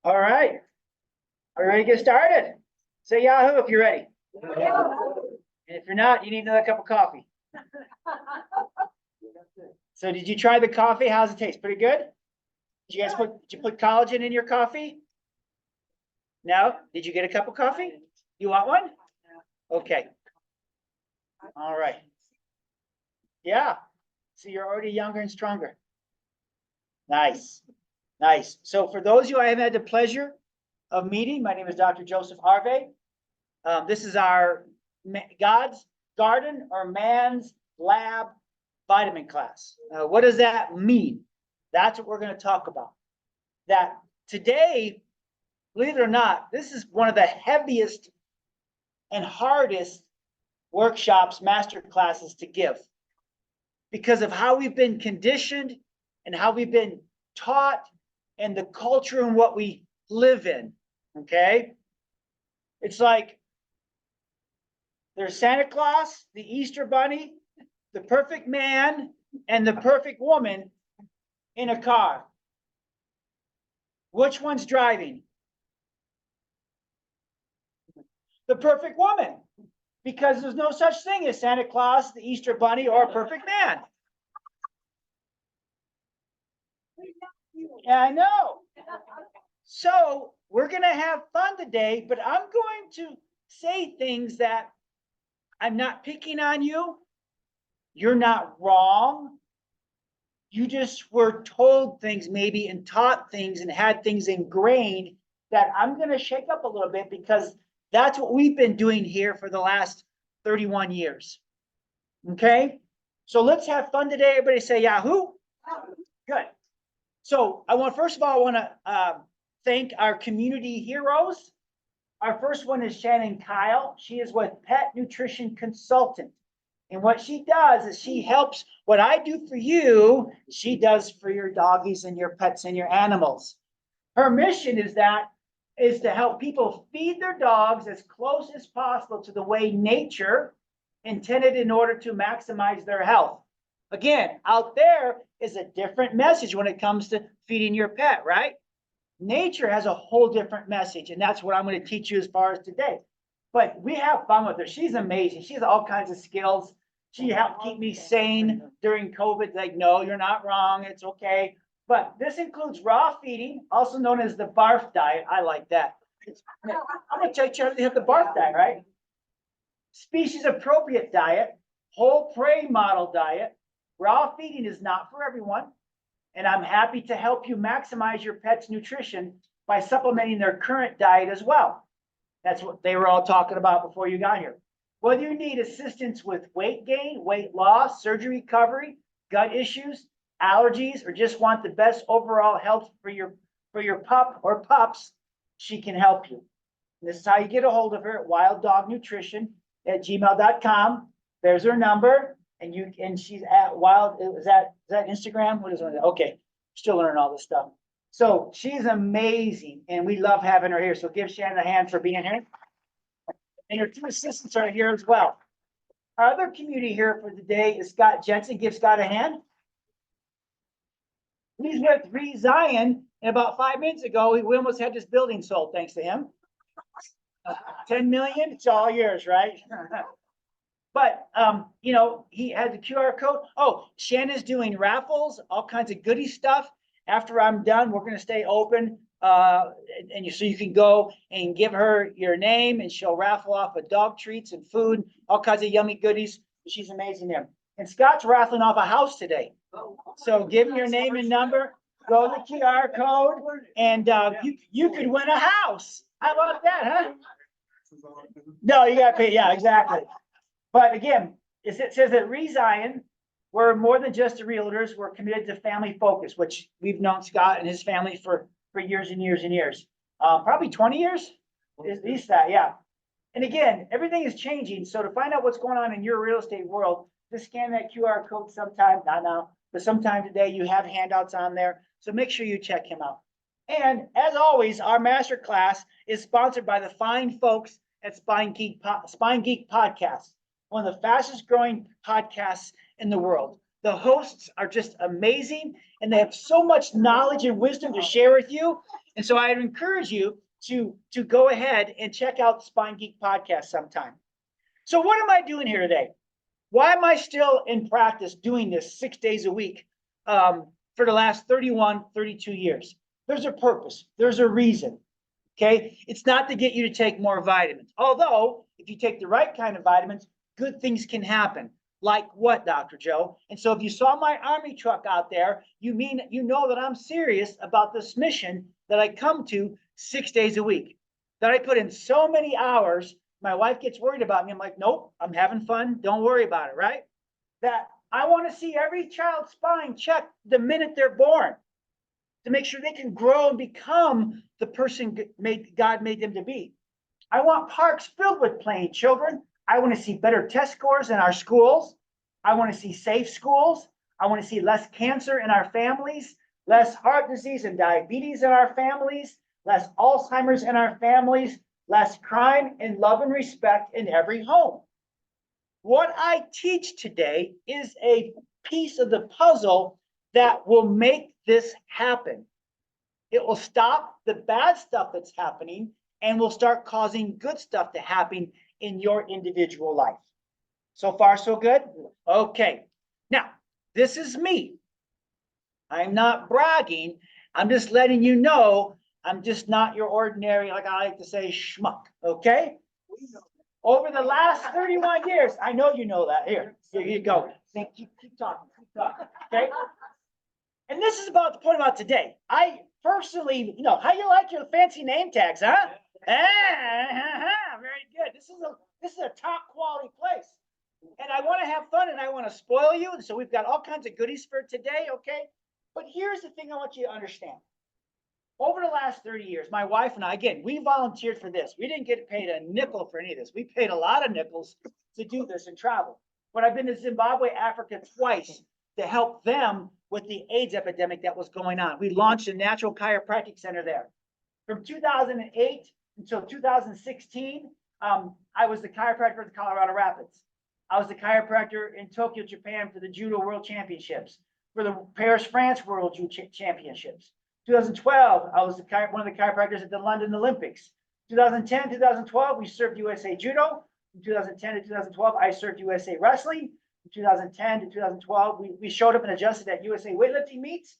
All right. Are you ready to get started? Say Yahoo if you're ready. And if you're not, you need another cup of coffee. So did you try the coffee? How's it taste? Pretty good? Did you put collagen in your coffee? No? Did you get a cup of coffee? You want one? Okay. All right. Yeah. So you're already younger and stronger. Nice. Nice. So for those of you I have had the pleasure of meeting, my name is Dr. Joseph Arvay. This is our God's Garden or Man's Lab vitamin class. What does that mean? That's what we're going to talk about. That today, believe it or not, this is one of the heaviest and hardest workshops, master classes to give because of how we've been conditioned and how we've been taught and the culture and what we live in. Okay. It's like there's Santa Claus, the Easter Bunny, the perfect man, and the perfect woman in a car. Which one's driving? The perfect woman, because there's no such thing as Santa Claus, the Easter Bunny, or a perfect man. Yeah, I know. So we're going to have fun today, but I'm going to say things that I'm not picking on you. You're not wrong. You just were told things maybe and taught things and had things ingrained that I'm going to shake up a little bit because that's what we've been doing here for the last 31 years. Okay? So let's have fun today. Everybody say Yahoo. Good. So first of all, I want to thank our community heroes. Our first one is Shannon Kyle. She is with Pet Nutrition Consultant. And what she does is she helps what I do for you, she does for your doggies and your pets and your animals. Her mission is to help people feed their dogs as close as possible to the way nature intended in order to maximize their health. Again, out there is a different message when it comes to feeding your pet, right? Nature has a whole different message, and that's what I'm going to teach you as far as today. But we have fun with her. She's amazing. She has all kinds of skills. She helped keep me sane during COVID. Like, no, you're not wrong. It's okay. But this includes raw feeding, also known as the barf diet. I like that. I'm going to tell you how to have the barf diet, right? Species appropriate diet, whole prey model diet. Raw feeding is not for everyone. And I'm happy to help you maximize your pet's nutrition by supplementing their current diet as well. That's what they were all talking about before you got here. Whether you need assistance with weight gain, weight loss, surgery recovery, gut issues, allergies, or just want the best overall health for your pup or pups, she can help you. And this is how you get a hold of her at wilddognutrition@gmail.com. There's her number. And she's at Wild, is that Instagram? What is it? Okay, still learning all this stuff. So she's amazing, and we love having her here. So give Shannon a hand for being here. And her two assistants are here as well. Our other community here for today is Scott Jensen. Give Scott a hand. He's with Zion, and about 5 minutes ago, we almost had this building sold thanks to him. 10 million, it's all yours, right? But, he has a QR code. Oh, Shannon's doing raffles, all kinds of goodie stuff. After I'm done, we're going to stay open. So you can go and give her your name and she'll raffle off with dog treats and food, all kinds of yummy goodies. She's amazing there. And Scott's raffling off a house today. So give him your name and number, go to the QR code, and you could win a house. How about that, huh? No, you got to pay. Yeah, exactly. But again, it says that Zion, we're more than just the realtors. We're committed to family focus, which we've known Scott and his family for years and years and years. Probably 20 years, at least that, yeah. And again, everything is changing. So to find out what's going on in your real estate world, just scan that QR code sometime, not now, but sometime today. You have handouts on there. So make sure you check him out. And as always, our masterclass is sponsored by the fine folks at Spine Geek Podcast, one of the fastest growing podcasts in the world. The hosts are just amazing, and they have so much knowledge and wisdom to share with you. And so I'd encourage you to go ahead and check out the Spine Geek podcast sometime. So what am I doing here today? Why am I still in practice doing this 6 days a week for the last 31, 32 years? There's a purpose. There's a reason. Okay. It's not to get you to take more vitamins. Although, if you take the right kind of vitamins, good things can happen. Like what, Dr. Joe? And so if you saw my army truck out there, you know that I'm serious about this mission that I come to 6 days a week, that I put in so many hours. My wife gets worried about me. I'm like, nope, I'm having fun. Don't worry about it, right? That I want to see every child's spine checked the minute they're born to make sure they can grow and become the person God made them to be. I want parks filled with playing children. I want to see better test scores in our schools. I want to see safe schools. I want to see less cancer in our families, less heart disease and diabetes in our families, less Alzheimer's in our families, less crime, and love and respect in every home. What I teach today is a piece of the puzzle that will make this happen. It will stop the bad stuff that's happening and will start causing good stuff to happen in your individual life. So far, so good? Okay. Now, this is me. I'm not bragging. I'm just letting you know I'm just not your ordinary, like I like to say, schmuck. Okay? Over the last 31 years, I know you know that. Here you go. Keep talking. Okay? And this is about the point about today. I personally, how you like your fancy name tags, huh? Very good. This is a top quality place. And I want to have fun and I want to spoil you. And so we've got all kinds of goodies for today, okay? But here's the thing I want you to understand. Over the last 30 years, my wife and I, again, we volunteered for this. We didn't get paid a nickel for any of this. We paid a lot of nickels to do this and travel. But I've been to Zimbabwe, Africa twice to help them with the AIDS epidemic that was going on. We launched a natural chiropractic center there. From 2008 until 2016, I was the chiropractor at the Colorado Rapids. I was the chiropractor in Tokyo, Japan for the Judo World Championships, for the Paris, France World Judo Championships. 2012, I was one of the chiropractors at the London Olympics. 2010, 2012, we served USA Judo. From 2010 to 2012, I served USA Wrestling. From 2010 to 2012, we showed up and adjusted at USA weightlifting meets.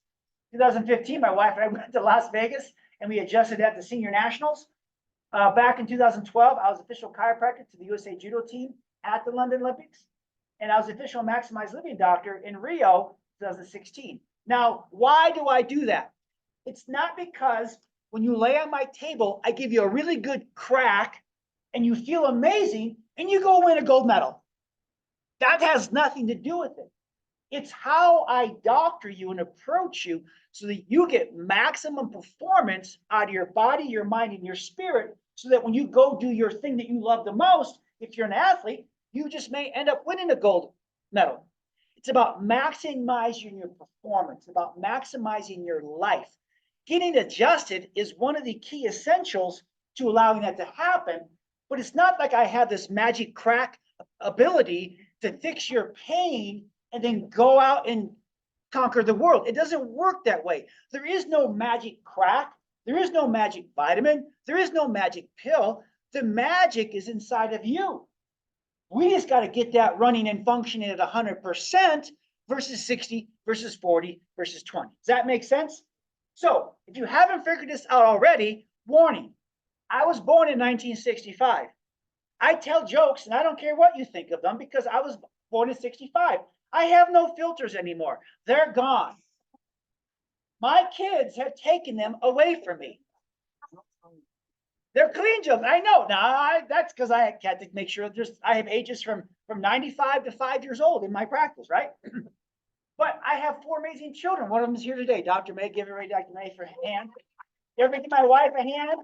2015, my wife and I went to Las Vegas and we adjusted at the senior nationals. Back in 2012, I was official chiropractor to the USA Judo team at the London Olympics. And I was official maximized living doctor in Rio 2016. Now, why do I do that? It's not because when you lay on my table, I give you a really good crack and you feel amazing and you go win a gold medal. That has nothing to do with it. It's how I doctor you and approach you so that you get maximum performance out of your body, your mind, and your spirit, so that when you go do your thing that you love the most, if you're an athlete, you just may end up winning a gold medal. It's about maximizing your performance, about maximizing your life. Getting adjusted is one of the key essentials to allowing that to happen, but it's not like I have this magic crack ability to fix your pain and then go out and conquer the world. It doesn't work that way. There is no magic crack. There is no magic vitamin. There is no magic pill. The magic is inside of you. We just got to get that running and functioning at 100% versus 60 versus 40 versus 20. Does that make sense? So if you haven't figured this out already, warning, I was born in 1965. I tell jokes and I don't care what you think of them because I was born in 65. I have no filters anymore. They're gone. My kids have taken them away from me. They're clean jokes. I know. Now, that's because I had to make sure I have ages from 95 to 5 years old in my practice, right? But I have 4 amazing children. One of them is here today. Dr. May, give everybody Dr. May for a hand. Everybody give my wife a hand.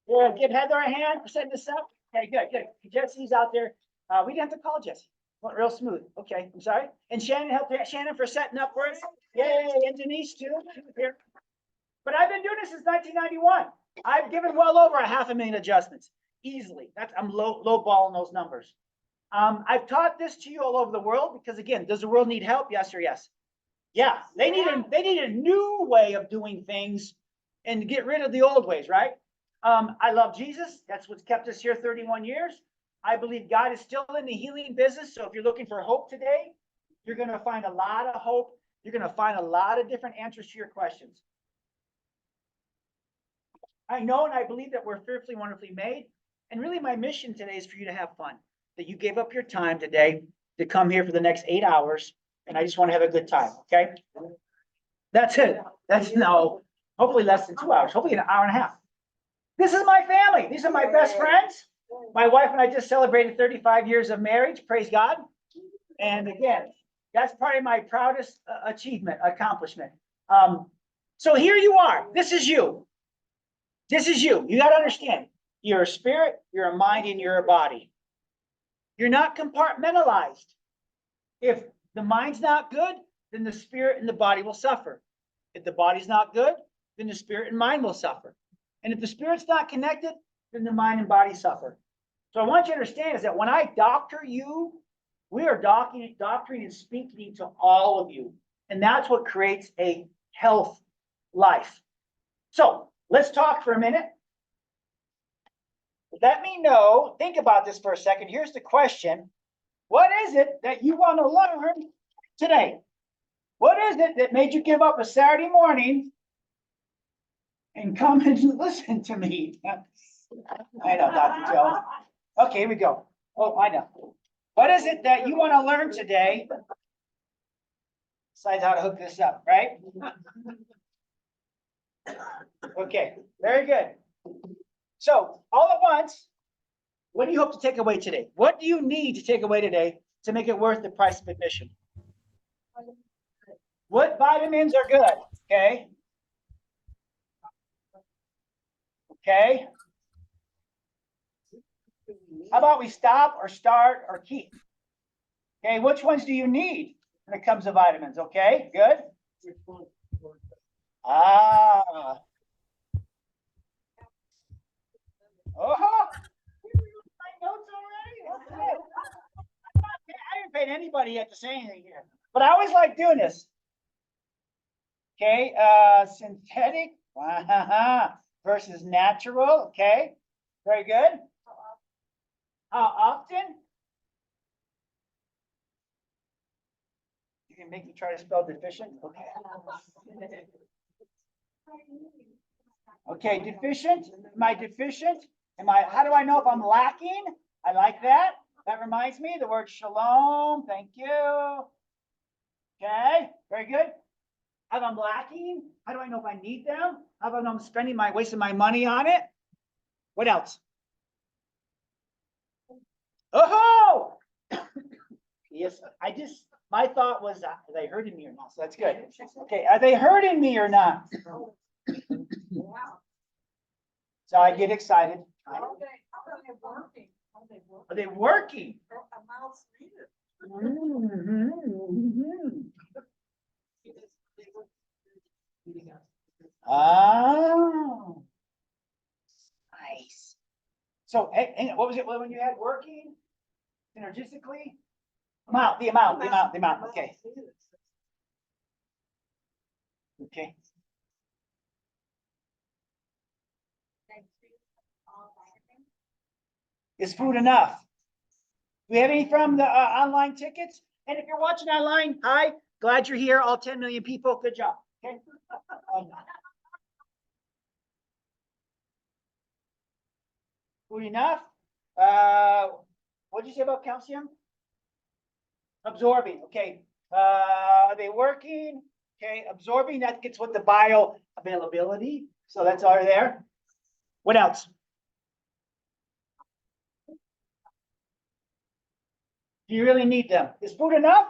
Yeah, give Heather a hand for setting this up. Okay, good. Jesse's out there. We didn't have to call Jesse. Went real smooth. Okay, I'm sorry. And Shannon helped Shannon for setting up for us. Yay, and Denise too. Here. But I've been doing this since 1991. I've given well over 500,000 adjustments easily. I'm low balling those numbers. I've taught this to you all over the world because, again, does the world need help? Yes or yes? Yeah, they need a new way of doing things and get rid of the old ways, right? I love Jesus. That's what's kept us here 31 years. I believe God is still in the healing business. So if you're looking for hope today, you're going to find a lot of hope. You're going to find a lot of different answers to your questions. I know and I believe that we're fearfully, wonderfully made. And really my mission today is for you to have fun, that you gave up your time today to come here for the next 8 hours. And I just want to have a good time. Okay. That's it. That's no, hopefully less than 2 hours, hopefully an hour and a half. This is my family. These are my best friends. My wife and I just celebrated 35 years of marriage. Praise God. And again, that's probably my proudest accomplishment. So here you are. This is you. This is you. You got to understand. You're a spirit, you're a mind, and you're a body. You're not compartmentalized. If the mind's not good, then the spirit and the body will suffer. If the body's not good, then the spirit and mind will suffer. And if the spirit's not connected, then the mind and body suffer. So I want you to understand is that when I doctor you, we are doctoring and speaking to all of you. And that's what creates a health life. So let's talk for a minute. Let me know, think about this for a second. Here's the question. What is it that you want to learn today? What is it that made you give up a Saturday morning and come and listen to me? I know, Dr. Jones. Okay, here we go. Oh, I know. What is it that you want to learn today? Besides how to hook this up, right? Okay, very good. So, all at once, what do you hope to take away today? What do you need to take away today to make it worth the price of admission? What vitamins are good? Okay. Okay. How about we stop or start or keep? Okay, which ones do you need when it comes to vitamins? Okay, good. Ah. Oh, my notes already? Okay. I haven't paid anybody yet to say anything here, but I always like doing this. Okay, synthetic versus natural. Okay, very good. How often? You can make me try to spell deficient. Okay. Okay, deficient. Am I deficient? How do I know if I'm lacking? I like that. That reminds me, the word shalom. Thank you. Okay, very good. If I'm lacking, how do I know if I need them? How do I know I'm wasting my money on it? What else? Oh, yes. My thought was, are they hurting me or not? So that's good. Okay, are they hurting me or not? So I get excited. Are they working? Oh, nice. So, hey, what was it when you had working? Synergistically? The amount. Okay. Okay. Is food enough? Do we have any from the online tickets? And if you're watching online, hi, glad you're here. All 10 million people. Good job. Okay. Food enough? What did you say about calcium? Absorbing. Okay. Are they working? Okay. Absorbing, that gets with the bioavailability. So that's all there. What else? Do you really need them? Is food enough?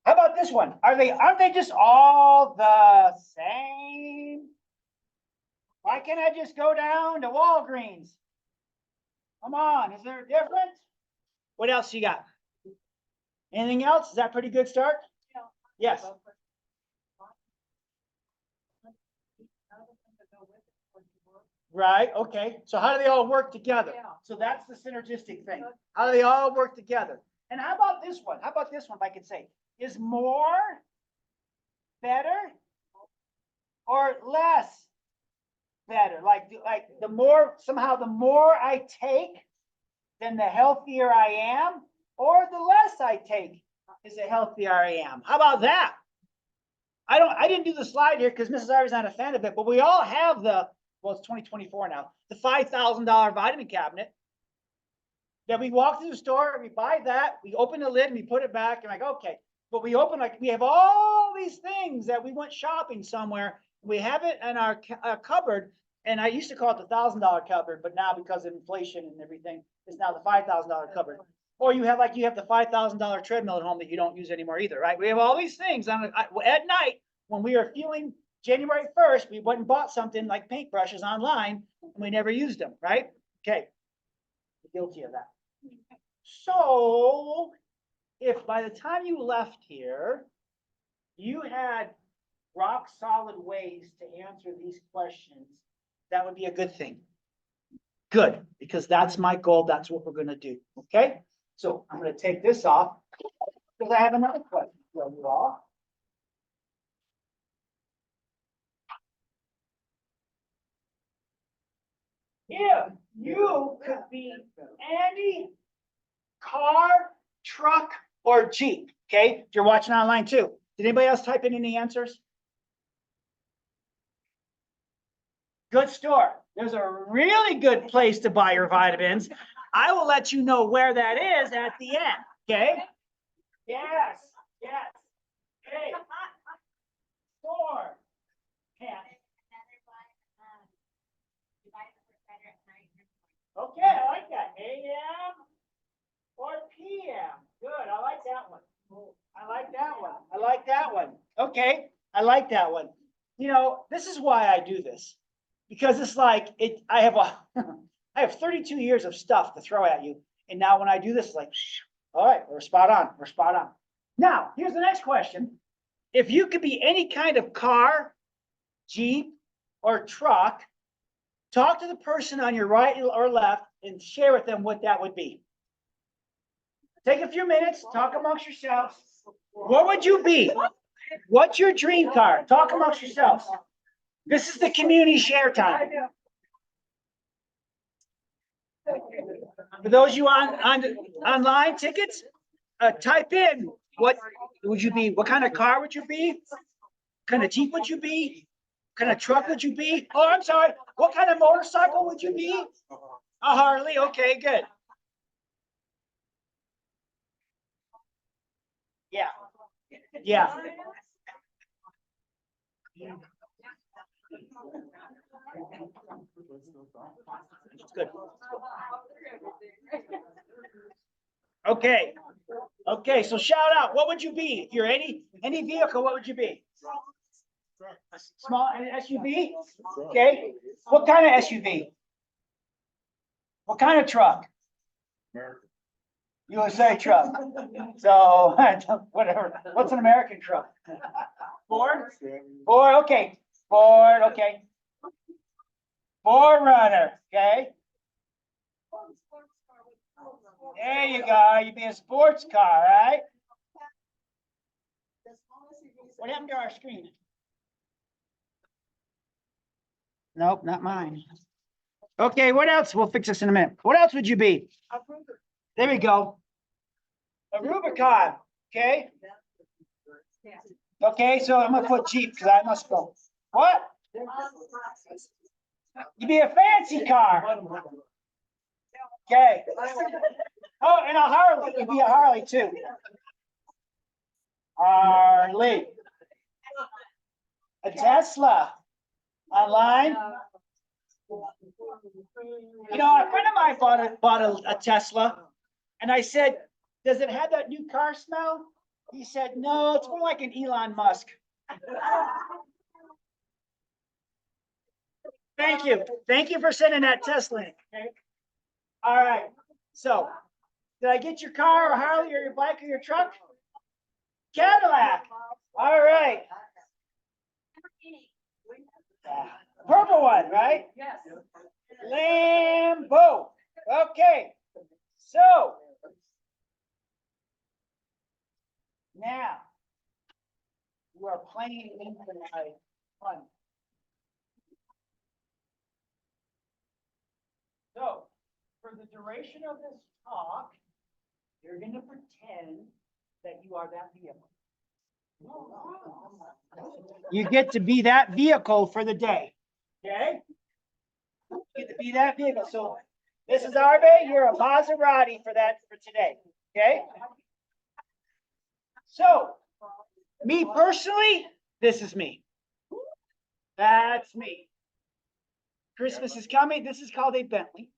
How about this one? Aren't they just all the same? Why can't I just go down to Walgreens? Come on, is there a difference? What else you got? Anything else? Is that pretty good start? Yes. Right, okay. So how do they all work together? So that's the synergistic thing. How do they all work together? And how about this one? How about this one, if I could say? Is more better? or less better? Like the more, somehow the more I take, then the healthier I am, or the less I take is the healthier I am. How about that? I didn't do the slide here because Mrs. Arvay's not a fan of it, but we all have well, it's 2024 now, the $5,000 vitamin cabinet that we walk through the store, we buy that, we open the lid and we put it back, and like, okay. But we open, like, we have all these things that we went shopping somewhere. We have it in our cupboard, and I used to call it the $1,000 cupboard, but now because of inflation and everything, it's now the $5,000 cupboard. Or you have the $5,000 treadmill at home that you don't use anymore either, right? We have all these things at night when we are feeling January 1st, we went and bought something like paintbrushes online, and we never used them, right? Okay, guilty of that. So if by the time you left here, you had rock solid ways to answer these questions, that would be a good thing. Good, because that's my goal. That's what we're going to do. Okay, so I'm going to take this off because I have another question for you all. If you could be any car, truck, or Jeep, okay? If you're watching online too, did anybody else type in any answers? Good store. There's a really good place to buy your vitamins. I will let you know where that is at the end, okay? Yes, yes. Okay. Store. Yeah. Okay, I like that. AM or PM. Good, I like that one. I like that one. I like that one. Okay, I like that one. You know, this is why I do this. Because it's like I have 32 years of stuff to throw at you. And now when I do this, it's like, all right, we're spot on. We're spot on. Now, here's the next question. If you could be any kind of car, Jeep, or truck, talk to the person on your right or left and share with them what that would be. Take a few minutes, talk amongst yourselves. What would you be? What's your dream car? Talk amongst yourselves. This is the community share time. For those of you on online tickets, type in what would you be? What kind of car would you be? What kind of Jeep would you be? What kind of truck would you be? Oh, I'm sorry. What kind of motorcycle would you be? A Harley. Okay, good. Yeah. Yeah. Good. Okay. Okay, so shout out. What would you be? If you're any vehicle, what would you be? A small SUV? Okay. What kind of SUV? What kind of truck? USA truck. So whatever. What's an American truck? Ford? Ford, okay. Ford, okay. Forerunner, okay. There you go. You'd be a sports car, right? What happened to our screen? Nope, not mine. Okay, what else? We'll fix this in a minute. What else would you be? There we go. A Rubicon, okay? Okay, so I'm gonna put Jeep because I must go. What? You'd be a fancy car. Okay. Oh, and a Harley. You'd be a Harley too. Harley. A Tesla. Online. You know, a friend of mine bought a Tesla, and I said, "Does it have that new car smell?" He said, "No, it's more like an Elon Musk." Thank you. Thank you for sending that test link. Okay. All right. So, did I get your car or Harley or your bike or your truck? Cadillac. All right. Purple one, right? Yes. Lambo. Okay. So, now you are playing into my fun. the duration of this talk, you're going to pretend that you are that vehicle. You get to be that vehicle for the day. Okay? You get to be that vehicle. So this is Arvay. You're a Maserati for today. Okay? So, me personally, this is me. That's me. Christmas is coming. This is called a Bentley.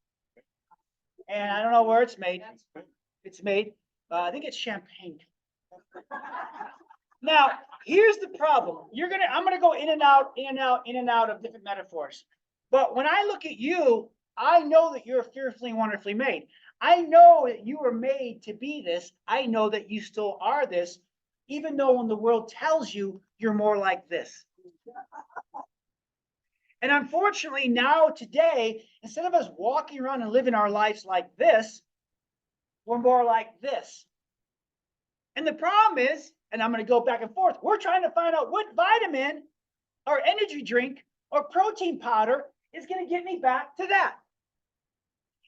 And I don't know where it's made. It's made, I think it's champagne. Now, here's the problem. I'm gonna go in and out, in and out, in and out of different metaphors. But when I look at you, I know that you're fearfully and wonderfully made. I know that you were made to be this. I know that you still are this, even though when the world tells you you're more like this. And unfortunately, now today, instead of us walking around and living our lives like this, we're more like this. And the problem is, and I'm going to go back and forth, we're trying to find out what vitamin or energy drink or protein powder is going to get me back to that.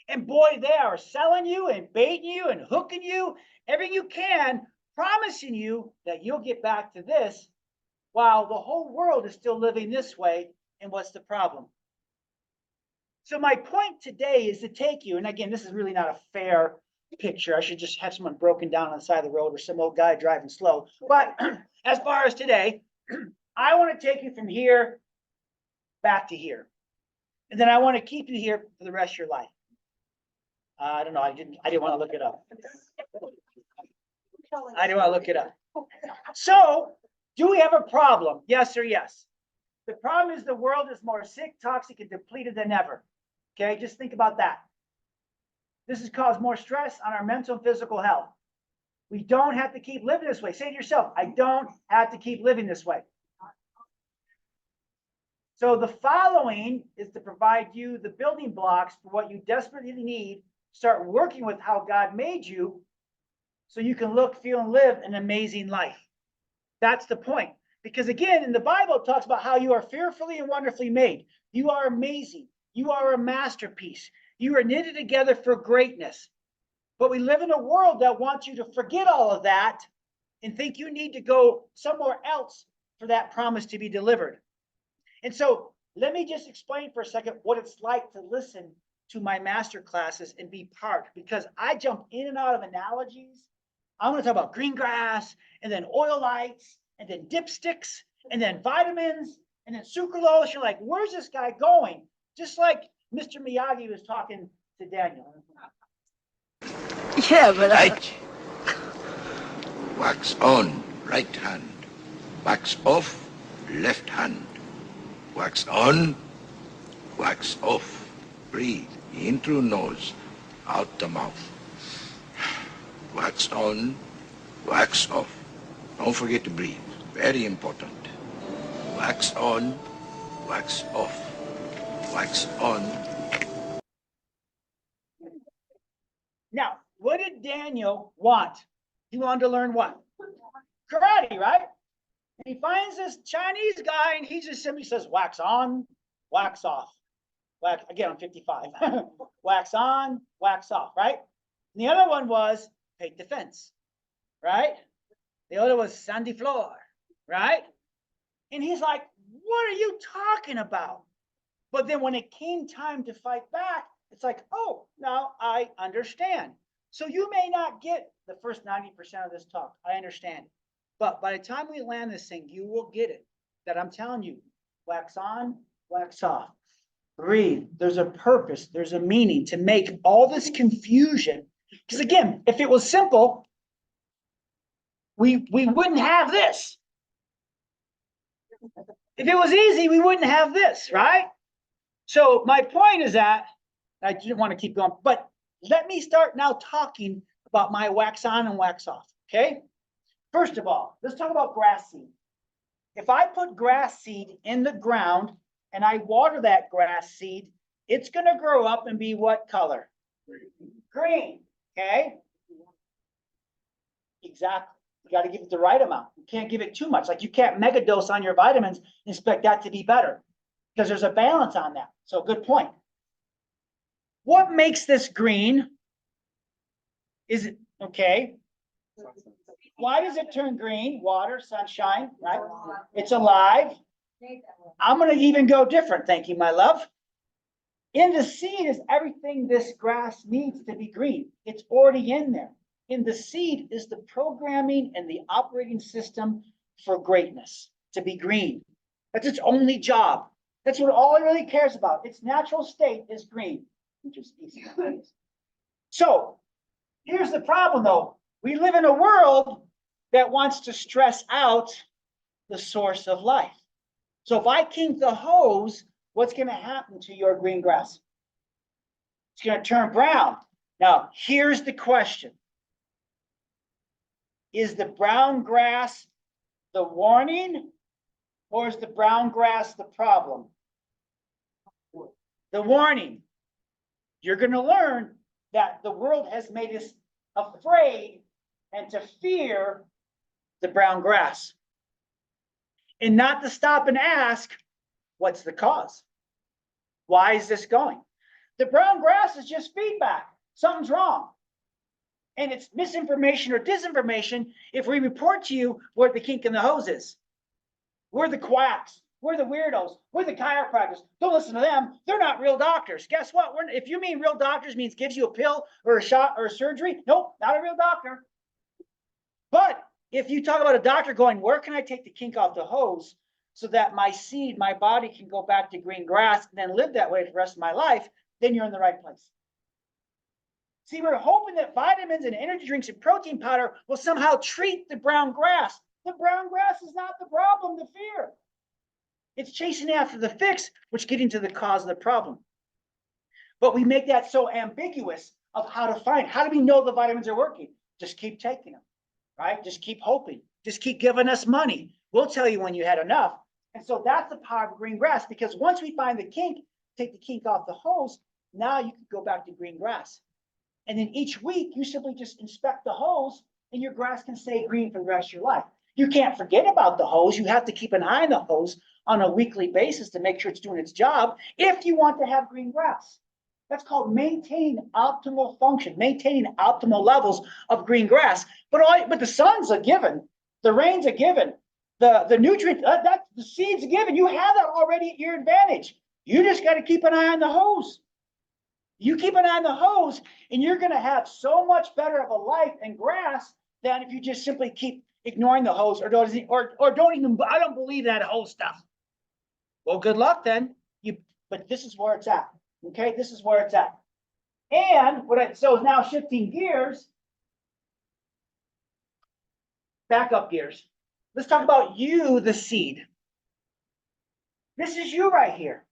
And boy, they are selling you and baiting you and hooking you, everything you can, promising you that you'll get back to this while the whole world is still living this way. And what's the problem? So my point today is to take you, and again, this is really not a fair picture. I should just have someone broken down on the side of the road or some old guy driving slow. But as far as today, I want to take you from here back to here. And then I want to keep you here for the rest of your life. I don't know. I didn't want to look it up. I didn't want to look it up. So, do we have a problem? Yes or yes? The problem is the world is more sick, toxic, and depleted than ever. Okay, just think about that. This has caused more stress on our mental and physical health. We don't have to keep living this way. Say to yourself, I don't have to keep living this way. So the following is to provide you the building blocks for what you desperately need. Start working with how God made you so you can look, feel, and live an amazing life. That's the point. Because again, in the Bible, it talks about how you are fearfully and wonderfully made. You are amazing. You are a masterpiece. You are knitted together for greatness. But we live in a world that wants you to forget all of that and think you need to go somewhere else for that promise to be delivered. And so let me just explain for a second what it's like to listen to my master classes and be part, because I jump in and out of analogies. I'm going to talk about green grass and then oil lights and then dipsticks and then vitamins and then sucralose. You're like, where's this guy going? Just like Mr. Miyagi was talking to Daniel. Yeah, but light. Wax on, right hand. Wax off, left hand. Wax on, wax off. Breathe in through nose, out the mouth. Wax on, wax off. Don't forget to breathe. Very important. Wax on, wax off. Wax on. Now, what did Daniel want? He wanted to learn what? Karate, right? And he finds this Chinese guy and he just simply says, wax on, wax off. Wax, again, I'm 55. Wax on, wax off, right? And the other one was take defense, right? The other was sandy floor, right? And he's like, what are you talking about? But then when it came time to fight back, it's like, oh, now I understand. So you may not get the first 90% of this talk. I understand. But by the time we land this thing, you will get it. That I'm telling you, wax on, wax off. Breathe. There's a purpose. There's a meaning to make all this confusion. Because again, if it was simple, we wouldn't have this. If it was easy, we wouldn't have this, right? So my point is that, I didn't want to keep going, but let me start now talking about my wax on and wax off, okay? First of all, let's talk about grass seed. If I put grass seed in the ground and I water that grass seed, it's going to grow up and be what color? Green, okay? Exactly. You got to give it the right amount. You can't give it too much. Like you can't mega dose on your vitamins and expect that to be better because there's a balance on that. So good point. What makes this green? Is it, okay. Why does it turn green? Water, sunshine, right? It's alive. I'm gonna even go different, thank you, my love. In the seed is everything this grass needs to be green. It's already in there. In the seed is the programming and the operating system for greatness, to be green. That's its only job. That's what all it really cares about. Its natural state is green, which is easy. So here's the problem though. We live in a world that wants to stress out the source of life. So if I kink the hose, what's going to happen to your green grass? It's going to turn brown. Now, here's the question. Is the brown grass the warning, or is the brown grass the problem? The warning. You're going to learn that the world has made us afraid and to fear the brown grass. And not to stop and ask, what's the cause? Why is this going? The brown grass is just feedback. Something's wrong. And it's misinformation or disinformation if we report to you what the kink in the hose is. We're the quacks. We're the weirdos. We're the chiropractors. Don't listen to them. They're not real doctors. Guess what? If you mean real doctors means gives you a pill or a shot or a surgery, nope, not a real doctor. But if you talk about a doctor going, where can I take the kink off the hose so that my seed, my body can go back to green grass and then live that way for the rest of my life, then you're in the right place. See, we're hoping that vitamins and energy drinks and protein powder will somehow treat the brown grass. The brown grass is not the problem, the fear. It's chasing after the fix, which getting to the cause of the problem. But we make that so ambiguous of how to find. How do we know the vitamins are working? Just keep taking them, right? Just keep hoping. Just keep giving us money. We'll tell you when you had enough. And so that's the power of green grass, because once we find the kink, take the kink off the hose, now you can go back to green grass. And then each week, you simply just inspect the hose and your grass can stay green for the rest of your life. You can't forget about the hose. You have to keep an eye on the hose on a weekly basis to make sure it's doing its job if you want to have green grass. That's called maintaining optimal function, maintaining optimal levels of green grass. But the sun's a given. The rain's a given. The nutrient, the seed's a given. You have that already at your advantage. You just got to keep an eye on the hose. You keep an eye on the hose, and you're going to have so much better of a life and grass than if you just simply keep ignoring the hose or don't even. I don't believe that hose stuff. Well, good luck then. But this is where it's at. Okay, this is where it's at. And so now shifting gears, back up gears. Let's talk about you, the seed. This is you right here.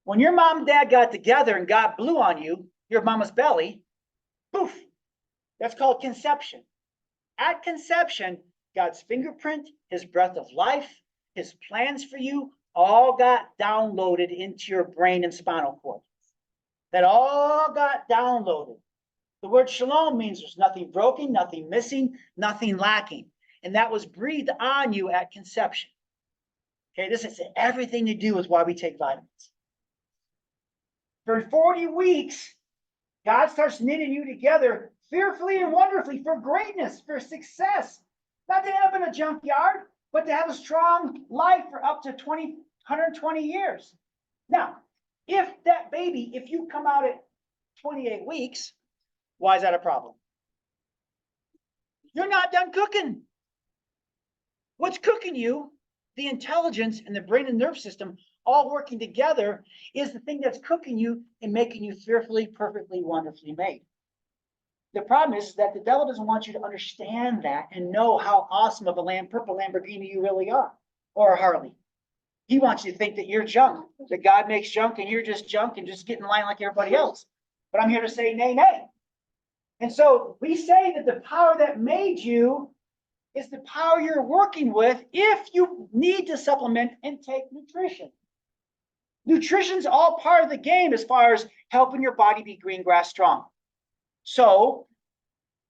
When your mom and dad got together and God blew on you, your mama's belly, poof, that's called conception. At conception, God's fingerprint, his breath of life, his plans for you, all got downloaded into your brain and spinal cord. That all got downloaded. The word shalom means there's nothing broken, nothing missing, nothing lacking. And that was breathed on you at conception. Okay, this has everything to do with why we take vitamins. For 40 weeks, God starts knitting you together fearfully and wonderfully for greatness, for success. Not to end up in a junkyard, but to have a strong life for up to 120 years. Now, if you come out at 28 weeks, why is that a problem? You're not done cooking. What's cooking you, the intelligence and the brain and nerve system, all working together, is the thing that's cooking you and making you fearfully, perfectly, wonderfully made. The problem is that the devil doesn't want you to understand that and know how awesome of a purple Lamborghini you really are, or a Harley. He wants you to think that you're junk, that God makes junk and you're just junk and just get in line like everybody else. But I'm here to say nay, nay. And so we say that the power that made you is the power you're working with if you need to supplement and take nutrition. Nutrition's all part of the game as far as helping your body be green grass strong. So,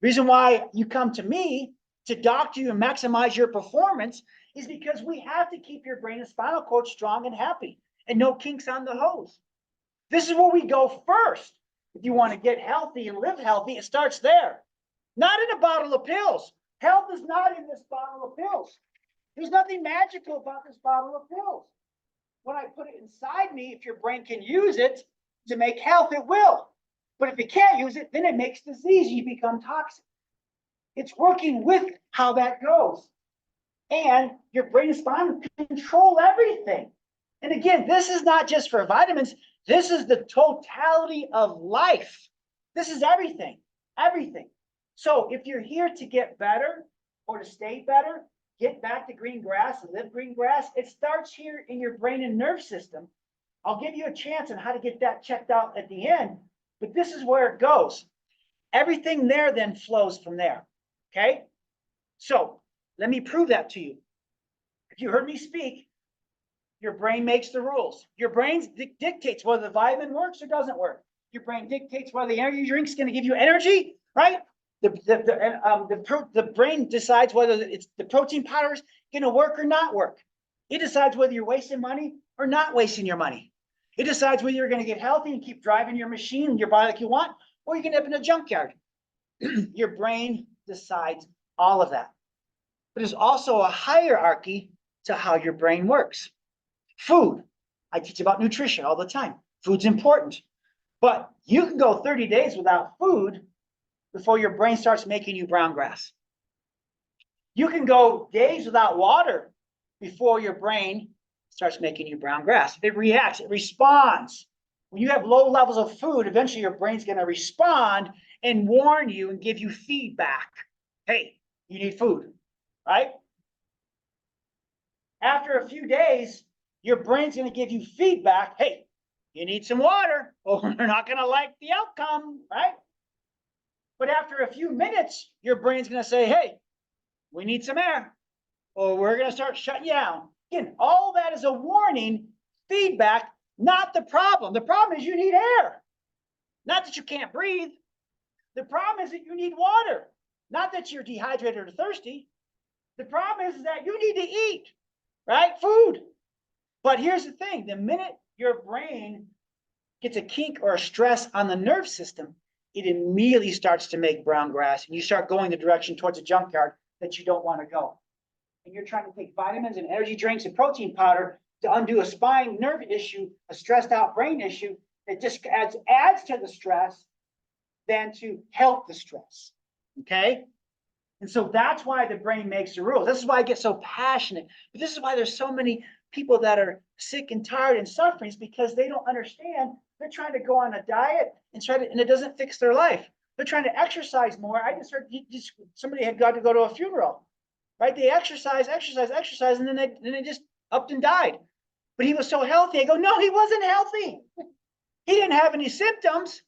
reason why you come to me to doctor you and maximize your performance is because we have to keep your brain and spinal cord strong and happy and no kinks on the hose. This is where we go first. If you want to get healthy and live healthy, it starts there. Not in a bottle of pills. Health is not in this bottle of pills. There's nothing magical about this bottle of pills. When I put it inside me, if your brain can use it to make health, it will. But if it can't use it, then it makes disease. You become toxic. It's working with how that goes. And your brain and spine control everything. And again, this is not just for vitamins. This is the totality of life. This is everything, everything. So if you're here to get better or to stay better, get back to green grass and live green grass, it starts here in your brain and nerve system. I'll give you a chance on how to get that checked out at the end, but this is where it goes. Everything there then flows from there, okay? So let me prove that to you. If you heard me speak, your brain makes the rules. Your brain dictates whether the vitamin works or doesn't work. Your brain dictates whether the energy drink is going to give you energy, right? The brain decides whether it's the protein powder is going to work or not work. It decides whether you're wasting money or not wasting your money. It decides whether you're going to get healthy and keep driving your machine and your body like you want, or you can end up in a junkyard. Your brain decides all of that. But there's also a hierarchy to how your brain works. Food. I teach about nutrition all the time. Food's important. But you can go 30 days without food before your brain starts making you brown grass. You can go days without water before your brain starts making you brown grass. It reacts, it responds. When you have low levels of food, eventually your brain's going to respond and warn you and give you feedback. Hey, you need food, right? After a few days, your brain's going to give you feedback. Hey, you need some water, or you're not going to like the outcome, right? But after a few minutes, your brain's going to say, hey, we need some air, or we're going to start shutting you down. Again, all that is a warning, feedback, not the problem. The problem is you need air, not that you can't breathe. The problem is that you need water, not that you're dehydrated or thirsty. The problem is that you need to eat, right? Food. But here's the thing, the minute your brain gets a kink or a stress on the nerve system, it immediately starts to make brown grass, and you start going the direction towards a junkyard that you don't want to go. And you're trying to take vitamins and energy drinks and protein powder to undo a spine nerve issue, a stressed out brain issue that just adds to the stress than to help the stress, okay? And so that's why the brain makes the rules. This is why I get so passionate. But this is why there's so many people that are sick and tired and suffering, is because they don't understand. They're trying to go on a diet and and it doesn't fix their life. They're trying to exercise more. I just heard somebody had got to go to a funeral, right? They exercise, and then they just upped and died. But he was so healthy. I go, no, he wasn't healthy. He didn't have any symptoms,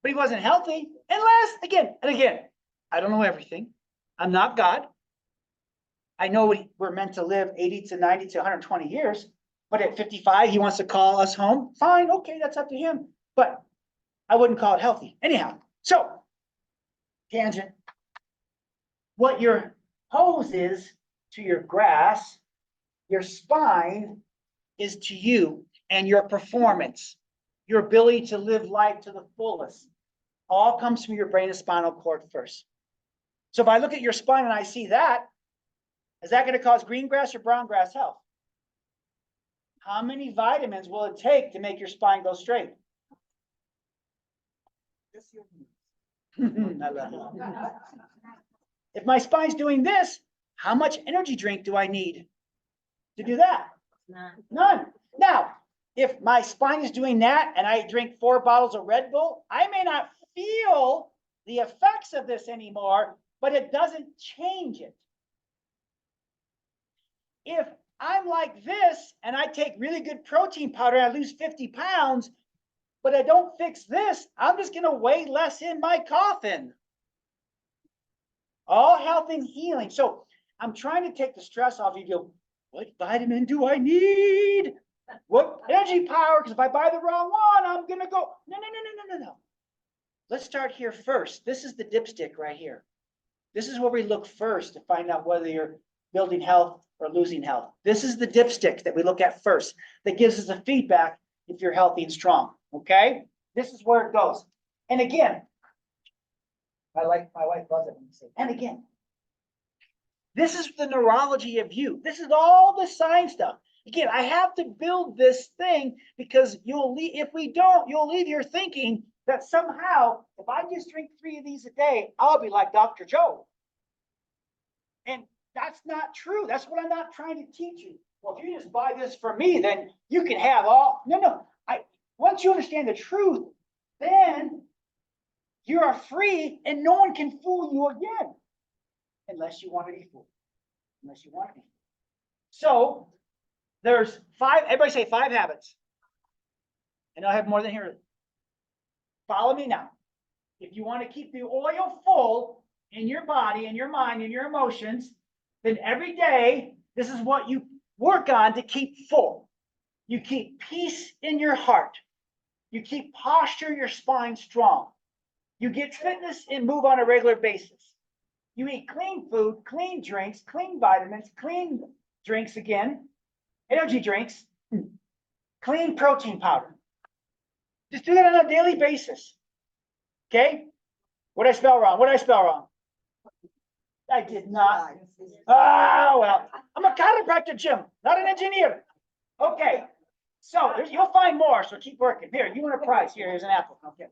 but he wasn't healthy. Unless, again, I don't know everything. I'm not God. I know we're meant to live 80 to 90 to 120 years, but at 55, he wants to call us home. Fine, okay, that's up to him. But I wouldn't call it healthy. Anyhow, so, tangent. What your hose is to your grass, your spine is to you and your performance, your ability to live life to the fullest. All comes from your brain and spinal cord first. So if I look at your spine and I see that, is that going to cause green grass or brown grass health? How many vitamins will it take to make your spine go straight? If my spine's doing this, how much energy drink do I need to do that? None. Now, if my spine is doing that and I drink 4 bottles of Red Bull, I may not feel the effects of this anymore, but it doesn't change it. If I'm like this and I take really good protein powder and I lose 50 pounds, but I don't fix this, I'm just going to weigh less in my coffin. All health and healing. So I'm trying to take the stress off you. Go, what vitamin do I need? What energy power? Because if I buy the wrong one, I'm going to go, no. Let's start here first. This is the dipstick right here. This is where we look first to find out whether you're building health or losing health. This is the dipstick that we look at first that gives us a feedback if you're healthy and strong, okay? This is where it goes. And again, my wife loves it when you say, and again, this is the neurology of you. This is all the science stuff. Again, I have to build this thing because you'll leave, if we don't, you'll leave here thinking that somehow, if I just drink 3 of these a day, I'll be like Dr. Joe. And that's not true. That's what I'm not trying to teach you. Well, if you just buy this for me, then you can have all. No. Once you understand the truth, then you are free and no one can fool you again. Unless you want to be fooled. Unless you want to be fooled. So there's 5, everybody say 5 habits. And I have more than here. Follow me now. If you want to keep the oil full in your body, in your mind, in your emotions, then every day, this is what you work on to keep full. You keep peace in your heart. You keep posture, your spine strong. You get fitness and move on a regular basis. You eat clean food, clean drinks, clean vitamins, clean drinks again, energy drinks, clean protein powder. Just do that on a daily basis. Okay? What did I spell wrong? What did I spell wrong? I did not. Oh, well, I'm a chiropractor, Jim, not an engineer. Okay. So you'll find more. So keep working. Here, you want a prize. Here's an apple. Okay.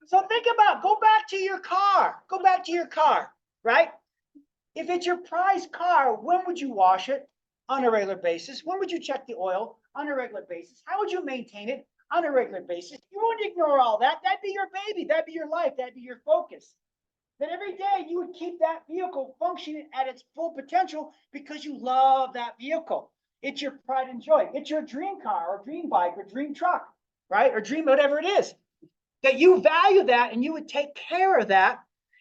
So think about, go back to your car. Go back to your car, right? If it's your prized car, when would you wash it? On a regular basis. When would you check the oil? On a regular basis. How would you maintain it? On a regular basis. You wouldn't ignore all that. That'd be your baby. That'd be your life. That'd be your focus. Then every day you would keep that vehicle functioning at its full potential because you love that vehicle. It's your pride and joy. It's your dream car or dream bike or dream truck, right? Or dream whatever it is. That you value that and you would take care of that.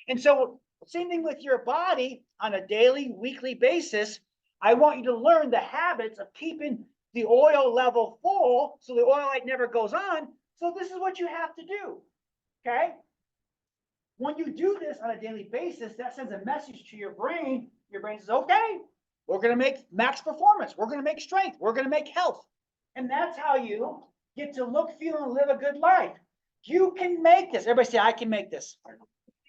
And so same thing with your body on a daily, weekly basis. I want you to learn the habits of keeping the oil level full so the oil light never goes on. So this is what you have to do, okay? When you do this on a daily basis, that sends a message to your brain. Your brain says, okay, we're going to make max performance. We're going to make strength. We're going to make health. And that's how you get to look, feel, and live a good life. You can make this. Everybody say, I can make this.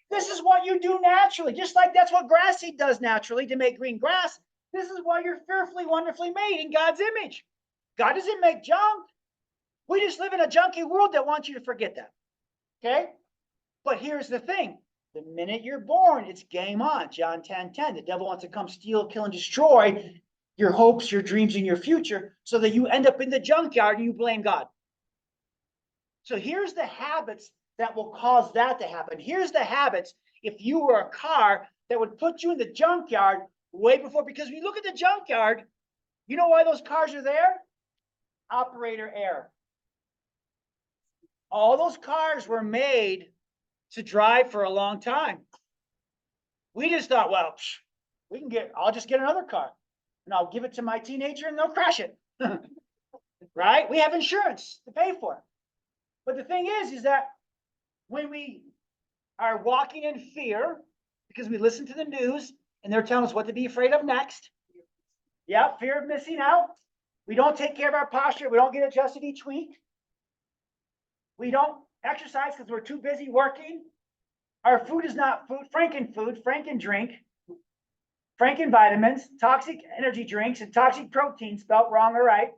This is what you do naturally. Just like that's what grass seed does naturally to make green grass. This is why you're fearfully, wonderfully made in God's image. God doesn't make junk. We just live in a junky world that wants you to forget that. Okay? But here's the thing. The minute you're born, it's game on. John 10:10. The devil wants to come steal, kill, and destroy your hopes, your dreams, and your future so that you end up in the junkyard and you blame God. So here's the habits that will cause that to happen. Here's the habits if you were a car that would put you in the junkyard way before. Because when you look at the junkyard, you know why those cars are there? Operator error. All those cars were made to drive for a long time. We just thought, well, I'll just get another car and I'll give it to my teenager and they'll crash it. Right? We have insurance to pay for it. But the thing is that when we are walking in fear because we listen to the news and they're telling us what to be afraid of next. Yeah, fear of missing out. We don't take care of our posture. We don't get adjusted each week. We don't exercise because we're too busy working. Our food is not food, Franken drink, Franken vitamins, toxic energy drinks, and toxic protein, spelt wrong or right.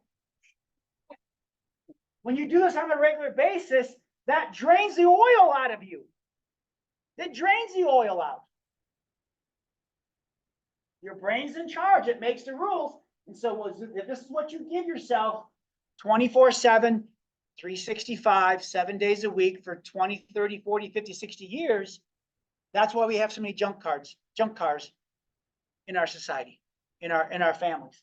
When you do this on a regular basis, that drains the oil out of you. It drains the oil out. Your brain's in charge. It makes the rules. And so if this is what you give yourself 24/7, 365, 7 days a week for 20, 30, 40, 50, 60 years, that's why we have so many junk cars in our society, in our families.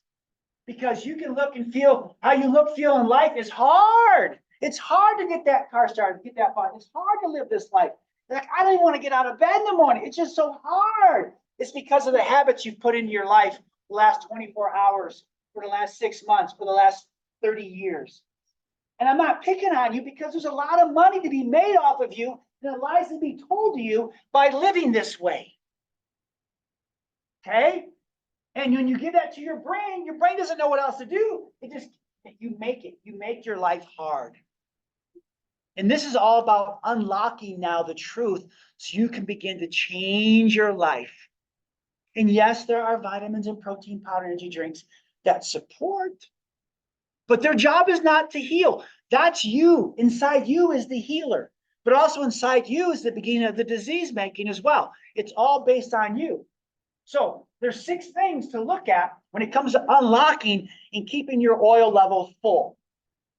Because you can look and feel how you look, feel in life is hard. It's hard to get that car started, get that fun. It's hard to live this life. Like, I don't even want to get out of bed in the morning. It's just so hard. It's because of the habits you've put into your life the last 24 hours, for the last 6 months, for the last 30 years. And I'm not picking on you because there's a lot of money to be made off of you and lies to be told to you by living this way. Okay? And when you give that to your brain doesn't know what else to do. It just you make your life hard. And this is all about unlocking now the truth so you can begin to change your life. And yes, there are vitamins and protein powder energy drinks that support, but their job is not to heal. That's you. Inside you is the healer, but also inside you is the beginning of the disease making as well. It's all based on you. So there's 6 things to look at when it comes to unlocking and keeping your oil level full.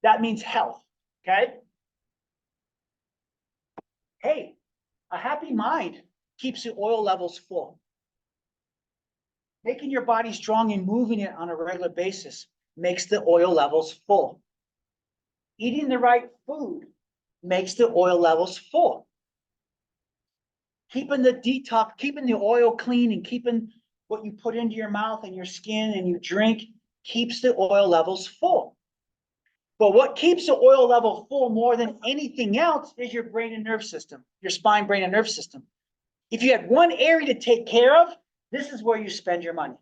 That means health, okay? Hey, a happy mind keeps the oil levels full. Making your body strong and moving it on a regular basis makes the oil levels full. Eating the right food makes the oil levels full. Keeping the oil clean and keeping what you put into your mouth and your skin and you drink keeps the oil levels full. But what keeps the oil level full more than anything else is your brain and nerve system, your spine, brain, and nerve system. If you had one area to take care of, this is where you spend your money.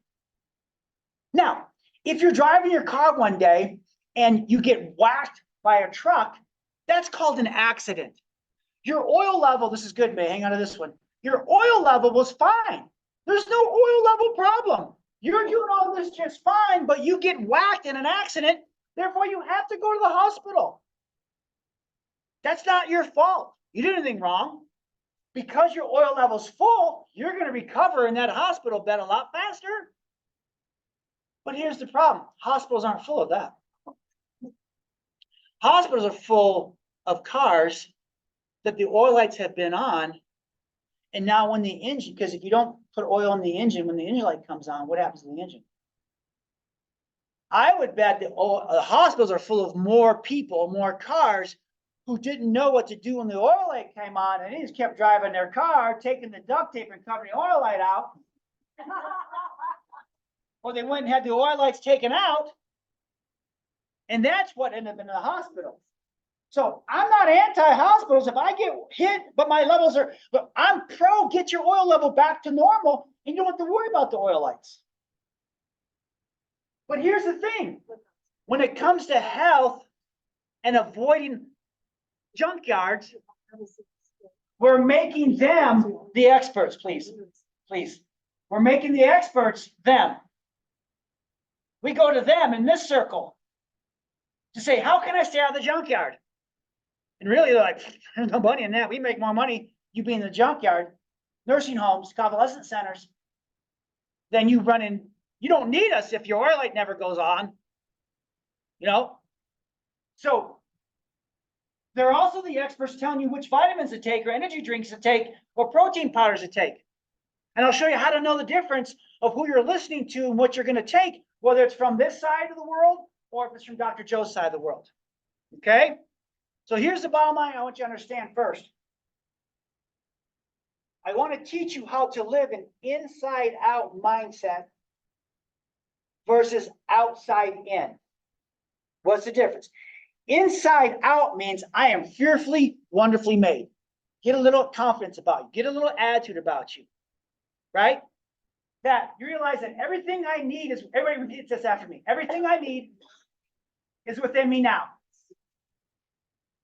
Now, if you're driving your car one day and you get whacked by a truck, that's called an accident. Your oil level, this is good, May, hang on to this one. Your oil level was fine. There's no oil level problem. You're doing all this just fine, but you get whacked in an accident, therefore you have to go to the hospital. That's not your fault. You did anything wrong. Because your oil level's full, you're going to recover in that hospital bed a lot faster. But here's the problem. Hospitals aren't full of that. Hospitals are full of cars that the oil lights have been on. And now when the engine, because if you don't put oil in the engine, when the engine light comes on, what happens to the engine? I would bet the hospitals are full of more people, more cars who didn't know what to do when the oil light came on, and they just kept driving their car, taking the duct tape and covering the oil light out. Or they went and had the oil lights taken out, and that's what ended up in the hospital. So I'm not anti-hospitals. If I get hit, but my levels are, but I'm pro get your oil level back to normal, and you don't have to worry about the oil lights. But here's the thing. When it comes to health and avoiding junkyards, we're making them the experts, please. Please. We're making the experts them. We go to them in this circle to say, how can I stay out of the junkyard? And really, they're like, there's no money in that. We make more money you being in the junkyard, nursing homes, convalescent centers, than you running. You don't need us if your oil light never goes on. You know? So they're also the experts telling you which vitamins to take or energy drinks to take or protein powders to take. And I'll show you how to know the difference of who you're listening to and what you're going to take, whether it's from this side of the world or if it's from Dr. Joe's side of the world. Okay? So here's the bottom line I want you to understand first. I want to teach you how to live an inside-out mindset versus outside in. What's the difference? Inside out means I am fearfully, wonderfully made. Get a little confidence about you. Get a little attitude about you. Right? That you realize that everything I need is, everybody repeats this after me. Everything I need is within me now.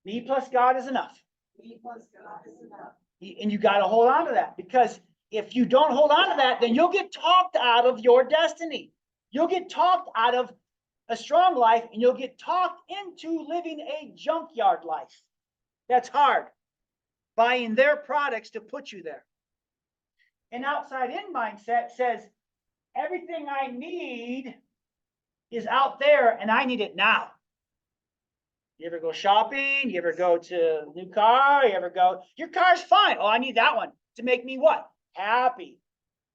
Me plus God is enough. Me plus God is enough. And you got to hold on to that, because if you don't hold on to that, then you'll get talked out of your destiny. You'll get talked out of a strong life, and you'll get talked into living a junkyard life. That's hard. Buying their products to put you there. An outside-in mindset says, everything I need is out there, and I need it now. You ever go shopping? You ever go to a new car? You ever go, your car's fine. Oh, I need that one to make me what? Happy.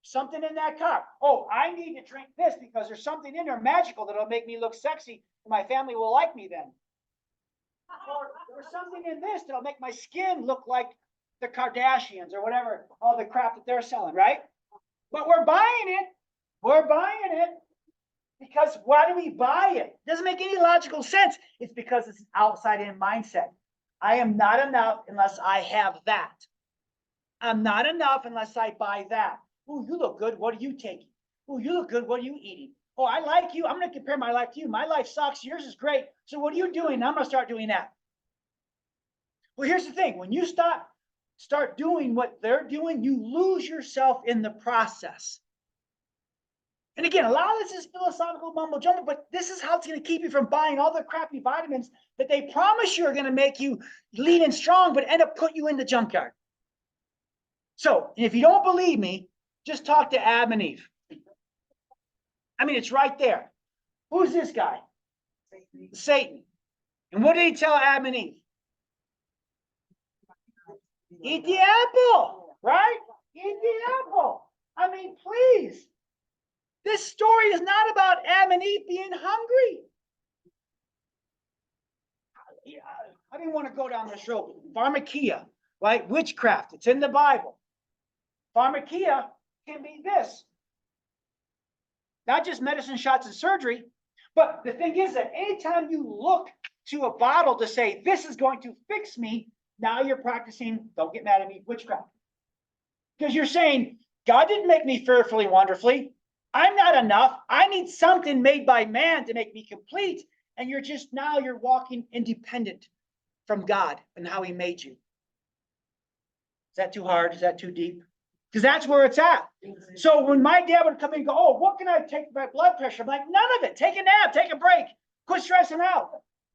Something in that car. Oh, I need to drink this because there's something in there magical that'll make me look sexy and my family will like me then. Or there's something in this that'll make my skin look like the Kardashians or whatever, all the crap that they're selling, right? But we're buying it. We're buying it. Because why do we buy it? It doesn't make any logical sense. It's because it's an outside-in mindset. I am not enough unless I have that. I'm not enough unless I buy that. Oh, you look good. What are you taking? Oh, you look good. What are you eating? Oh, I like you. I'm going to compare my life to you. My life sucks. Yours is great. So what are you doing? I'm going to start doing that. Well, here's the thing. When you start doing what they're doing, you lose yourself in the process. And again, a lot of this is philosophical mumbo jumbo, but this is how it's going to keep you from buying all the crappy vitamins that they promise you are going to make you lean and strong, but end up putting you in the junkyard. So if you don't believe me, just talk to Adam and Eve. I mean, it's right there. Who's this guy? Satan. And what did he tell Adam and Eve? Eat the apple, right? Eat the apple. I mean, please. This story is not about Adam and Eve being hungry. I didn't want to go down this road. Pharmakia, right? Witchcraft. It's in the Bible. Pharmakia can be this. Not just medicine, shots, and surgery. But the thing is that anytime you look to a bottle to say, this is going to fix me, now you're practicing, don't get mad at me, witchcraft. Because you're saying, God didn't make me fearfully, wonderfully. I'm not enough. I need something made by man to make me complete. And you're walking independent from God and how he made you. Is that too hard? Is that too deep? Because that's where it's at. So when my dad would come in and go, oh, what can I take for my blood pressure? I'm like, none of it. Take a nap, take a break. Quit stressing out.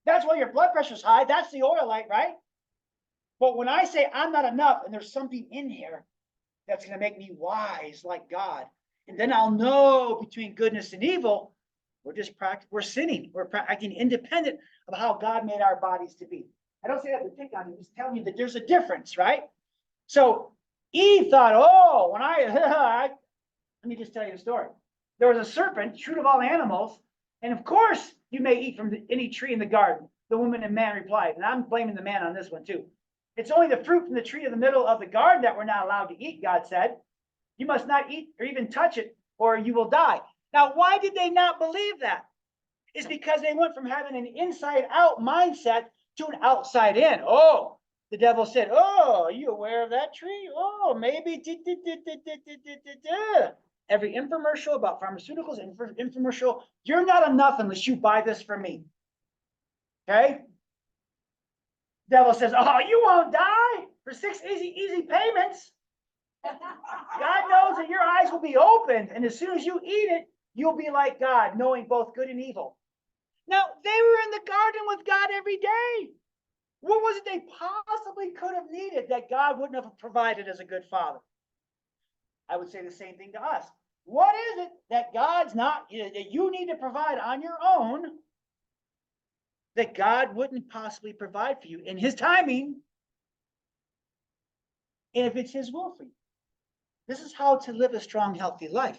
That's why your blood pressure's high. That's the oil light, right? But when I say I'm not enough and there's something in here that's going to make me wise like God, and then I'll know between goodness and evil, we're sinning. We're acting independent of how God made our bodies to be. I don't say that to pick on you. I'm just telling you that there's a difference, right? So Eve thought, oh, let me just tell you a story. There was a serpent, fruit of all animals, and of course you may eat from any tree in the garden. The woman and man replied, and I'm blaming the man on this one too. It's only the fruit from the tree in the middle of the garden that we're not allowed to eat, God said. You must not eat or even touch it, or you will die. Now, why did they not believe that? It's because they went from having an inside-out mindset to an outside-in. Oh, the devil said, oh, are you aware of that tree? Oh, maybe. Every infomercial about pharmaceuticals, infomercial, you're not enough unless you buy this from me. Okay? Devil says, oh, you won't die for 6 easy payments. God knows that your eyes will be opened, and as soon as you eat it, you'll be like God, knowing both good and evil. Now, they were in the garden with God every day. What was it they possibly could have needed that God wouldn't have provided as a good father? I would say the same thing to us. What is it that God's not, that you need to provide on your own that God wouldn't possibly provide for you in his timing, and if it's his will for you? This is how to live a strong, healthy life.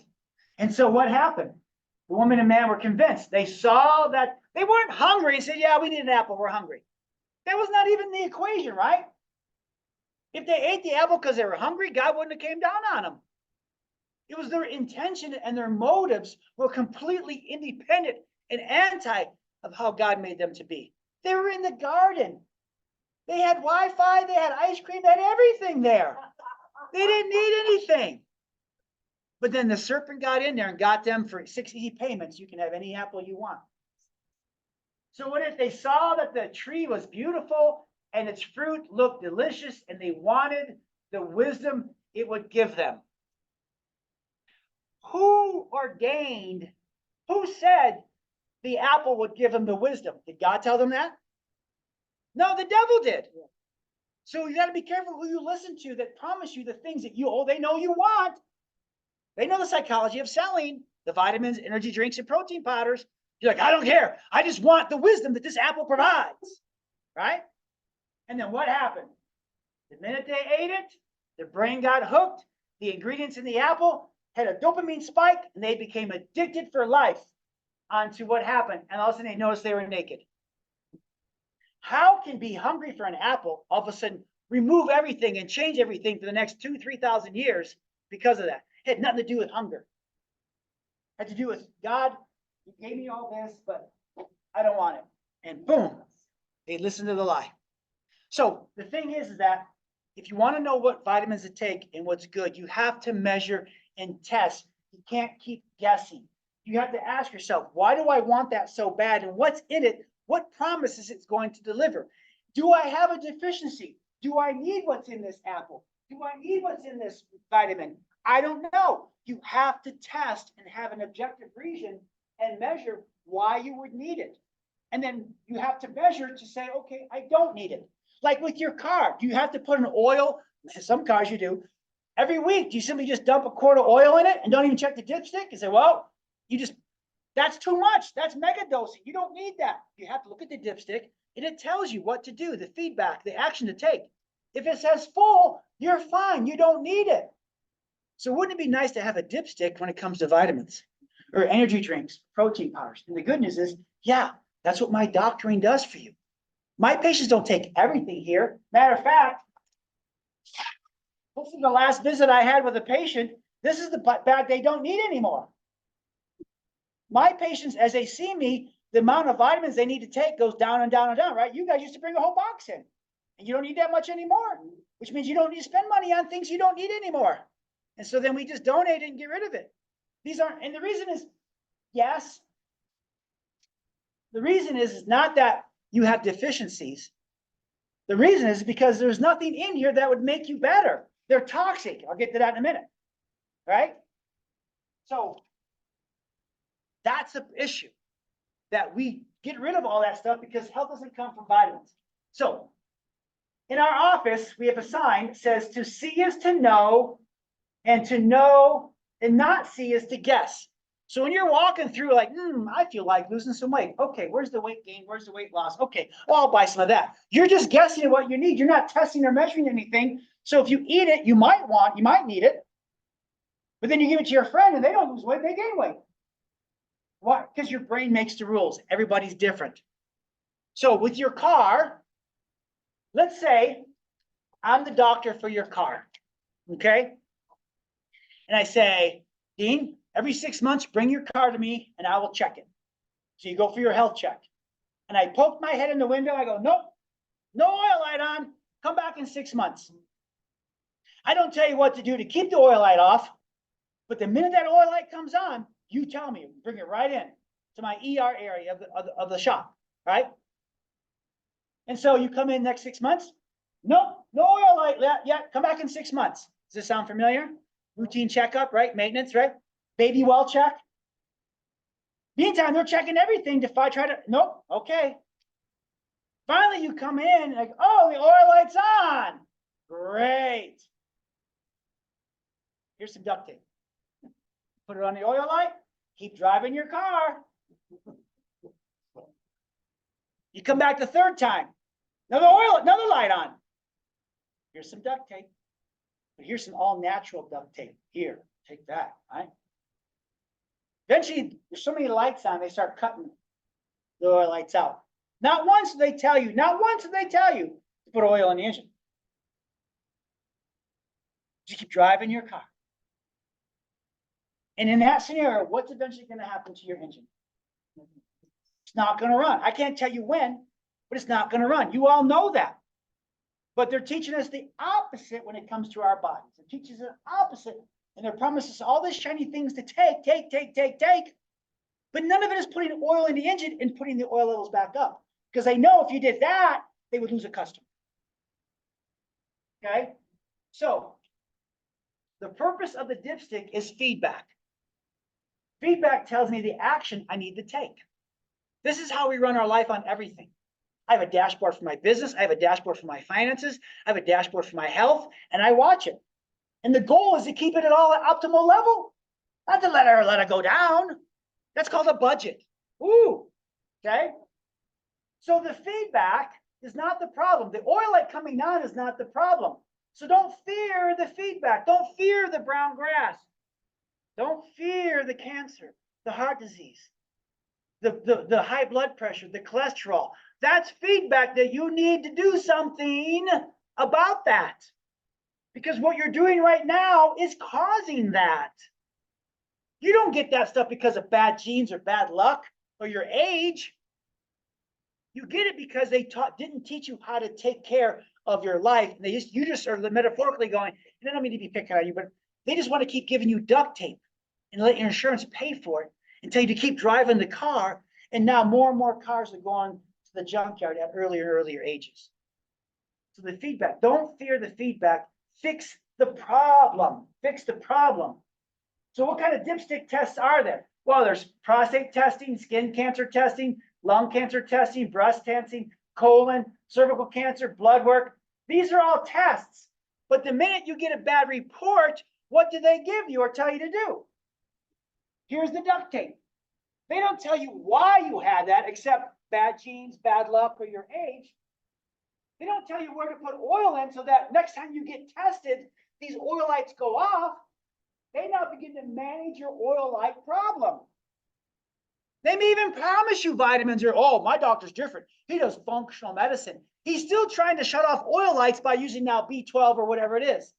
And so what happened? The woman and man were convinced. They saw that they weren't hungry and said, yeah, we need an apple. We're hungry. That was not even the equation, right? If they ate the apple because they were hungry, God wouldn't have came down on them. It was their intention and their motives were completely independent and anti of how God made them to be. They were in the garden. They had Wi-Fi, they had ice cream, they had everything there. They didn't need anything. But then the serpent got in there and got them for 6 easy payments. You can have any apple you want. So what if they saw that the tree was beautiful and its fruit looked delicious and they wanted the wisdom it would give them? Who ordained, who said the apple would give them the wisdom? Did God tell them that? No, the devil did. So you got to be careful who you listen to that promise you the things that they know you want. They know the psychology of selling the vitamins, energy drinks, and protein powders. You're like, I don't care. I just want the wisdom that this apple provides, right? And then what happened? The minute they ate it, their brain got hooked. The ingredients in the apple had a dopamine spike, and they became addicted for life onto what happened. And all of a sudden, they noticed they were naked. How can be hungry for an apple all of a sudden remove everything and change everything for the next 2,000-3,000 years because of that? It had nothing to do with hunger. It had to do with God, you gave me all this, but I don't want it. And boom, they listened to the lie. So the thing is that if you want to know what vitamins to take and what's good, you have to measure and test. You can't keep guessing. you have to ask yourself, why do I want that so bad? And what's in it? What promises it's going to deliver? Do I have a deficiency? Do I need what's in this apple? Do I need what's in this vitamin? I don't know. You have to test and have an objective reason and measure why you would need it. And then you have to measure to say, okay, I don't need it. Like with your car, do you have to put an oil? Some cars you do. Every week, do you simply just dump a quart of oil in it and don't even check the dipstick and say, well, that's too much. That's mega dosing. You don't need that. You have to look at the dipstick and it tells you what to do, the feedback, the action to take. If it says full, you're fine. You don't need it. So wouldn't it be nice to have a dipstick when it comes to vitamins or energy drinks, protein powders? And the good news is, yeah, that's what my doctoring does for you. My patients don't take everything here. Matter of fact, this is the last visit I had with a patient. This is the bag they don't need anymore. My patients, as they see me, the amount of vitamins they need to take goes down and down and down, right? You guys used to bring a whole box in, and you don't need that much anymore, which means you don't need to spend money on things you don't need anymore. And so then we just donate it and get rid of it. These aren't, and the reason is, yes, the reason is not that you have deficiencies. The reason is because there's nothing in here that would make you better. They're toxic. I'll get to that in a minute, right? So that's the issue, that we get rid of all that stuff because health doesn't come from vitamins. So in our office, we have a sign that says to see is to know and not see is to guess. So when you're walking through like, I feel like losing some weight. Okay, where's the weight gain? Where's the weight loss? Okay, well, I'll buy some of that. You're just guessing at what you need. You're not testing or measuring anything. So if you eat it, you might need it. But then you give it to your friend and they don't lose weight, they gain weight. Why? Because your brain makes the rules. Everybody's different. So with your car, let's say I'm the doctor for your car, okay? And I say, Dean, every 6 months, bring your car to me and I will check it. So you go for your health check. And I poke my head in the window. I go, nope, no oil light on. Come back in 6 months. I don't tell you what to do to keep the oil light off. But the minute that oil light comes on, you tell me, bring it right in to my ER area of the shop, right? And so you come in next 6 months. Nope, no oil light yet. Come back in 6 months. Does this sound familiar? Routine checkup, right? Maintenance, right? Baby well check. Meantime, they're checking everything to try to, nope, okay. Finally, you come in like, oh, the oil light's on. Great. Here's some duct tape. Put it on the oil light. Keep driving your car. You come back the third time. Another light on. Here's some duct tape. But here's some all-natural duct tape. Here, take that, right? Eventually, there's so many lights on, they start cutting the oil lights out. Not once do they tell you to put oil in the engine. Just keep driving your car. And in that scenario, what's eventually going to happen to your engine? It's not going to run. I can't tell you when, but it's not going to run. You all know that. But they're teaching us the opposite when it comes to our bodies. It teaches us the opposite, and they're promising us all these shiny things to take. But none of it is putting oil in the engine and putting the oil levels back up. Because they know if you did that, they would lose a customer. Okay? So, the purpose of the dipstick is feedback. Feedback tells me the action I need to take. This is how we run our life on everything. I have a dashboard for my business. I have a dashboard for my finances. I have a dashboard for my health, and I watch it. And the goal is to keep it at all at optimal level, not to let it go down. That's called a budget. Ooh, okay? So the feedback is not the problem. The oil light coming on is not the problem. So don't fear the feedback. Don't fear the brown grass. Don't fear the cancer, the heart disease, the high blood pressure, the cholesterol. That's feedback that you need to do something about that. Because what you're doing right now is causing that. You don't get that stuff because of bad genes or bad luck or your age. You get it because they didn't teach you how to take care of your life. You just are metaphorically going, and I don't mean to be picking on you, but they just want to keep giving you duct tape and let your insurance pay for it. until you keep driving the car. And now more and more cars are going to the junkyard at earlier and earlier ages. So the feedback, don't fear the feedback, fix the problem, fix the problem. So what kind of dipstick tests are there? Well, there's prostate testing, skin cancer testing, lung cancer testing, breast testing, colon, cervical cancer, blood work. These are all tests. But the minute you get a bad report, what do they give you or tell you to do? Here's the duct tape. They don't tell you why you had that, except bad genes, bad luck, or your age. They don't tell you where to put oil in so that next time you get tested, these oil lights go off. They now begin to manage your oil light problem. They may even promise you vitamins or, oh, my doctor's different. He does functional medicine. He's still trying to shut off oil lights by using now B12 or whatever it is.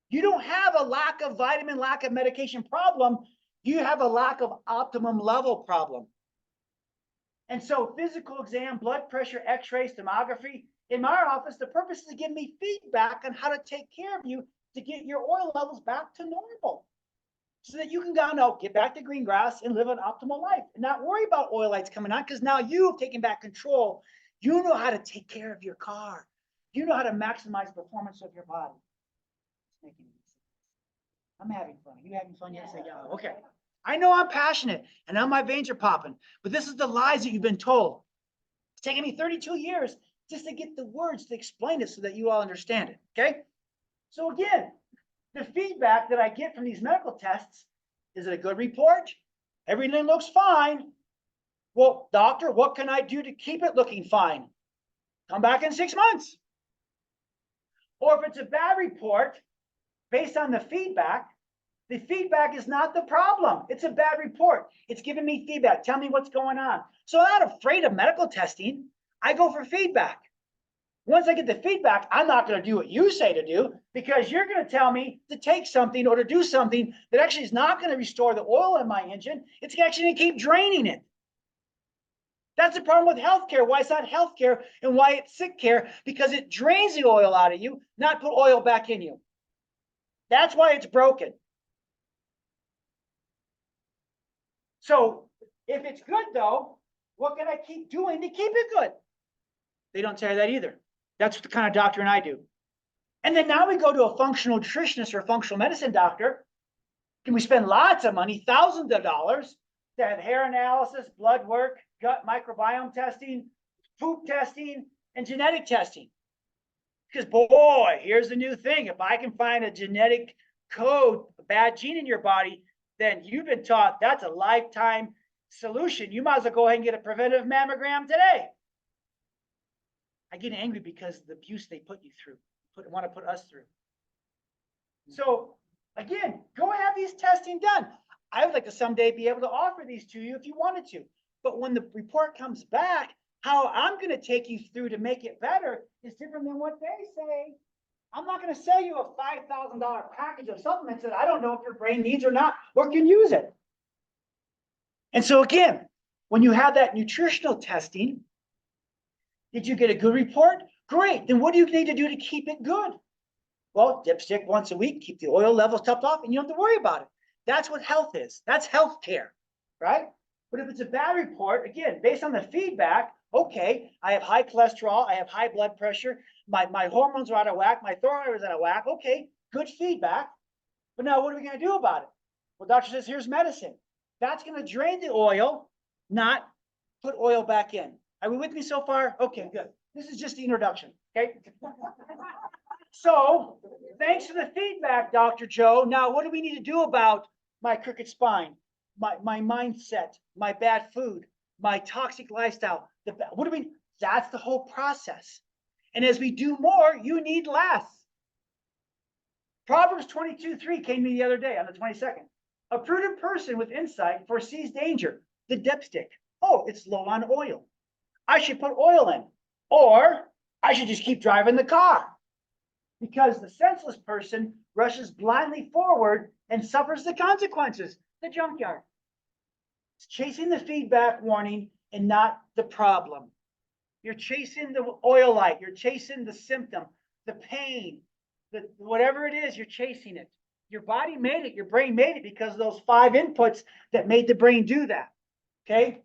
You don't have a lack of vitamin, lack of medication problem. You have a lack of optimum level problem. And so physical exam, blood pressure, x-ray, thermography, in my office, the purpose is to give me feedback on how to take care of you to get your oil levels back to normal. So that you can go now, get back to green grass and live an optimal life and not worry about oil lights coming on, because now you've taken back control. You know how to take care of your car. You know how to maximize the performance of your body. It's making sense. I'm having fun. Are you having fun? Yes, I am. Okay. I know I'm passionate and now my veins are popping, but this is the lies that you've been told. It's taken me 32 years just to get the words to explain it so that you all understand it. Okay. So again, the feedback that I get from these medical tests, is it a good report? Everything looks fine. Well, doctor, what can I do to keep it looking fine? Come back in 6 months. Or if it's a bad report, based on the feedback is not the problem. It's a bad report. It's giving me feedback. Tell me what's going on. So I'm not afraid of medical testing. I go for feedback. Once I get the feedback, I'm not going to do what you say to do, because you're going to tell me to take something or to do something that actually is not going to restore the oil in my engine. It's actually going to keep draining it. That's the problem with healthcare, why it's not healthcare and why it's sick care, because it drains the oil out of you, not put oil back in you. That's why it's broken. So if it's good though, what can I keep doing to keep it good? They don't tell you that either. That's the kind of doctrine I do. And then now we go to a functional nutritionist or a functional medicine doctor. Can we spend lots of money, thousands of dollars, to have hair analysis, blood work, gut microbiome testing, poop testing, and genetic testing? Because boy, here's the new thing. If I can find a genetic code, a bad gene in your body, then you've been taught that's a lifetime solution. You might as well go ahead and get a preventive mammogram today. I get angry because of the abuse they put you through, want to put us through. So again, go have these testing done. I would like to someday be able to offer these to you if you wanted to. But when the report comes back, how I'm going to take you through to make it better is different than what they say. I'm not going to sell you a $5,000 package of supplements that I don't know if your brain needs or not, or can use it. And so again, when you have that nutritional testing, did you get a good report? Great. Then what do you need to do to keep it good? Well, dipstick once a week, keep the oil levels topped off, and you don't have to worry about it. That's what health is. That's health care, right? But if it's a bad report, again, based on the feedback, okay, I have high cholesterol, I have high blood pressure, my hormones are out of whack, my thyroid is out of whack. Okay, good feedback. But now what are we going to do about it? Well, doctor says, here's medicine. That's going to drain the oil, not put oil back in. Are we with me so far? Okay, good. This is just the introduction, okay? So, thanks for the feedback, Dr. Joe. Now, what do we need to do about my crooked spine, my mindset, my bad food, my toxic lifestyle? That's the whole process. And as we do more, you need less. Proverbs 22:3 came to me the other day on the 22nd. A prudent person with insight foresees danger. The dipstick. Oh, it's low on oil. I should put oil in, or I should just keep driving the car, because the senseless person rushes blindly forward and suffers the consequences. The junkyard. It's chasing the feedback warning and not the problem. You're chasing the oil light. You're chasing the symptom, the pain, whatever it is, you're chasing it. Your body made it, your brain made it because of those 5 inputs that made the brain do that. Okay.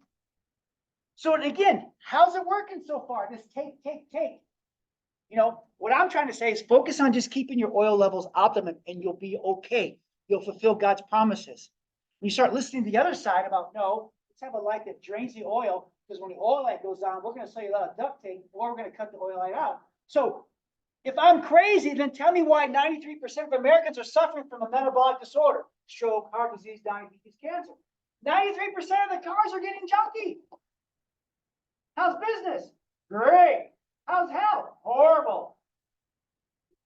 So, and again, how's it working so far? This take. You know, what I'm trying to say is focus on just keeping your oil levels optimum and you'll be okay. You'll fulfill God's promises. When you start listening to the other side about, no, let's have a light that drains the oil, because when the oil light goes on, we're going to sell you a lot of duct tape or we're going to cut the oil light out. So if I'm crazy, then tell me why 93% of Americans are suffering from a metabolic disorder, stroke, heart disease, diabetes, cancer. 93% of the cars are getting junky. How's business? Great. How's health? Horrible.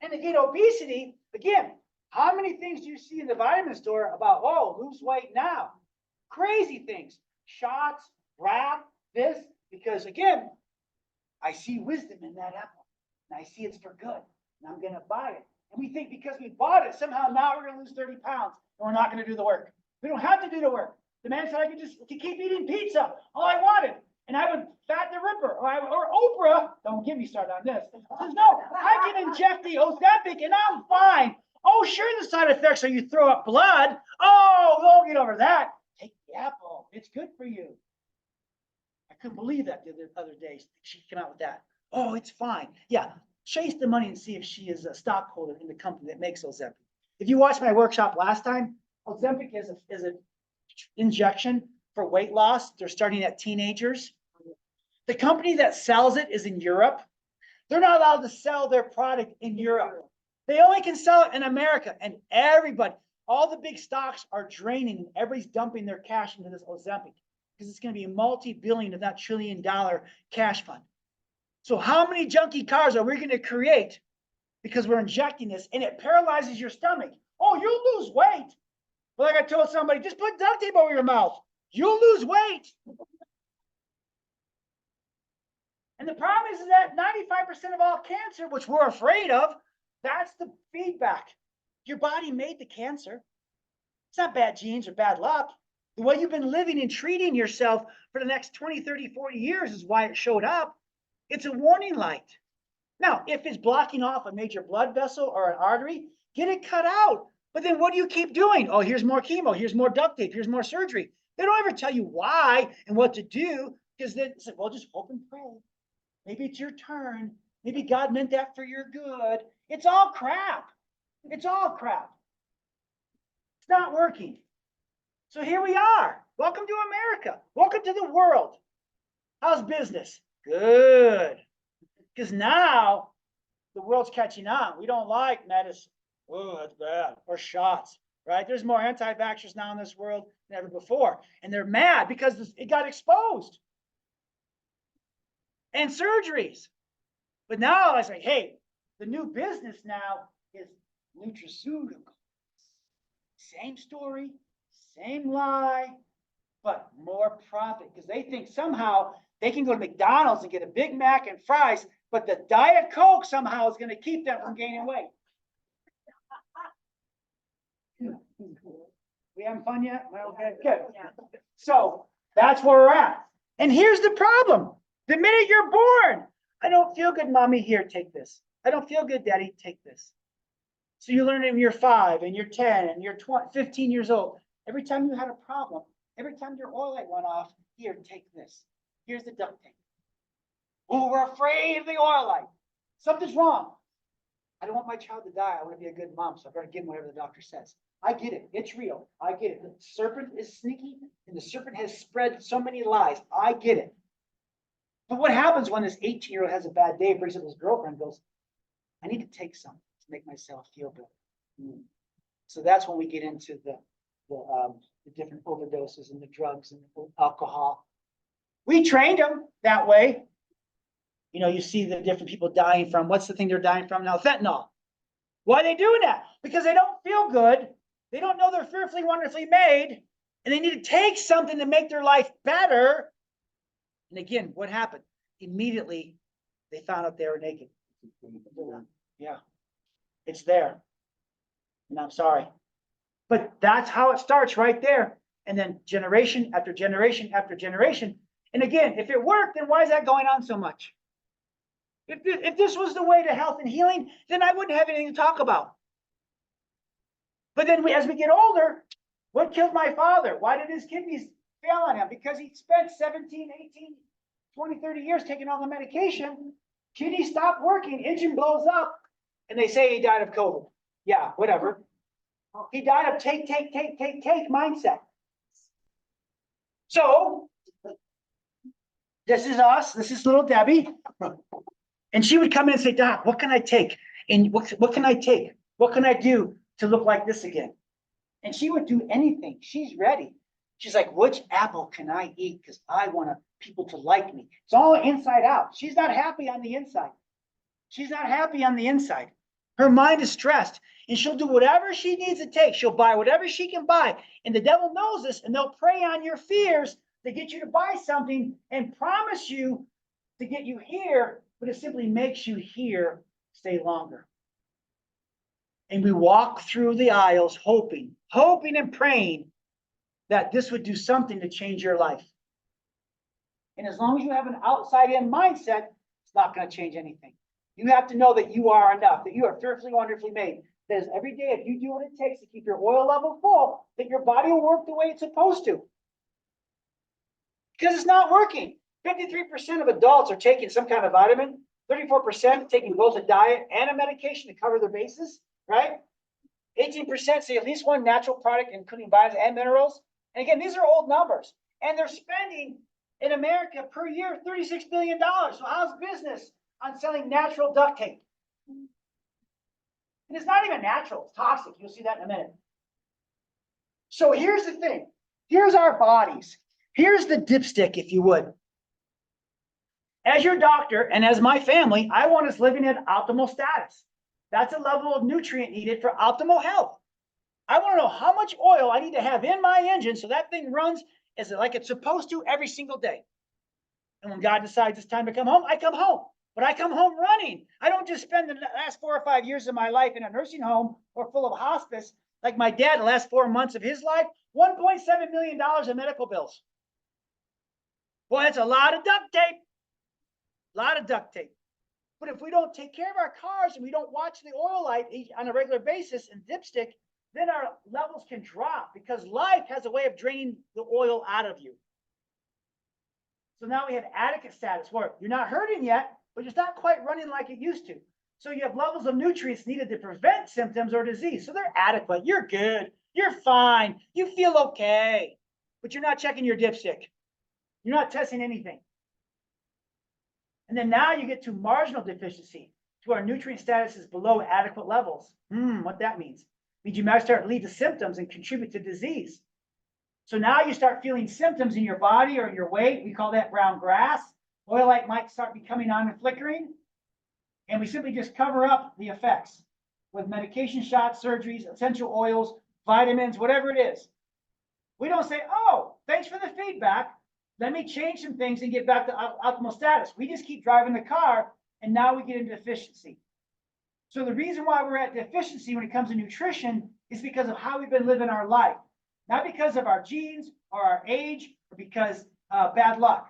And again, obesity, again, how many things do you see in the vitamin store about, oh, lose weight now? Crazy things. Shots, wrap, this, because again, I see wisdom in that apple. And I see it's for good. And I'm going to buy it. And we think because we bought it, somehow now we're going to lose 30 pounds and we're not going to do the work. We don't have to do the work. The man said I could just keep eating pizza all I wanted. And I would fat the ripper, or Oprah, don't get me started on this. Says, no, I can inject the Ozempic and I'm fine. Oh, sure, the side effects are you throw up blood. Oh, don't get over that. Take the apple. It's good for you. I couldn't believe that the other day. She came out with that. Oh, it's fine. Yeah, chase the money and see if she is a stockholder in the company that makes Ozempic. If you watched my workshop last time, Ozempic is an injection for weight loss. They're starting at teenagers. The company that sells it is in Europe. They're not allowed to sell their product in Europe. They only can sell it in America. And everybody, all the big stocks are draining and everybody's dumping their cash into this Ozempic because it's going to be a multi-billion, if not trillion-dollar cash fund. So how many junky cars are we going to create because we're injecting this and it paralyzes your stomach? Oh, you'll lose weight. But like I told somebody, just put duct tape over your mouth. You'll lose weight. And the problem is that 95% of all cancer, which we're afraid of, that's the feedback. Your body made the cancer. It's not bad genes or bad luck. The way you've been living and treating yourself for the next 20, 30, 40 years is why it showed up. It's a warning light. Now, if it's blocking off a major blood vessel or an artery, get it cut out. But then what do you keep doing? Oh, here's more chemo. Here's more duct tape. Here's more surgery. They don't ever tell you why and what to do because they say, well, just hope and pray. Maybe it's your turn. Maybe God meant that for your good. It's all crap. It's all crap. It's not working. So here we are. Welcome to America. Welcome to the world. How's business? Good. Because now the world's catching on. We don't like medicine. Oh, that's bad. Or shots, right? There's more anti-vaxxers now in this world than ever before. And they're mad because it got exposed. And surgeries. But now I say, hey, the new business now is nutraceuticals. Same story, same lie, but more profit because they think somehow they can go to McDonald's and get a Big Mac and fries, but the Diet Coke somehow is going to keep them from gaining weight. We having fun yet? Okay, good. So that's where we're at. And here's the problem. The minute you're born, I don't feel good, mommy, here, take this. I don't feel good, daddy, take this. So you learn it when you're 5 and you're 10 and you're 15 years old. Every time you had a problem, every time your oil light went off, here, take this. Here's the duct tape. Oh, we're afraid of the oil light. Something's wrong. I don't want my child to die. I want to be a good mom, so I better give him whatever the doctor says. I get it. It's real. I get it. The serpent is sneaky, and the serpent has spread so many lies. I get it. But what happens when this 18-year-old has a bad day, brings up his girlfriend, goes, I need to take something to make myself feel better. So that's when we get into the different overdoses and the drugs and the alcohol. We trained them that way. You know, you see the different people dying from, what's the thing they're dying from now? Fentanyl. Why are they doing that? Because they don't feel good. They don't know they're fearfully, wonderfully made. And they need to take something to make their life better. And again, what happened? Immediately, they found out they were naked. Yeah, it's there. And I'm sorry. But that's how it starts right there. And then generation after generation after generation. And again, if it worked, then why is that going on so much? If this was the way to health and healing, then I wouldn't have anything to talk about. But then as we get older, what killed my father? Why did his kidneys fail on him? Because he spent 17, 18, 20, 30 years taking all the medication. Kidney stopped working, engine blows up, and they say he died of COVID. Yeah, whatever. He died of take mindset. So, this is us. This is little Debbie. And she would come in and say, Doc, what can I take? And what can I take? What can I do to look like this again? And she would do anything. She's ready. She's like, which apple can I eat? Because I want people to like me. It's all inside out. She's not happy on the inside. She's not happy on the inside. Her mind is stressed, and she'll do whatever she needs to take. She'll buy whatever she can buy. And the devil knows this, and they'll prey on your fears to get you to buy something and promise you to get you here, but it simply makes you here stay longer. And we walk through the aisles hoping and praying that this would do something to change your life. And as long as you have an outside-in mindset, it's not going to change anything. You have to know that you are enough, that you are fearfully, wonderfully made. That is every day, if you do what it takes to keep your oil level full, that your body will work the way it's supposed to. Because it's not working. 53% of adults are taking some kind of vitamin, 34% taking both a diet and a medication to cover their bases, right? 18% say at least one natural product, including vitamins and minerals. And again, these are old numbers. And they're spending in America per year $36 billion. So how's business on selling natural duct tape? And it's not even natural, it's toxic. You'll see that in a minute. So here's the thing. Here's our bodies. Here's the dipstick, if you would. As your doctor and as my family, I want us living at optimal status. That's a level of nutrient needed for optimal health. I want to know how much oil I need to have in my engine so that thing runs as like it's supposed to every single day. And when God decides it's time to come home, I come home. But I come home running. I don't just spend the last 4 or 5 years of my life in a nursing home or full of hospice like my dad the last 4 months of his life. $1.7 million in medical bills. Boy, that's a lot of duct tape. A lot of duct tape. But if we don't take care of our cars and we don't watch the oil light on a regular basis and dipstick, then our levels can drop because life has a way of draining the oil out of you. So now we have adequate status where you're not hurting yet, but it's not quite running like it used to. So you have levels of nutrients needed to prevent symptoms or disease. So they're adequate. You're good. You're fine. You feel okay. But you're not checking your dipstick. You're not testing anything. And then now you get to marginal deficiency, to our nutrient status is below adequate levels. What that means? It means you might start to lead to symptoms and contribute to disease. So now you start feeling symptoms in your body or in your weight. We call that brown grass. Oil light might start becoming on and flickering. And we simply just cover up the effects with medication shots, surgeries, essential oils, vitamins, whatever it is. We don't say, oh, thanks for the feedback. Let me change some things and get back to optimal status. We just keep driving the car, and now we get into deficiency. So the reason why we're at deficiency when it comes to nutrition is because of how we've been living our life. Not because of our genes or our age or because bad luck.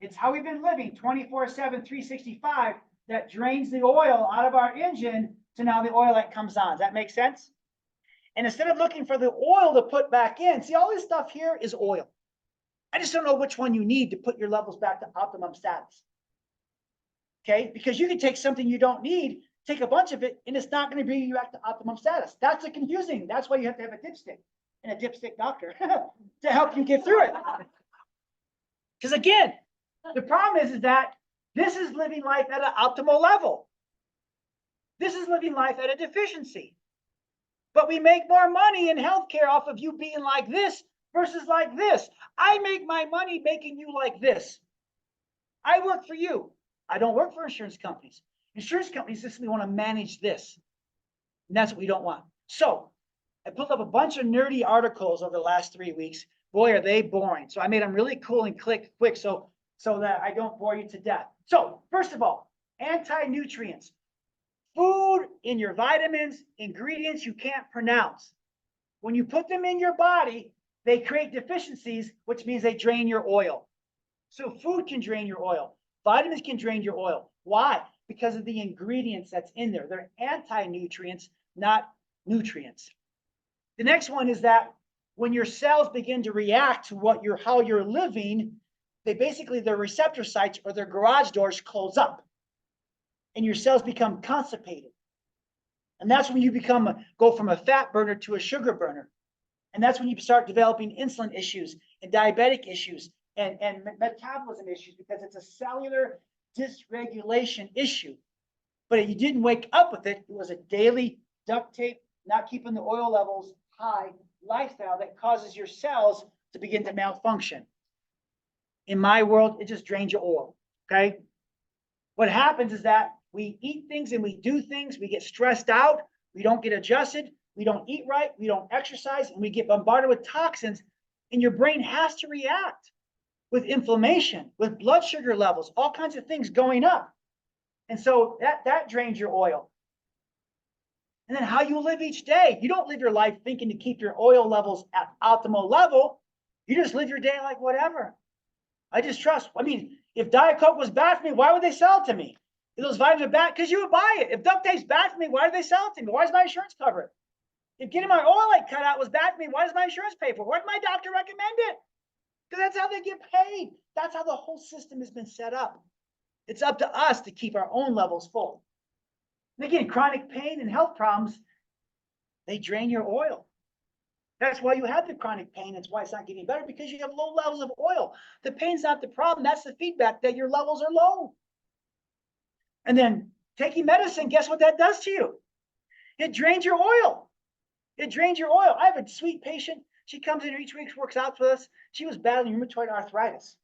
It's how we've been living 24/7, 365 that drains the oil out of our engine to now the oil light comes on. Does that make sense? And instead of looking for the oil to put back in, see, all this stuff here is oil. I just don't know which one you need to put your levels back to optimum status. Okay? Because you can take something you don't need, take a bunch of it, and it's not going to bring you back to optimum status. That's the confusing. That's why you have to have a dipstick and a dipstick doctor to help you get through it. Because again, the problem is that this is living life at an optimal level. This is living life at a deficiency. But we make more money in healthcare off of you being like this versus like this. I make my money making you like this. I work for you. I don't work for insurance companies. Insurance companies simply want to manage this. And that's what we don't want. So I pulled up a bunch of nerdy articles over the last 3 weeks. Boy, are they boring. So I made them really cool and quick so that I don't bore you to death. So first of all, anti-nutrients. Food in your vitamins, ingredients you can't pronounce. When you put them in your body, they create deficiencies, which means they drain your oil. So food can drain your oil. Vitamins can drain your oil. Why? Because of the ingredients that's in there. They're anti-nutrients, not nutrients. The next one is that when your cells begin to react to how you're living, their receptor sites or their garage doors close up and your cells become constipated. And that's when you go from a fat burner to a sugar burner. And that's when you start developing insulin issues and diabetic issues and metabolism issues, because it's a cellular dysregulation issue. But you didn't wake up with it. It was a daily duct tape, not keeping the oil levels high lifestyle that causes your cells to begin to malfunction. In my world, it just drains your oil, okay? What happens is that we eat things and we do things, we get stressed out, we don't get adjusted, we don't eat right, we don't exercise, and we get bombarded with toxins, and your brain has to react with inflammation, with blood sugar levels, all kinds of things going up. And so that drains your oil. And then how you live each day. You don't live your life thinking to keep your oil levels at optimal level. You just live your day like whatever. I just trust. I mean, if Diet Coke was bad for me, why would they sell it to me? If those vitamins are bad, because you would buy it. If duct tape's bad for me, why do they sell it to me? Why does my insurance cover it? If getting my oil light cut out was bad for me, why does my insurance pay for it? Why did my doctor recommend it? Because that's how they get paid. That's how the whole system has been set up. It's up to us to keep our own levels full. And again, chronic pain and health problems, they drain your oil. That's why you have the chronic pain. That's why it's not getting better, because you have low levels of oil. The pain's not the problem. That's the feedback that your levels are low. And then taking medicine, guess what that does to you? It drains your oil. It drains your oil. I have a sweet patient. She comes in each week, works out with us. She was battling rheumatoid arthritis.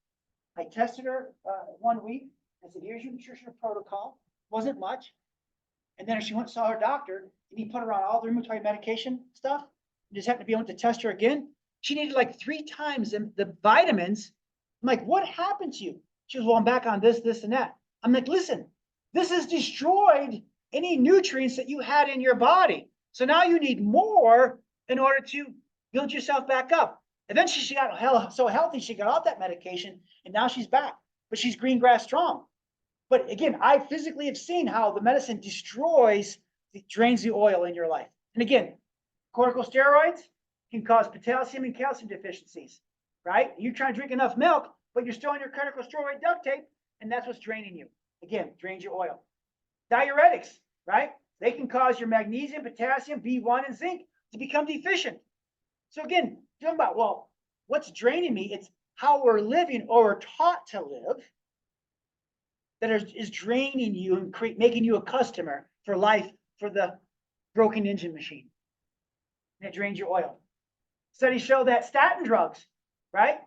I tested her 1 week. I said, here's your nutritional protocol. Wasn't much. And then she went and saw her doctor, and he put her on all the rheumatoid medication stuff. You just happened to be able to test her again. She needed like 3 times the vitamins. I'm like, what happened to you? She goes, well, I'm back on this, this, and that. I'm like, listen, this has destroyed any nutrients that you had in your body. So now you need more in order to build yourself back up. Eventually she got so healthy, she got off that medication, and now she's back. But she's green grass strong. But again, I physically have seen how the medicine drains the oil in your life. And again, corticosteroids can cause potassium and calcium deficiencies, right? You're trying to drink enough milk, but you're still on your corticosteroid duct tape, and that's what's draining you. Again, drains your oil. Diuretics, right? They can cause your magnesium, potassium, B1, and zinc to become deficient. So again, talking about, well, what's draining me? It's how we're living or we're taught to live that is draining you and making you a customer for life for the broken engine machine. And it drains your oil. Studies show that statin drugs, right?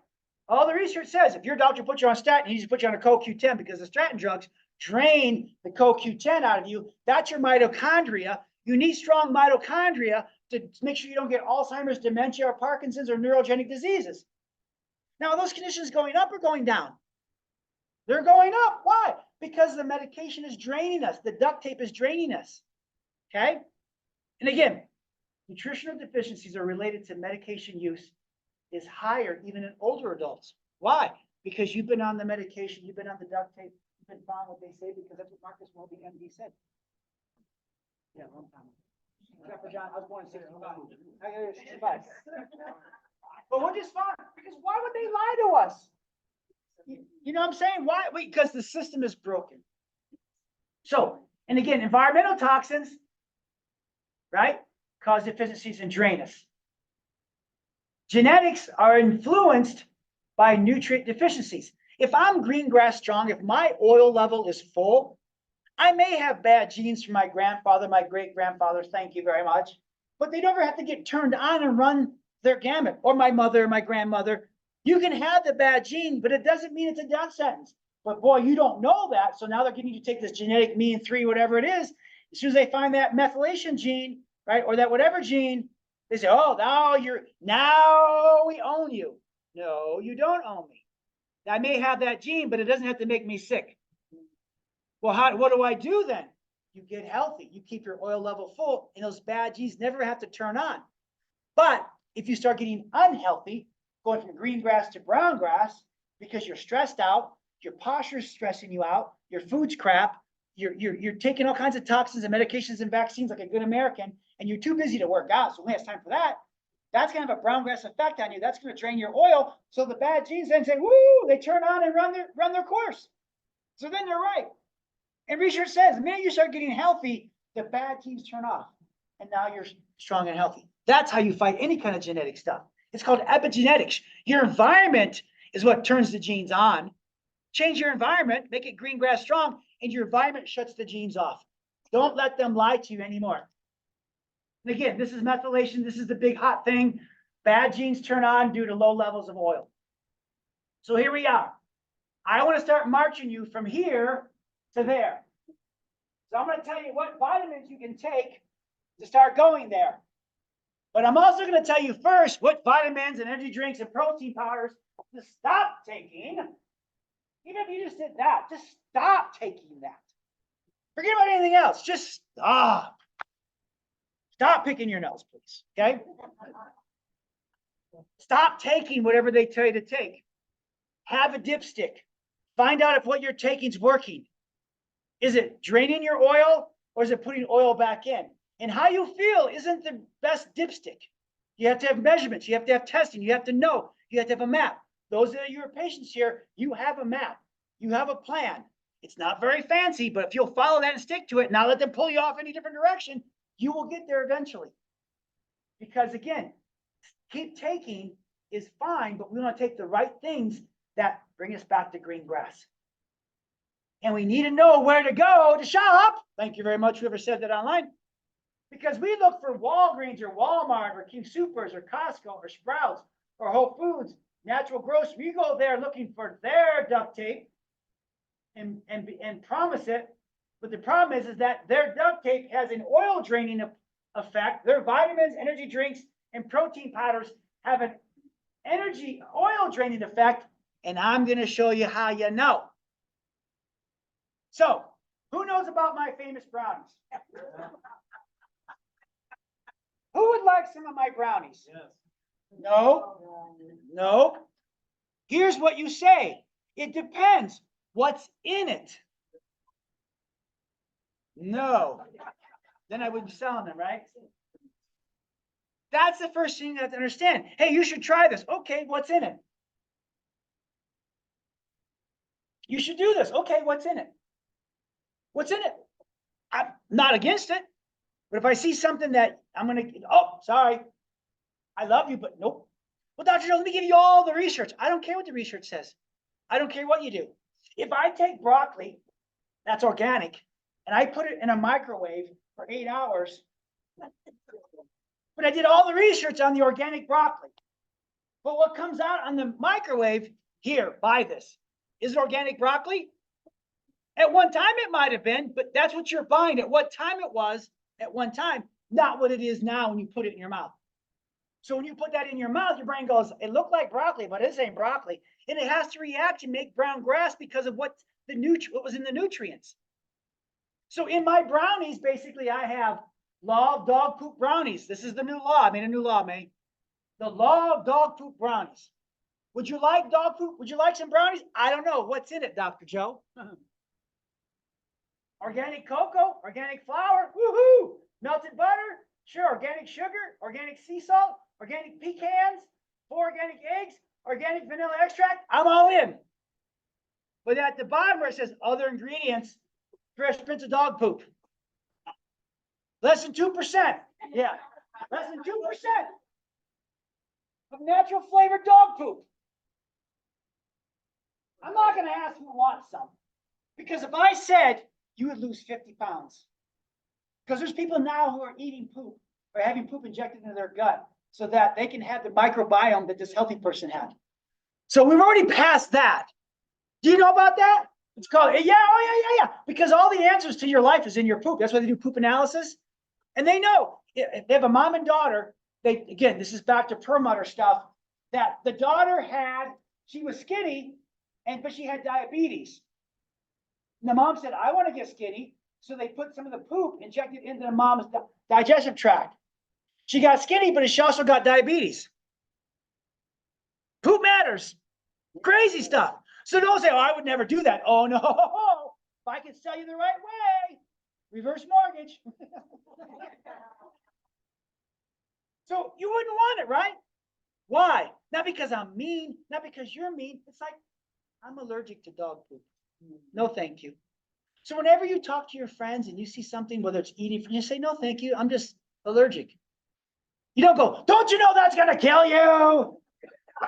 All the research says if your doctor puts you on statin, he needs to put you on a CoQ10 because the statin drugs drain the CoQ10 out of you. That's your mitochondria. You need strong mitochondria to make sure you don't get Alzheimer's, dementia, or Parkinson's, or neurogenic diseases. Now, are those conditions going up or going down? They're going up. Why? Because the medication is draining us. The duct tape is draining us. Okay? And again, nutritional deficiencies are related to medication use is higher even in older adults. Why? Because you've been on the medication, you've been on the duct tape, you've been following what they say, because that's what Marcus Welby, MD, said. Yeah, long time. Except for John, I was born in 65. I got 65. But we're just fine, because why would they lie to us? You know what I'm saying? Why? Because the system is broken. So, and again, environmental toxins, right, cause deficiencies and drain us. Genetics are influenced by nutrient deficiencies. If I'm green grass strong, if my oil level is full, I may have bad genes from my grandfather, my great-grandfather, thank you very much, but they never have to get turned on and run their gamut, or my mother, my grandmother. You can have the bad gene, but it doesn't mean it's a death sentence. But boy, you don't know that, so now they're getting you to take this genetic mean 3, whatever it is. As soon as they find that methylation gene, right, or that whatever gene, they say, oh, now we own you. No, you don't own me. I may have that gene, but it doesn't have to make me sick. Well, what do I do then? You get healthy. You keep your oil level full, and those bad genes never have to turn on. But if you start getting unhealthy, going from green grass to brown grass, because you're stressed out, your posture's stressing you out, your food's crap, you're taking all kinds of toxins and medications and vaccines like a good American, and you're too busy to work out, so who has time for that? That's gonna have a brown grass effect on you. That's gonna drain your oil. So the bad genes then say, woo, they turn on and run their course. So then they're right. And research says the minute you start getting healthy, the bad genes turn off. And now you're strong and healthy. That's how you fight any kind of genetic stuff. It's called epigenetics. Your environment is what turns the genes on. Change your environment, make it green grass strong, and your environment shuts the genes off. Don't let them lie to you anymore. And again, this is methylation. This is the big hot thing. Bad genes turn on due to low levels of oil. So here we are. I want to start marching you from here to there. So I'm going to tell you what vitamins you can take to start going there. But I'm also going to tell you first what vitamins and energy drinks and protein powders to stop taking. Even if you just did that, just stop taking that. Forget about anything else. Just stop. Stop picking your nose, please. Okay? Stop taking whatever they tell you to take. Have a dipstick. Find out if what you're taking is working. Is it draining your oil or is it putting oil back in? And how you feel isn't the best dipstick. You have to have measurements. You have to have testing. You have to know. You have to have a map. Those that are your patients here, you have a map. You have a plan. It's not very fancy, but if you'll follow that and stick to it, not let them pull you off any different direction, you will get there eventually. Because again, keep taking is fine, but we want to take the right things that bring us back to green grass. And we need to know where to go to shop. Thank you very much, whoever said that online. Because we look for Walgreens or Walmart or King Soopers or Costco or Sprouts or Whole Foods, Natural Grocery. We go there looking for their duct tape and promise it. But the problem is that their duct tape has an oil draining effect. Their vitamins, energy drinks, and protein powders have an energy oil draining effect. And I'm going to show you how you know. So, who knows about my famous brownies? Who would like some of my brownies? Yes. No? No? Here's what you say. It depends. What's in it? No. Then I wouldn't be selling them, right? That's the first thing you have to understand. Hey, you should try this. Okay, what's in it? You should do this. Okay, what's in it? What's in it? I'm not against it. But if I see something that I'm going to, oh, sorry, I love you, but nope. Well, Dr. Joe, let me give you all the research. I don't care what the research says. I don't care what you do. If I take broccoli, that's organic, and I put it in a microwave for 8 hours, but I did all the research on the organic broccoli. But what comes out on the microwave, here, buy this. Is it organic broccoli? At one time it might have been, but that's what you're buying. At what time it was, at one time, not what it is now when you put it in your mouth. So when you put that in your mouth, your brain goes, it looked like broccoli, but this ain't broccoli. And it has to react and make brown grass because of what was in the nutrients. So in my brownies, basically, I have law of dog poop brownies. This is the new law. I made a new law, May. The law of dog poop brownies. Would you like dog poop? Would you like some brownies? I don't know. What's in it, Dr. Joe? Organic cocoa, organic flour, woohoo! Melted butter, sure, organic sugar, organic sea salt, organic pecans, 4 organic eggs, organic vanilla extract. I'm all in. But at the bottom where it says other ingredients, fresh prints of dog poop. Less than 2%. Yeah, less than 2% of natural flavored dog poop. I'm not going to ask who wants some. Because if I said you would lose 50 pounds. Because there's people now who are eating poop or having poop injected into their gut so that they can have the microbiome that this healthy person had. So we've already passed that. Do you know about that? It's called, yeah. Because all the answers to your life is in your poop. That's why they do poop analysis. And they know if they have a mom and daughter, again, this is back to Perlmutter stuff, that the daughter she was skinny, but she had diabetes. And the mom said, I want to get skinny. So they put some of the poop injected into the mom's digestive tract. She got skinny, but she also got diabetes. Poop matters. Crazy stuff. So don't say, oh, I would never do that. Oh, no. If I can sell you the right way, reverse mortgage. So you wouldn't want it, right? Why? Not because I'm mean, not because you're mean. It's like, I'm allergic to dog poop. No, thank you. So whenever you talk to your friends and you see something, whether it's eating, you say, no, thank you. I'm just allergic. You don't go, don't you know that's going to kill you?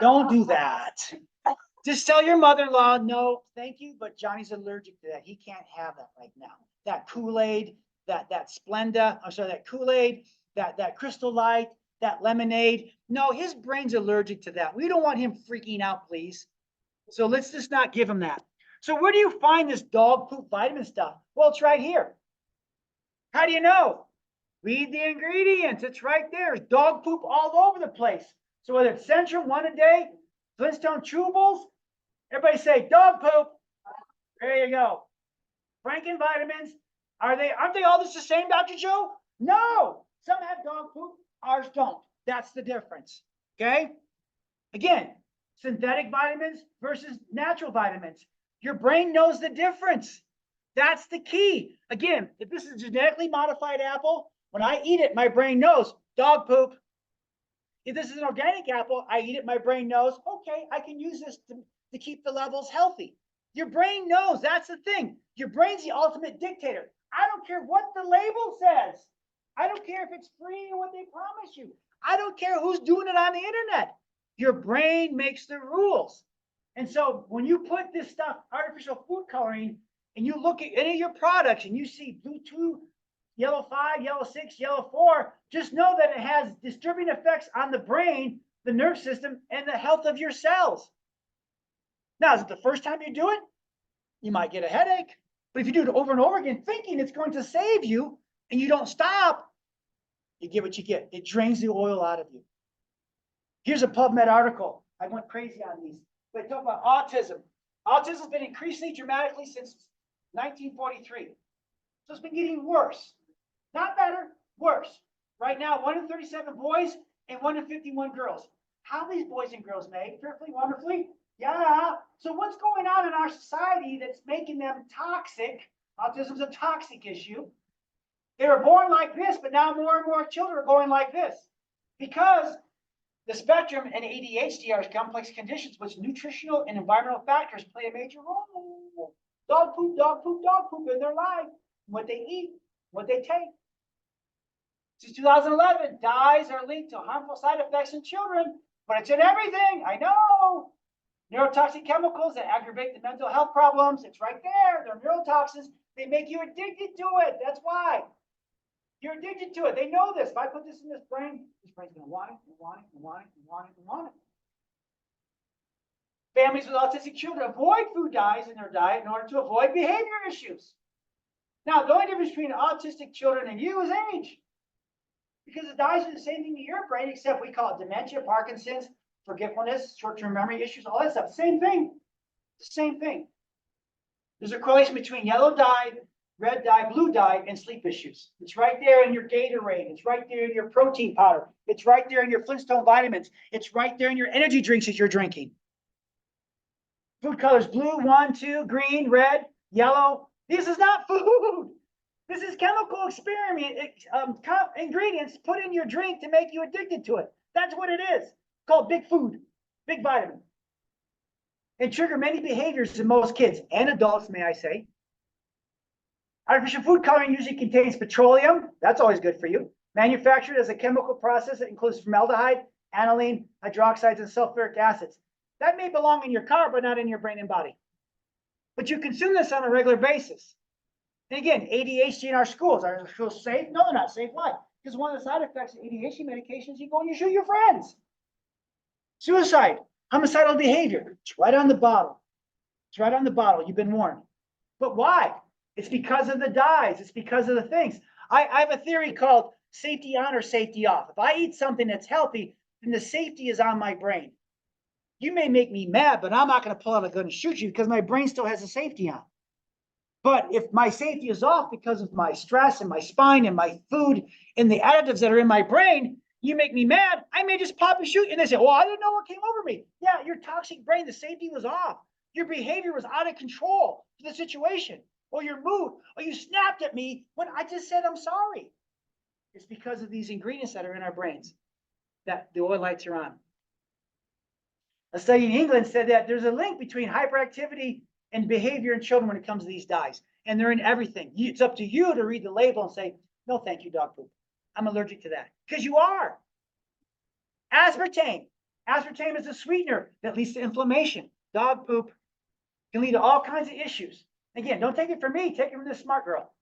Don't do that. Just tell your mother-in-law, no, thank you, but Johnny's allergic to that. He can't have that right now. That Kool-Aid, that Splenda, I'm sorry, that Kool-Aid, that Crystal Light, that lemonade. No, his brain's allergic to that. We don't want him freaking out, please. So let's just not give him that. So where do you find this dog poop vitamin stuff? Well, it's right here. How do you know? Read the ingredients. It's right there. It's dog poop all over the place. So whether it's Centrum, one a day, Flintstone chewables, everybody say dog poop. There you go. Franken vitamins. Aren't they all just the same, Dr. Joe? No. Some have dog poop, ours don't. That's the difference. Okay? Again, synthetic vitamins versus natural vitamins. Your brain knows the difference. That's the key. Again, if this is a genetically modified apple, when I eat it, my brain knows dog poop. If this is an organic apple, I eat it, my brain knows, okay, I can use this to keep the levels healthy. Your brain knows. That's the thing. Your brain's the ultimate dictator. I don't care what the label says. I don't care if it's free or what they promise you. I don't care who's doing it on the internet. Your brain makes the rules. And so when you put this stuff, artificial food coloring, and you look at any of your products and you see blue 2, yellow 5, yellow 6, yellow 4, just know that it has disturbing effects on the brain, the nerve system, and the health of your cells. Now, is it the first time you do it? You might get a headache. But if you do it over and over again, thinking it's going to save you, and you don't stop, you get what you get. It drains the oil out of you. Here's a PubMed article. I went crazy on these. They talk about autism. Autism has been increasingly dramatically since 1943. So it's been getting worse. Not better, worse. Right now, 1 in 37 boys and 1 in 51 girls. How are these boys and girls made? Fearfully, wonderfully? Yeah. So what's going on in our society that's making them toxic? Autism's a toxic issue. They were born like this, but now more and more children are going like this. Because the spectrum and ADHD are complex conditions which nutritional and environmental factors play a major role. Dog poop, dog poop, dog poop in their life. What they eat, what they take. Since 2011, dyes are linked to harmful side effects in children, but it's in everything. I know. Neurotoxic chemicals that aggravate the mental health problems. It's right there. They're neurotoxins. They make you addicted to it. That's why. You're addicted to it. They know this. If I put this in this brain's going to want it and want it and want it and want it and want it. Families with autistic children avoid food dyes in their diet in order to avoid behavior issues. Now, the only difference between autistic children and you is age. Because the dyes are the same thing to your brain, except we call it dementia, Parkinson's, forgetfulness, short-term memory issues, all that stuff. Same thing. The same thing. There's a correlation between yellow dye, red dye, blue dye, and sleep issues. It's right there in your Gatorade. It's right there in your protein powder. It's right there in your Flintstone vitamins. It's right there in your energy drinks that you're drinking. Food colors: blue, 1, 2, green, red, yellow. This is not food. This is chemical experiment ingredients put in your drink to make you addicted to it. That's what it is. It's called big food, big vitamin. And trigger many behaviors in most kids and adults, may I say. Artificial food coloring usually contains petroleum. That's always good for you. Manufactured as a chemical process that includes formaldehyde, aniline, hydroxides, and sulfuric acids. That may belong in your car, but not in your brain and body. But you consume this on a regular basis. And again, ADHD in our schools. Are schools safe? No, they're not safe. Why? Because one of the side effects of ADHD medications, you go and you shoot your friends. Suicide, homicidal behavior. It's right on the bottle. It's right on the bottle. You've been warned. But why? It's because of the dyes. It's because of the things. I have a theory called safety on or safety off. If I eat something that's healthy, then the safety is on my brain. You may make me mad, but I'm not going to pull out a gun and shoot you because my brain still has the safety on. But if my safety is off because of my stress and my spine and my food and the additives that are in my brain, you make me mad, I may just pop and shoot you. And they say, well, I didn't know what came over me. Yeah, your toxic brain, the safety was off. Your behavior was out of control for the situation. Or your mood, or you snapped at me when I just said I'm sorry. It's because of these ingredients that are in our brains. that the oil lights are on. A study in England said that there's a link between hyperactivity and behavior in children when it comes to these dyes. And they're in everything. It's up to you to read the label and say, no, thank you, dog poop. I'm allergic to that. Because you are. Aspartame. Aspartame is a sweetener that leads to inflammation. Dog poop can lead to all kinds of issues. Again, don't take it from me. Take it from this smart girl.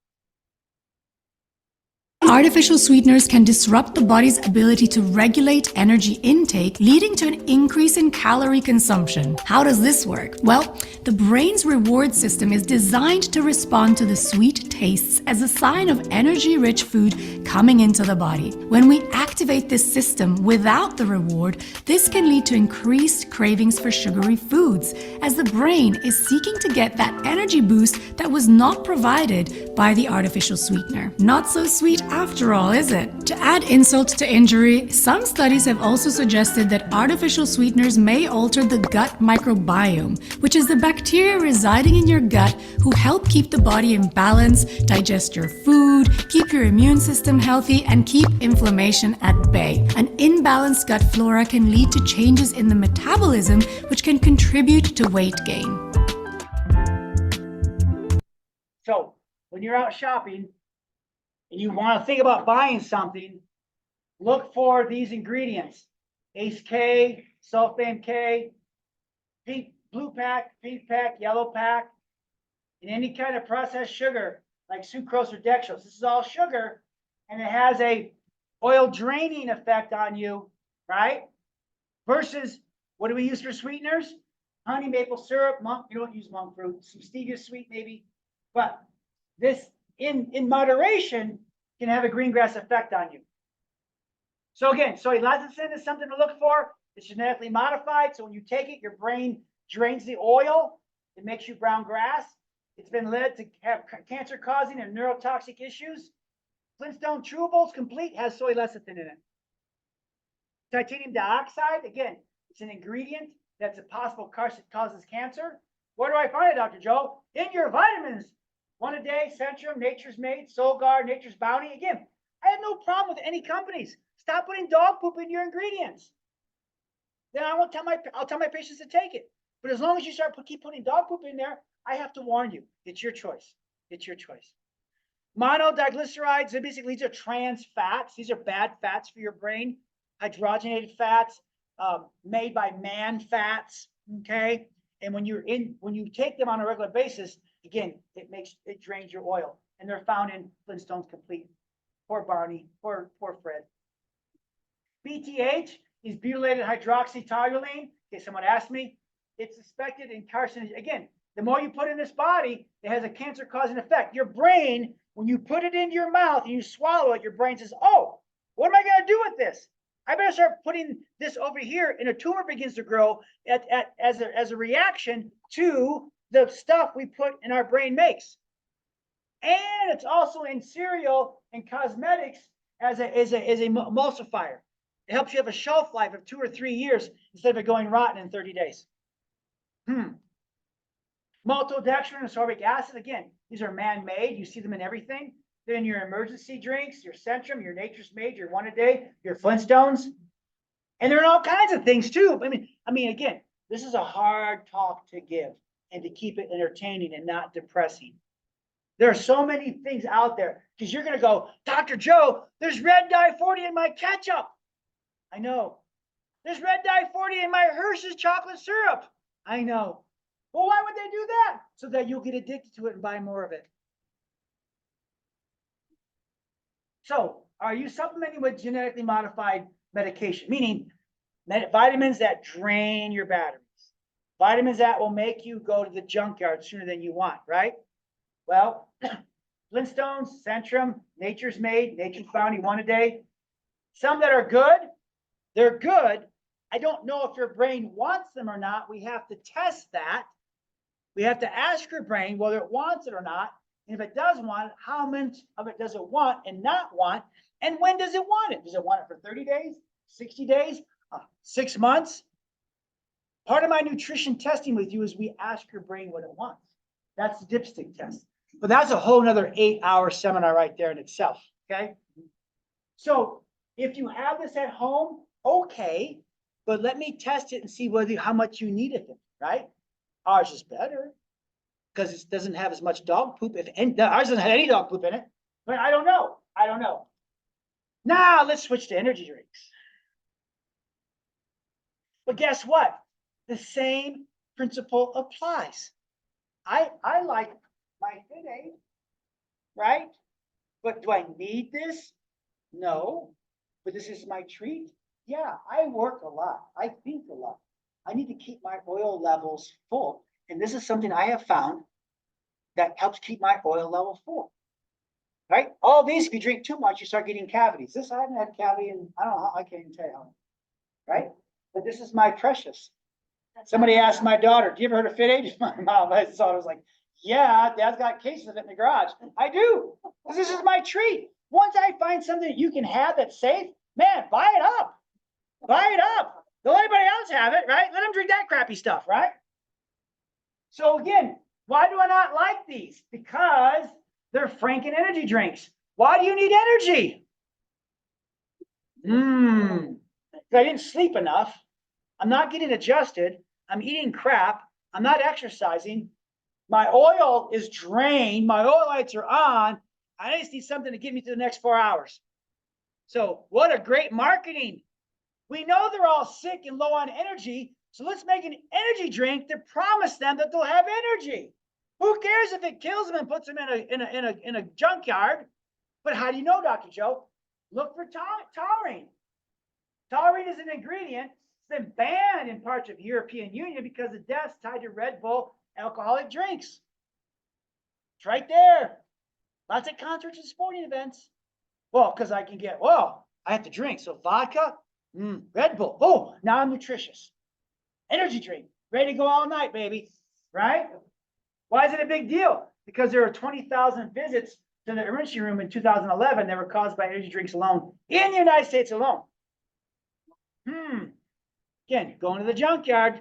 Artificial sweeteners can disrupt the body's ability to regulate energy intake, leading to an increase in calorie consumption. How does this work? Well, the brain's reward system is designed to respond to the sweet tastes as a sign of energy-rich food coming into the body. When we activate this system without the reward, this can lead to increased cravings for sugary foods, as the brain is seeking to get that energy boost that was not provided by the artificial sweetener. Not so sweet after all, is it? To add insult to injury, some studies have also suggested that artificial sweeteners may alter the gut microbiome, which is the bacteria residing in your gut who help keep the body in balance, digest your food, keep your immune system healthy, and keep inflammation at bay. An imbalanced gut flora can lead to changes in the metabolism, which can contribute to weight gain. So when you're out shopping and you want to think about buying something, look for these ingredients: Ace K, Sulfame K, pink, blue pack, pink pack, yellow pack, and any kind of processed sugar like sucrose or dextrose. This is all sugar, and it has a oil draining effect on you, right? Versus, what do we use for sweeteners? Honey, maple syrup, monk. You don't use monk fruit. Some stevia sweet maybe, but this in moderation can have a green grass effect on you. So again, soy lecithin is something to look for. It's genetically modified, so when you take it, your brain drains the oil. It makes you brown grass. It's been led to have cancer-causing and neurotoxic issues. Flintstone Chewables Complete has soy lecithin in it. Titanium dioxide, again, it's an ingredient that's a possible cause that causes cancer. Where do I find it, Dr. Joe? In your vitamins. One a day, Centrum, Nature's Made, Solgar, Nature's Bounty. Again, I have no problem with any companies. Stop putting dog poop in your ingredients. Then I'll tell my patients to take it. But as long as you keep putting dog poop in there, I have to warn you. It's your choice. It's your choice. Monodiglycerides, basically these are trans fats. These are bad fats for your brain. Hydrogenated fats, made by man fats. Okay. And when you take them on a regular basis, again, it drains your oil, and they're found in Flintstones Complete. Poor Barney, poor Fred. BTH is butylated hydroxytoluene. Okay, someone asked me. It's suspected in carcinogen. Again, the more you put in this body, it has a cancer-causing effect. Your brain, when you put it into your mouth and you swallow it, your brain says, "Oh, what am I going to do with this? I better start putting this over here," and a tumor begins to grow as a reaction to the stuff we put in our brain makes. And it's also in cereal and cosmetics as a emulsifier. It helps you have a shelf life of 2 or 3 years instead of it going rotten in 30 days. Maltodextrin and ascorbic acid, again, these are man-made. You see them in everything. They're in your emergency drinks, your Centrum, your Nature's Made, your One a Day, your Flintstones. And they're in all kinds of things too. I mean, again, this is a hard talk to give and to keep it entertaining and not depressing. There are so many things out there because you're going to go, "Dr. Joe, there's red dye 40 in my ketchup." I know. "There's red dye 40 in my Hershey's chocolate syrup." I know. Well, why would they do that? So that you'll get addicted to it and buy more of it. So, are you supplementing with genetically modified medication? Meaning vitamins that drain your batteries. Vitamins that will make you go to the junkyard sooner than you want, right? Well, Flintstones, Centrum, Nature's Made, Nature's Bounty, One a Day. Some that are good, they're good. I don't know if your brain wants them or not. We have to test that. We have to ask your brain whether it wants it or not. And if it does want it, how much of it does it want and not want? And when does it want it? Does it want it for 30 days, 60 days, 6 months? Part of my nutrition testing with you is we ask your brain what it wants. That's the dipstick test. But that's a whole nother 8-hour seminar right there in itself, okay? So if you have this at home, okay, but let me test it and see how much you need of it, right? Ours is better because it doesn't have as much dog poop. Ours doesn't have any dog poop in it, but I don't know. Now let's switch to energy drinks. But guess what? The same principle applies. I like my Fit Aid, right? But do I need this? No. But this is my treat? Yeah, I work a lot. I think a lot. I need to keep my oil levels full. And this is something I have found that helps keep my oil level full. Right? All these, if you drink too much, you start getting cavities. This, I haven't had a cavity in, I don't know how, I can't even tell you how. Right? But this is my precious. Somebody asked my daughter, do you ever heard of Fit Aid? My mom, I saw it, I was like, yeah, Dad's got cases of it in the garage. I do. Because this is my treat. Once I find something that you can have that's safe, man, buy it up. Buy it up. Don't let anybody else have it, right? Let them drink that crappy stuff, right? So again, why do I not like these? Because they're Franken energy drinks. Why do you need energy? I didn't sleep enough. I'm not getting adjusted. I'm eating crap. I'm not exercising. My oil is drained. My oil lights are on. I just need something to get me through the next 4 hours. So what a great marketing. We know they're all sick and low on energy. So let's make an energy drink to promise them that they'll have energy. Who cares if it kills them and puts them in a junkyard? But how do you know, Dr. Joe? Look for taurine. Taurine is an ingredient. It's been banned in parts of the European Union because of deaths tied to Red Bull alcoholic drinks. It's right there. Lots of concerts and sporting events. Well, because I can get, I have to drink. So vodka, Red Bull. Oh, now I'm nutritious. Energy drink, ready to go all night, baby. Right? Why is it a big deal? Because there were 20,000 visits to the emergency room in 2011 that were caused by energy drinks alone in the United States alone. Again, going to the junkyard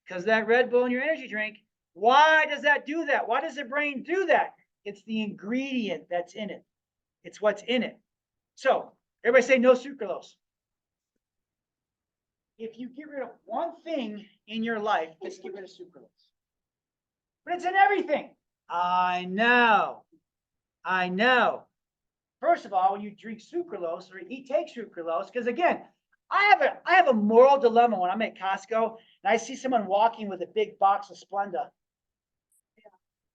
because of that Red Bull in your energy drink. Why does that do that? Why does the brain do that? It's the ingredient that's in it. It's what's in it. So everybody say no sucralose. If you get rid of one thing in your life, just get rid of sucralose. But it's in everything. I know. First of all, when you drink sucralose or take sucralose, because again, I have a moral dilemma when I'm at Costco and I see someone walking with a big box of Splenda.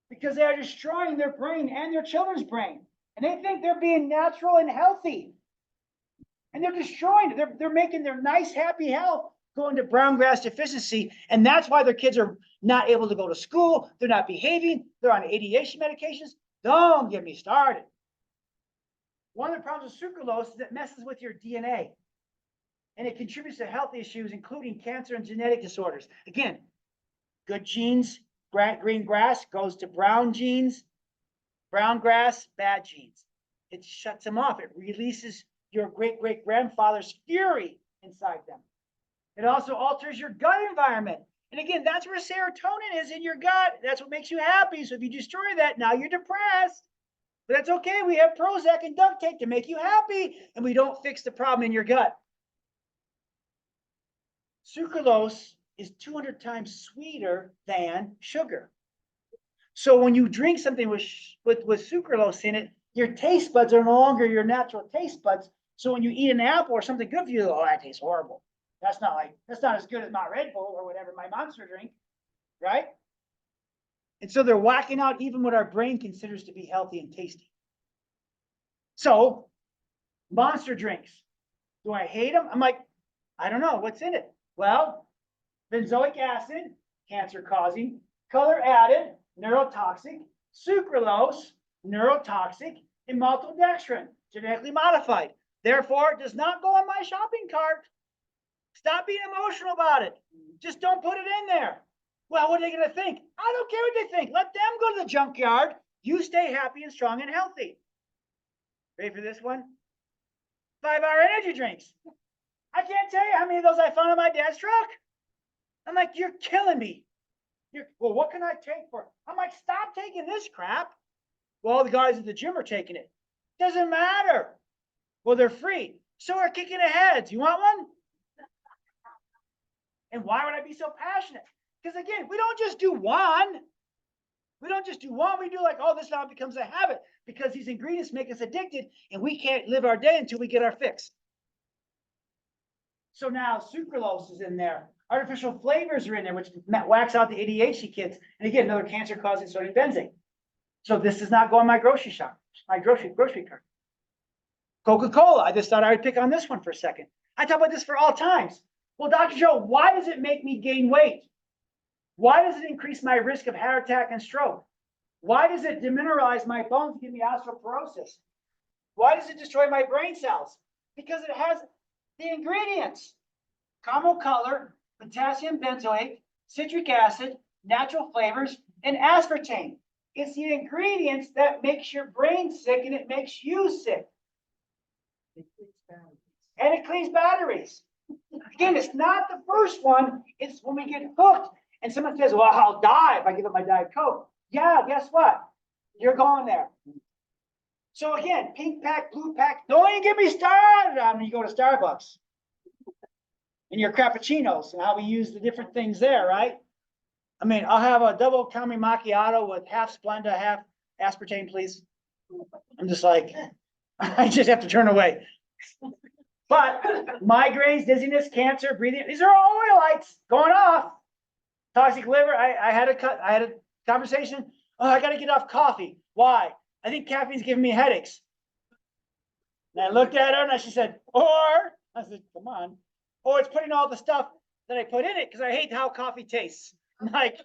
Because they are destroying their brain and their children's brain. And they think they're being natural and healthy. And they're destroying it. They're making their nice, happy health go into brown grass deficiency. And that's why their kids are not able to go to school. They're not behaving. They're on ADHD medications. Don't get me started. One of the problems with sucralose is it messes with your DNA. And it contributes to health issues, including cancer and genetic disorders. Again, good genes, green grass goes to brown genes, brown grass, bad genes. It shuts them off. It releases your great-great-grandfather's fury inside them. It also alters your gut environment. And again, that's where serotonin is in your gut. That's what makes you happy. So if you destroy that, now you're depressed. But that's okay. We have Prozac and duct tape to make you happy, and we don't fix the problem in your gut. Sucralose is 200 times sweeter than sugar. So when you drink something with sucralose in it, your taste buds are no longer your natural taste buds. So when you eat an apple or something good for you, oh, that tastes horrible. That's not as good as my Red Bull or whatever, my Monster drink, right? And so they're whacking out even what our brain considers to be healthy and tasty. So Monster drinks, do I hate them? I'm like, I don't know, what's in it? Well, benzoic acid, cancer causing, color added, neurotoxic, sucralose, neurotoxic, and maltodextrin, genetically modified. Therefore, it does not go on my shopping cart. Stop being emotional about it. Just don't put it in there. Well, what are they going to think? I don't care what they think. Let them go to the junkyard. You stay happy and strong and healthy. Ready for this one? 5-hour energy drinks. I can't tell you how many of those I found in my dad's truck. I'm like, you're killing me. Well, what can I take for it? I'm like, stop taking this crap. Well, the guys at the gym are taking it. Doesn't matter. Well, they're free. So we're kicking ahead. You want one? And why would I be so passionate? Because again, we don't just do one. We don't just do one. We do like, oh, this now becomes a habit because these ingredients make us addicted and we can't live our day until we get our fix. So now sucralose is in there. Artificial flavors are in there, which wax out the ADHD kids. And again, another cancer causing sodium benzene. So this does not go on my grocery shop, my grocery cart. Coca-Cola, I just thought I would pick on this one for a second. I talk about this for all times. Well, Dr. Joe, why does it make me gain weight? Why does it increase my risk of heart attack and stroke? Why does it demineralize my bones and give me osteoporosis? Why does it destroy my brain cells? Because it has the ingredients: caramel color, potassium benzoate, citric acid, natural flavors, and aspartame. It's the ingredients that makes your brain sick and it makes you sick. And it cleans batteries. Again, it's not the first one. It's when we get hooked and someone says, well, I'll die if I give up my Diet Coke. Yeah, guess what? You're going there. So again, pink pack, blue pack, don't even get me started on when you go to Starbucks and your cappuccinos and how we use the different things there, right? I mean, I'll have a double caramel macchiato with half Splenda, half aspartame, please. I'm just like, I just have to turn away. But migraines, dizziness, cancer, breathing, these are all oil lights going off. Toxic liver, I had a conversation. Oh, I got to get off coffee. Why? I think caffeine's giving me headaches. And I looked at her and she said, I said, come on. Or it's putting all the stuff that I put in it because I hate how coffee tastes. I'm like,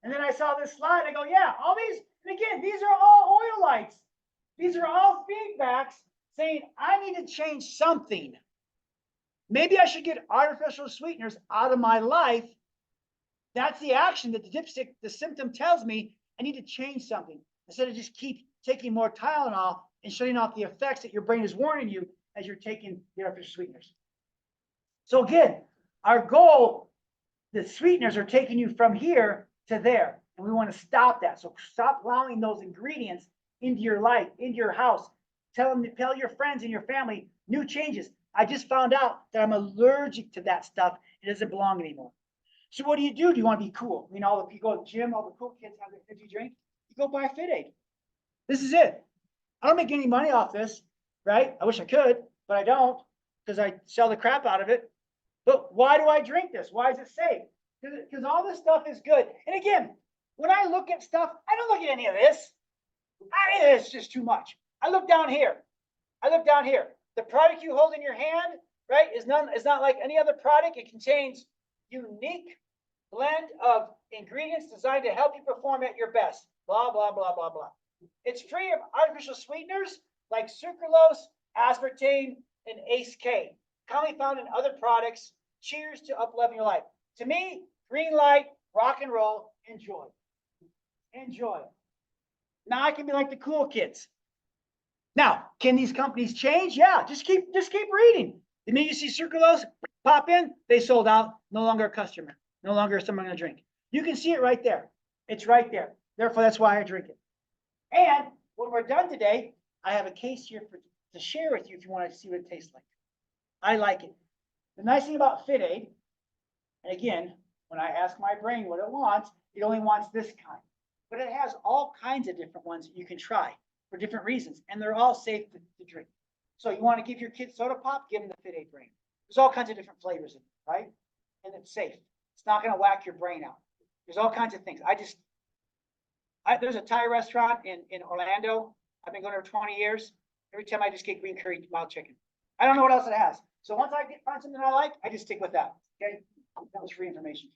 and then I saw this slide. I go, yeah, all these, and again, these are all oil lights. These are all feedbacks saying I need to change something. Maybe I should get artificial sweeteners out of my life. That's the action that the symptom tells me I need to change something instead of just keep taking more Tylenol and shutting off the effects that your brain is warning you as you're taking the artificial sweeteners. So again, our goal, the sweeteners are taking you from here to there, and we want to stop that. So stop allowing those ingredients into your life, into your house. Tell your friends and your family new changes. I just found out that I'm allergic to that stuff. It doesn't belong anymore. So what do? Do you want to be cool? You know, if you go to the gym, all the cool kids have their fizzy drink. You go buy Fit Aid. This is it. I don't make any money off this, right? I wish I could, but I don't because I sell the crap out of it. But why do I drink this? Why is it safe? Because all this stuff is good. And again, when I look at stuff, I don't look at any of this. It's just too much. I look down here. The product you hold in your hand, right, is not like any other product. It contains unique blend of ingredients designed to help you perform at your best. Blah, blah, blah, blah, blah. It's free of artificial sweeteners like sucralose, aspartame, and ACE-K, commonly found in other products. Cheers to up-leveling your life. To me, green light, rock and roll, enjoy. Enjoy. Now I can be like the cool kids. Now, can these companies change? Yeah, just keep reading. The minute you see sucralose pop in, they sold out, no longer a customer, no longer someone going to drink. You can see it right there. It's right there. Therefore, that's why I drink it. And when we're done today, I have a case here to share with you if you want to see what it tastes like. I like it. The nice thing about Fit Aid, and again, when I ask my brain what it wants, it only wants this kind. But it has all kinds of different ones that you can try for different reasons, and they're all safe to drink. So you want to give your kids soda pop, give them the Fit Aid brain. There's all kinds of different flavors in it, right? And it's safe. It's not going to whack your brain out. There's all kinds of things. There's a Thai restaurant in Orlando. I've been going there for 20 years. Every time I just get green curry mild chicken. I don't know what else it has. So once I find something I like, I just stick with that. Okay, that was free information.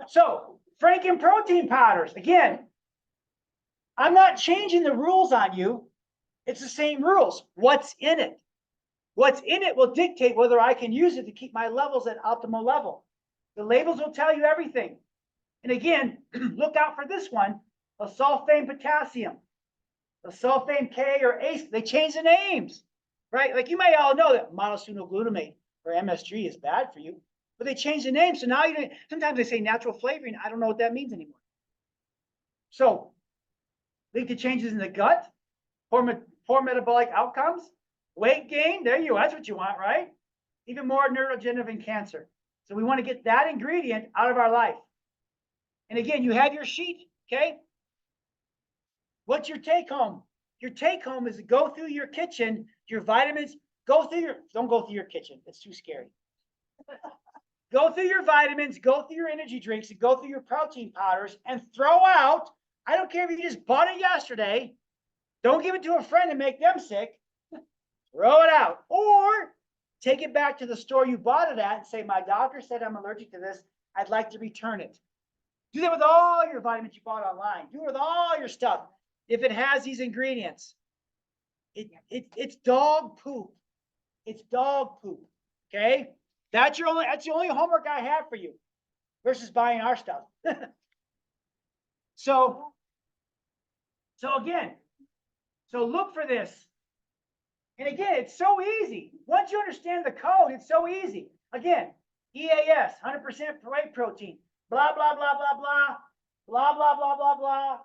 So Franken protein powders. Again, I'm not changing the rules on you. It's the same rules. What's in it? What's in it will dictate whether I can use it to keep my levels at optimal level. The labels will tell you everything. And again, look out for this one, a sulfame potassium, a sulfame K or ACE. They change the names, right? Like you may all know that monosodium or MSG is bad for you, but they change the name. So now sometimes they say natural flavoring. I don't know what that means anymore. So, lead to changes in the gut, poor metabolic outcomes, Weight gain, there you go. That's what you want, right? Even more neurodegenerative and cancer. So we want to get that ingredient out of our life. And again, you have your sheet, okay? What's your take home? Your take home is to go through your kitchen, your vitamins, don't go through your kitchen. It's too scary. Go through your vitamins, go through your energy drinks, and go through your protein powders and throw out. I don't care if you just bought it yesterday. Don't give it to a friend and make them sick. Throw it out. Or take it back to the store you bought it at and say, my doctor said I'm allergic to this. I'd like to return it. Do that with all your vitamins you bought online. Do it with all your stuff. If it has these ingredients, it's dog poop. It's dog poop. Okay? That's the only homework I have for you versus buying our stuff. So again, look for this. And again, it's so easy. Once you understand the code, it's so easy. Again, EAS, 100% whey protein, blah, blah, blah, blah, blah, blah, blah, blah, blah, blah,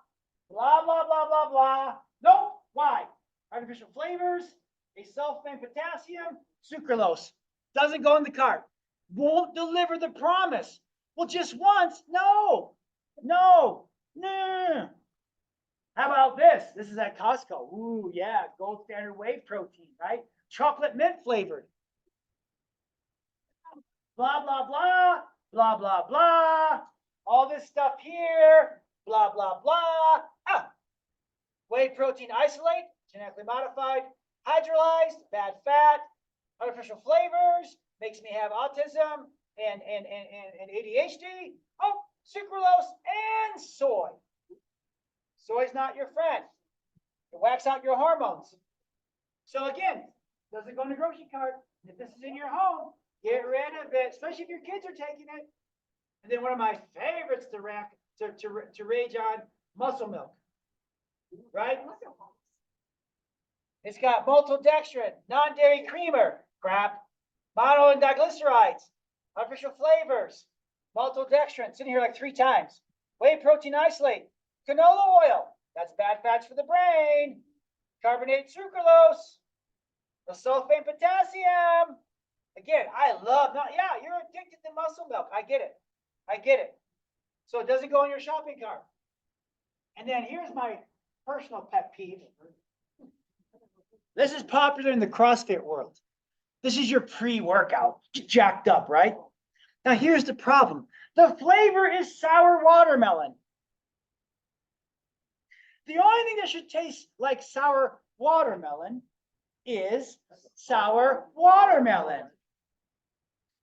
blah, blah, blah, blah, blah. Nope. Why? Artificial flavors, sulfate, potassium, sucralose. Doesn't go in the cart. Won't deliver the promise. Well, just once. No. How about this? This is at Costco. Ooh, yeah, gold standard whey protein, right? Chocolate mint flavored. Blah, blah, blah, blah, blah, blah. All this stuff here, blah, blah, blah. Whey protein isolate, genetically modified, hydrolyzed, bad fat, artificial flavors, makes me have autism and ADHD. Oh, sucralose and soy. Soy's not your friend. It whacks out your hormones. So again, doesn't go in the grocery cart. If this is in your home, get rid of it, especially if your kids are taking it. And then one of my favorites to rage on, muscle milk. Right? It's got maltodextrin, non-dairy creamer, crap, mono and diglycerides, artificial flavors, maltodextrin, sitting here like 3 times, whey protein isolate, canola oil, that's bad fats for the brain, carbonated sucralose, the sulfate and potassium. Again, you're addicted to muscle milk. I get it. So it doesn't go in your shopping cart. And then here's my personal pet peeve. This is popular in the CrossFit world. This is your pre-workout, jacked up, right? Now here's the problem. The flavor is sour watermelon. The only thing that should taste like sour watermelon is sour watermelon.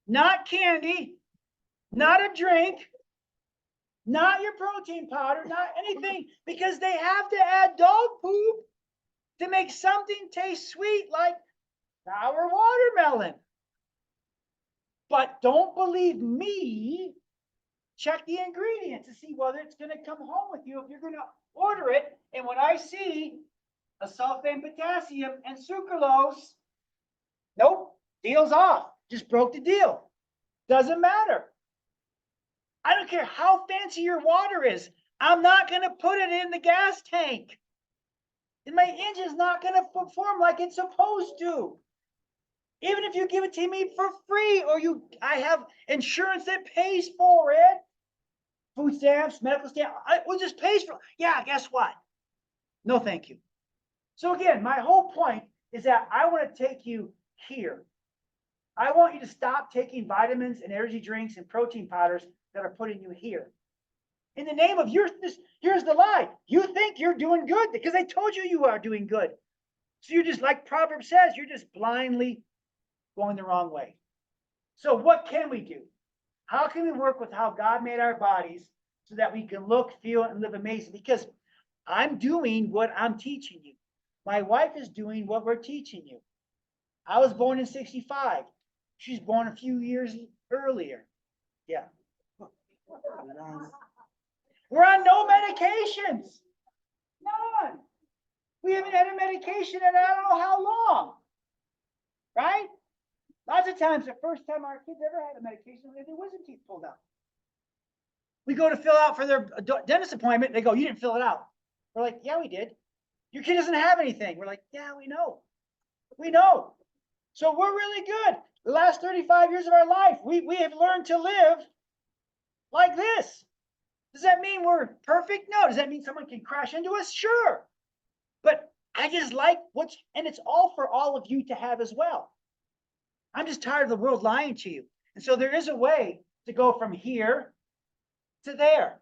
Not candy, not a drink, not your protein powder, not anything, because they have to add dog poop to make something taste sweet like sour watermelon. But don't believe me. Check the ingredients to see whether it's going to come home with you if you're going to order it. And when I see a sulfate and potassium and sucralose, nope, deal's off. Just broke the deal. Doesn't matter. I don't care how fancy your water is. I'm not going to put it in the gas tank. And my engine's not going to perform like it's supposed to. Even if you give it to me for free, or I have insurance that pays for it, food stamps, medical stamps, we'll just pay for it. Yeah, guess what? No, thank you. So again, my whole point is that I want to take you here. I want you to stop taking vitamins and energy drinks and protein powders that are putting you here. In the name of here's the lie. You think you're doing good because I told you are doing good. So you're just, like Proverbs says, you're just blindly going the wrong way. So what can we do? How can we work with how God made our bodies so that we can look, feel, and live amazing? Because I'm doing what I'm teaching you. My wife is doing what we're teaching you. I was born in 65. She's born a few years earlier. Yeah. We're on no medications. None. We haven't had a medication in I don't know how long. Right? Lots of times, the first time our kids ever had a medication, they had their wisdom teeth pulled out. We go to fill out for their dentist appointment. They go, you didn't fill it out. We're like, yeah, we did. Your kid doesn't have anything. We're like, yeah, we know. We know. So we're really good. The last 35 years of our life, we have learned to live like this. Does that mean we're perfect? No. Does that mean someone can crash into us? Sure. But I just like and it's all for all of you to have as well. I'm just tired of the world lying to you. And so there is a way to go from here to there.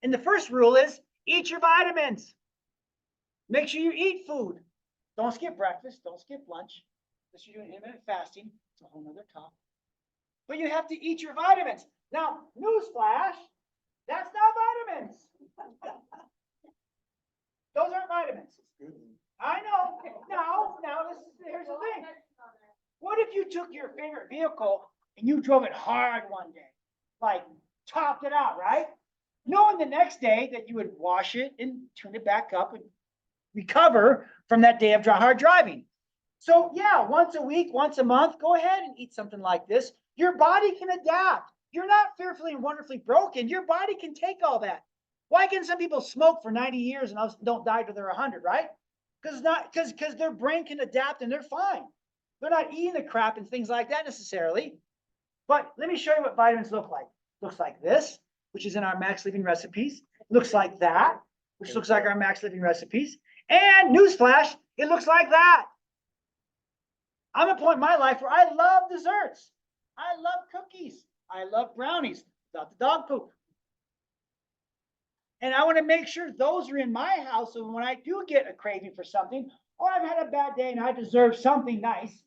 And the first rule is eat your vitamins. Make sure you eat food. Don't skip breakfast. Don't skip lunch. Unless you're doing intermittent fasting. It's a whole nother talk. But you have to eat your vitamins. Now, newsflash, that's not vitamins. Those aren't vitamins. I know. Now here's the thing. What if you took your favorite vehicle and you drove it hard one day? Like topped it out, right? Knowing the next day that you would wash it and tune it back up and recover from that day of hard driving. So yeah, once a week, once a month, go ahead and eat something like this. Your body can adapt. You're not fearfully and wonderfully broken. Your body can take all that. Why can some people smoke for 90 years and don't die till they're 100, right? Because their brain can adapt and they're fine. They're not eating the crap and things like that necessarily. But let me show you what vitamins look like. Looks like this, which is in our Max Living recipes. Looks like that, which looks like our Max Living recipes. And newsflash, it looks like that. I'm at a point in my life where I love desserts. I love cookies. I love brownies without the dog poop. And I want to make sure those are in my house. So when I do get a craving for something, or I've had a bad day and I deserve something nice,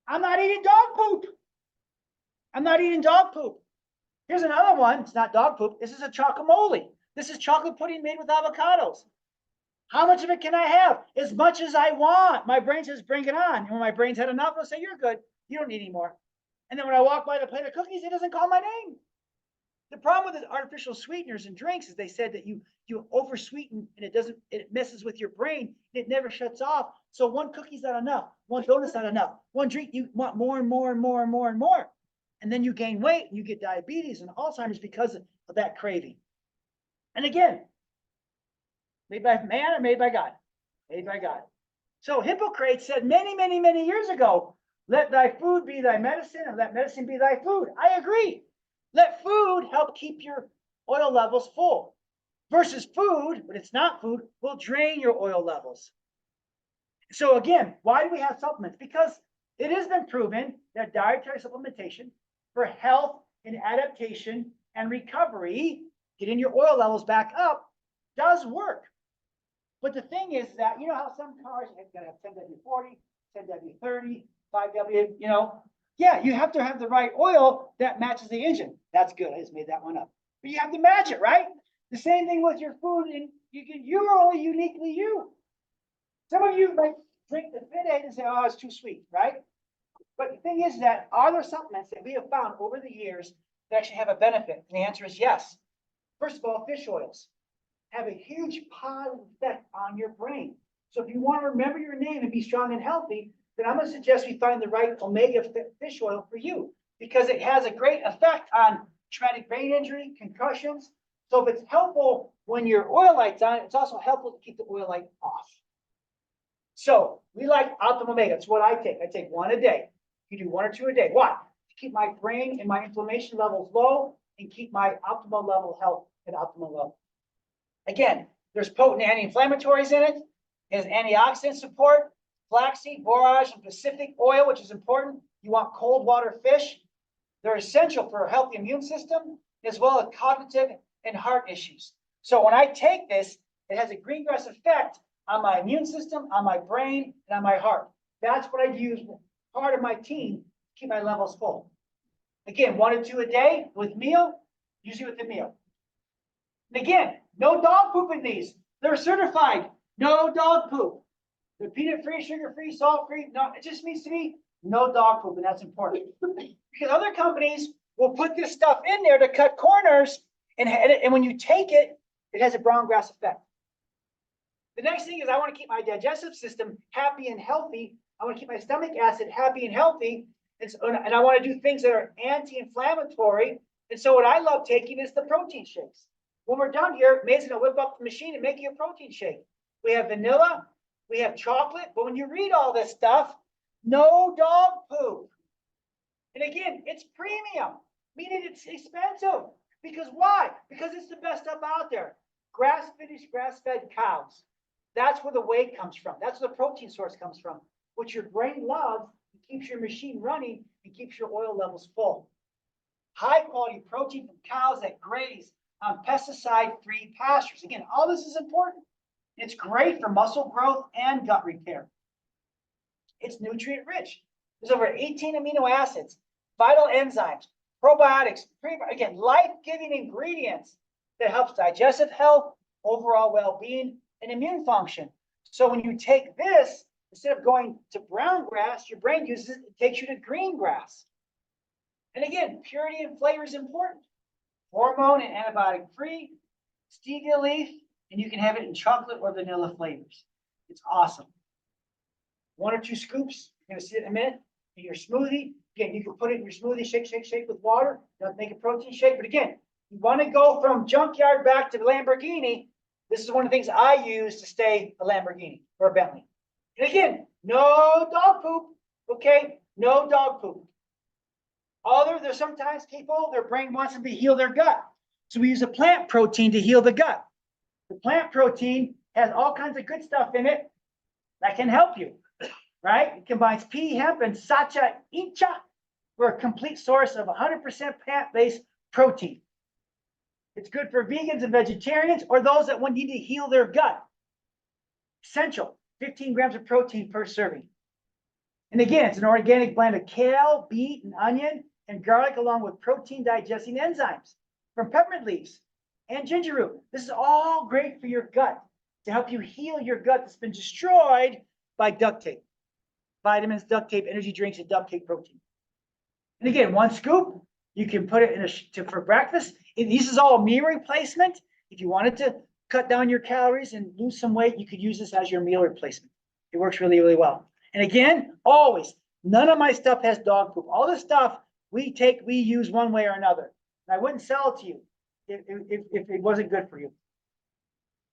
I'm not eating dog poop. I'm not eating dog poop. Here's another one. It's not dog poop. This is a chocolate. This is chocolate pudding made with avocados. How much of it can I have? As much as I want. My brain says, bring it on. And when my brain's had enough, it'll say, you're good. You don't need any more. And then when I walk by the plate of cookies, it doesn't call my name. The problem with the artificial sweeteners and drinks is they said that you over sweeten and it messes with your brain. And it never shuts off. So one cookie's not enough. One donut's not enough. One drink, you want more and more and more and more and more. And then you gain weight and you get diabetes and Alzheimer's because of that craving. And again, made by man or made by God? Made by God. So Hippocrates said many, many, many years ago, let thy food be thy medicine and let medicine be thy food. I agree. Let food help keep your oil levels full versus food, when it's not food, will drain your oil levels. So again, why do we have supplements? Because it has been proven that dietary supplementation for health and adaptation and recovery, getting your oil levels back up, does work. But the thing is that, you know how some cars are going to have 10W40, 10W30, 5W, yeah, you have to have the right oil that matches the engine. That's good. I just made that one up. But you have to match it, right? The same thing with your food, and you are only uniquely you. Some of you like drink the Fit Aid and say, oh, it's too sweet, right? But the thing is that are there supplements that we have found over the years that actually have a benefit? And the answer is yes. First of all, fish oils have a huge positive effect on your brain. So if you want to remember your name and be strong and healthy, then I'm going to suggest we find the right omega fish oil for you because it has a great effect on traumatic brain injury, concussions. So if it's helpful when your oil light's on, it's also helpful to keep the oil light off. So we like Optimal Omega. It's what I take. I take one a day. You do one or two a day. Why? To keep my brain and my inflammation levels low and keep my optimal level health at optimal level. Again, there's potent anti-inflammatories in it. It has antioxidant support, flaxseed, borage, and Pacific oil, which is important. You want cold water fish. They're essential for a healthy immune system, as well as cognitive and heart issues. So when I take this, it has a green grass effect on my immune system, on my brain, and on my heart. That's what I use part of my team to keep my levels full. Again, 1 or 2 a day with meal, usually with the meal. And again, no dog poop in these. They're certified. No dog poop. They're peanut-free, sugar-free, salt-free. No, it just means to me, no dog poop, and that's important. Because other companies will put this stuff in there to cut corners, and when you take it, it has a brown grass effect. The next thing is I want to keep my digestive system happy and healthy. I want to keep my stomach acid happy and healthy. And I want to do things that are anti-inflammatory. And so what I love taking is the protein shakes. When we're done here, May's going to whip up the machine and make you a protein shake. We have vanilla, We have chocolate, but when you read all this stuff, no dog poop. And again, it's premium, meaning it's expensive. Because why? Because it's the best stuff out there. Grass-finished, grass-fed cows. That's where the whey comes from. That's where the protein source comes from, which your brain loves. It keeps your machine running and keeps your oil levels full. High quality protein from cows that graze on pesticide-free pastures. Again, all this is important. It's great for muscle growth and gut repair. It's nutrient rich. There's over 18 amino acids, vital enzymes, probiotics, again, life-giving ingredients that helps digestive health, overall well-being, and immune function. So when you take this, instead of going to brown grass, your brain uses it, it takes you to green grass. And again, purity and flavor is important. Hormone and antibiotic free, stevia leaf, and you can have it in chocolate or vanilla flavors. It's awesome. 1 or 2 scoops, you're gonna see it in a minute, in your smoothie. Again, you can put it in your smoothie, shake with water. Don't make a protein shake. But again, you want to go from junkyard back to Lamborghini. This is one of the things I use to stay a Lamborghini or a Bentley. And again, no dog poop. Okay, no dog poop. There's sometimes people, their brain wants them to heal their gut. So we use a plant protein to heal the gut. The plant protein has all kinds of good stuff in it that can help you, right? It combines pea, hemp, and sacha incha for a complete source of 100% plant-based protein. It's good for vegans and vegetarians or those that need to heal their gut. Essential, 15 grams of protein per serving. And again, it's an organic blend of kale, beet, and onion, and garlic, along with protein digesting enzymes from peppermint leaves and ginger root. This is all great for your gut to help you heal your gut that's been destroyed by duct tape. Vitamins, duct tape, energy drinks, and duct tape protein. And again, 1 scoop, you can put it in for breakfast. This is all meal replacement. If you wanted to cut down your calories and lose some weight, you could use this as your meal replacement. It works really, really well. And again, always, none of my stuff has dog poop. All this stuff we use one way or another. And I wouldn't sell it to you if it wasn't good for you.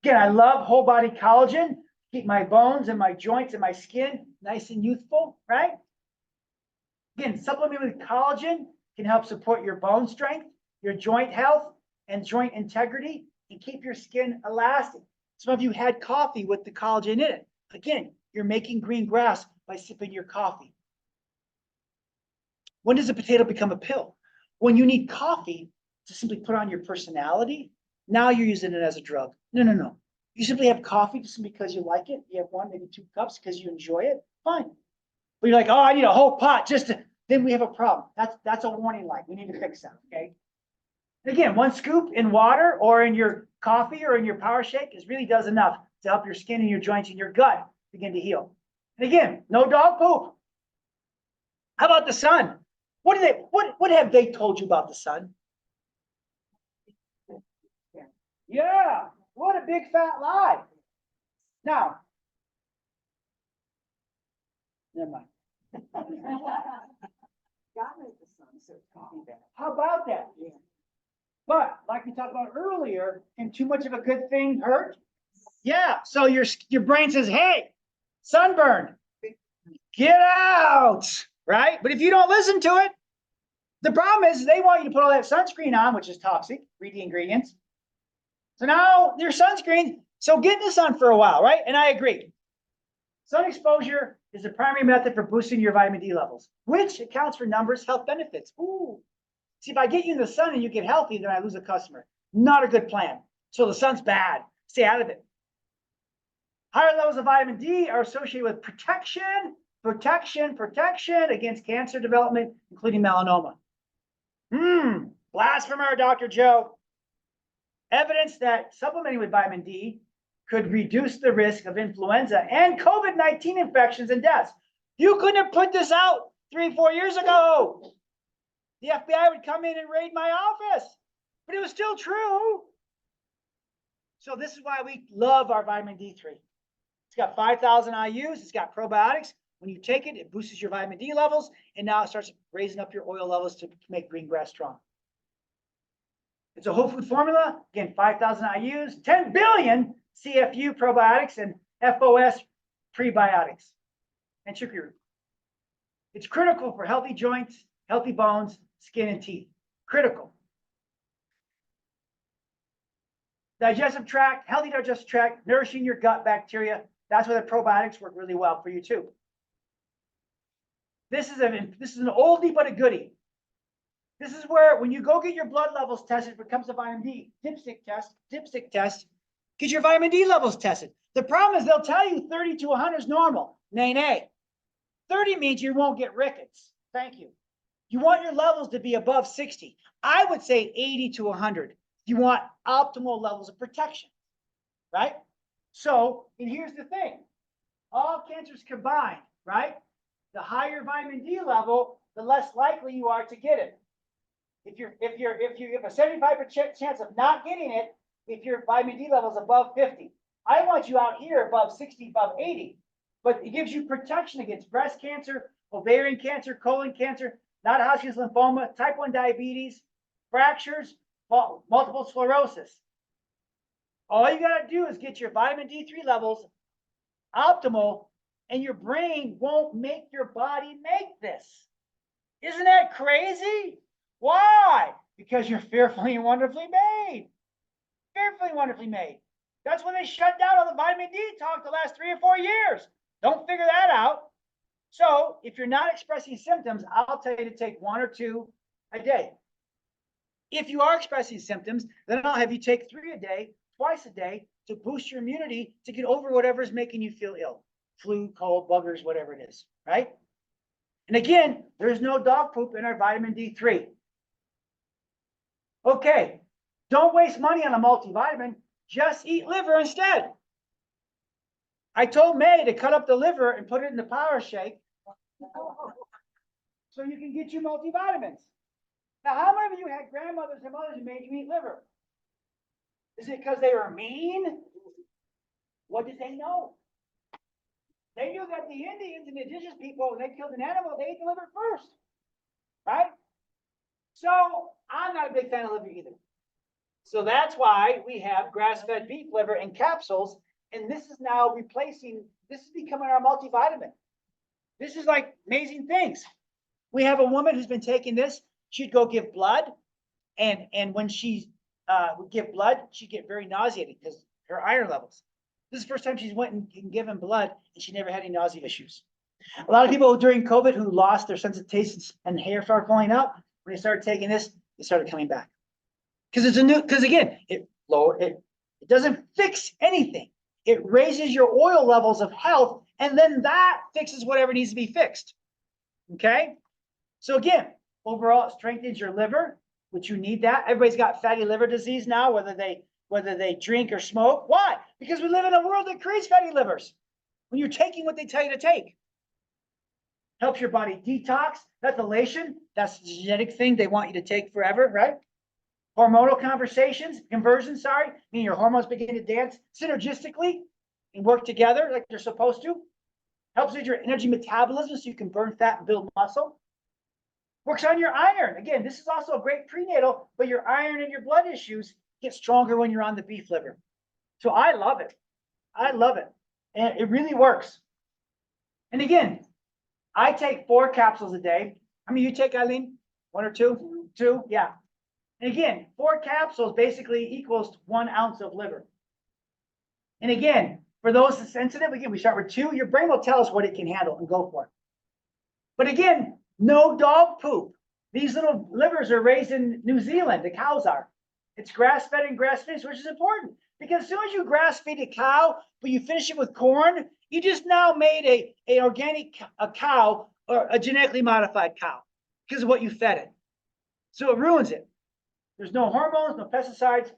Again, I love whole body collagen. Keep my bones and my joints and my skin nice and youthful, right? Again, supplementing with collagen can help support your bone strength, your joint health, and joint integrity, and keep your skin elastic. Some of you had coffee with the collagen in it. Again, you're making green grass by sipping your coffee. When does a potato become a pill? When you need coffee to simply put on your personality, now you're using it as a drug. No. You simply have coffee just because you like it. You have 1, maybe 2 cups because you enjoy it. Fine. But you're like, oh, I need a whole pot then we have a problem. That's a warning light. We need to fix that, okay? And again, 1 scoop in water or in your coffee or in your power shake really does enough to help your skin and your joints and your gut begin to heal. And again, no dog poop. How about the sun? What have they told you about the sun? Yeah, what a big fat lie. Now, never mind. How about that? Yeah. But like we talked about earlier, can too much of a good thing hurt? Yeah. So your brain says, "Hey, sunburn, get out!" Right? But if you don't listen to it, the problem is they want you to put all that sunscreen on, which is toxic. Read the ingredients. So now your sunscreen. So get in the sun for a while, right? And I agree. Sun exposure is the primary method for boosting your vitamin D levels, which accounts for numerous health benefits. Ooh. See, if I get you in the sun and you get healthy, then I lose a customer. Not a good plan. So the sun's bad. Stay out of it. Higher levels of vitamin D are associated with protection against cancer development, including melanoma. Blasphemer, Dr. Joe. Evidence that supplementing with vitamin D could reduce the risk of influenza and COVID-19 infections and deaths. You couldn't have put this out 3-4 years ago. The FBI would come in and raid my office, but it was still true. So this is why we love our vitamin D3. It's got 5,000 IUs. It's got probiotics. When you take it, it boosts your vitamin D levels, and now it starts raising up your oil levels to make green grass strong. It's a whole food formula. Again, 5,000 IUs, 10 billion CFU probiotics, and FOS prebiotics, and chicory root. It's critical for healthy joints, healthy bones, skin, and teeth. Critical. Digestive tract, healthy digestive tract, nourishing your gut bacteria. That's where the probiotics work really well for you too. This is an oldie but a goodie. This is where when you go get your blood levels tested, it becomes a vitamin D dipstick test. Get your vitamin D levels tested. The problem is they'll tell you 30 to 100 is normal. Nay. 30 means you won't get rickets. Thank you. You want your levels to be above 60. I would say 80 to 100. You want optimal levels of protection, right? So, and here's the thing. All cancers combined, right? The higher vitamin D level, the less likely you are to get it. If you have a 75% chance of not getting it, if your vitamin D level is above 50. I want you out here above 60, above 80. But it gives you protection against breast cancer, ovarian cancer, colon cancer, non-Hodgkin's lymphoma, type 1 diabetes, fractures, multiple sclerosis. All you got to do is get your vitamin D3 levels optimal, and your brain won't make your body make this. Isn't that crazy? Why? Because you're fearfully and wonderfully made. Fearfully and wonderfully made. That's when they shut down all the vitamin D talk the last 3 or 4 years. Don't figure that out. So if you're not expressing symptoms, I'll tell you to take 1 or 2 a day. If you are expressing symptoms, then I'll have you take 3 a day, twice a day, to boost your immunity to get over whatever is making you feel ill. Flu, cold, buggers, whatever it is, right? And again, there's no dog poop in our vitamin D3. Okay, don't waste money on a multivitamin. Just eat liver instead. I told May to cut up the liver and put it in the power shake so you can get your multivitamins. Now, how many of you had grandmothers and mothers who made you eat liver? Is it because they were mean? What did they know? They knew that the Indians and the indigenous people, when they killed an animal, they ate the liver first, right? So I'm not a big fan of liver either. So that's why we have grass-fed beef liver in capsules, and this is now replacing, this is becoming our multivitamin. This is like amazing things. We have a woman who's been taking this. She'd go give blood, and when she would give blood, she'd get very nauseated because her iron levels. This is the first time she's went and given blood, and she never had any nausea issues. A lot of people during COVID who lost their sense of taste and hair started falling out, when they started taking this, they started coming back. Because it's a new, because again, it doesn't fix anything. It raises your oil levels of health, and then that fixes whatever needs to be fixed. Okay? So again, overall, it strengthens your liver, which you need that. Everybody's got fatty liver disease now, whether they drink or smoke. Why? Because we live in a world that creates fatty livers. When you're taking what they tell you to take. Helps your body detox, methylation, that's the genetic thing they want you to take forever, right? Hormonal conversion, meaning your hormones begin to dance synergistically and work together like they're supposed to. Helps with your energy metabolism so you can burn fat and build muscle. Works on your iron. Again, this is also a great prenatal, but your iron and your blood issues get stronger when you're on the beef liver. So I love it. I love it. And it really works. And again, I take 4 capsules a day. How many you take, Eileen? 1 or 2? 2, yeah. And again, 4 capsules basically equals 1 ounce of liver. And again, for those that sensitive, again, we start with 2. Your brain will tell us what it can handle and go for it. But again, no dog poop. These little livers are raised in New Zealand. The cows are. It's grass-fed and grass-finished, which is important. Because as soon as you grass-feed a cow, but you finish it with corn, you just now made an organic cow or a genetically modified cow because of what you fed it. So it ruins it. There's no hormones, no pesticides,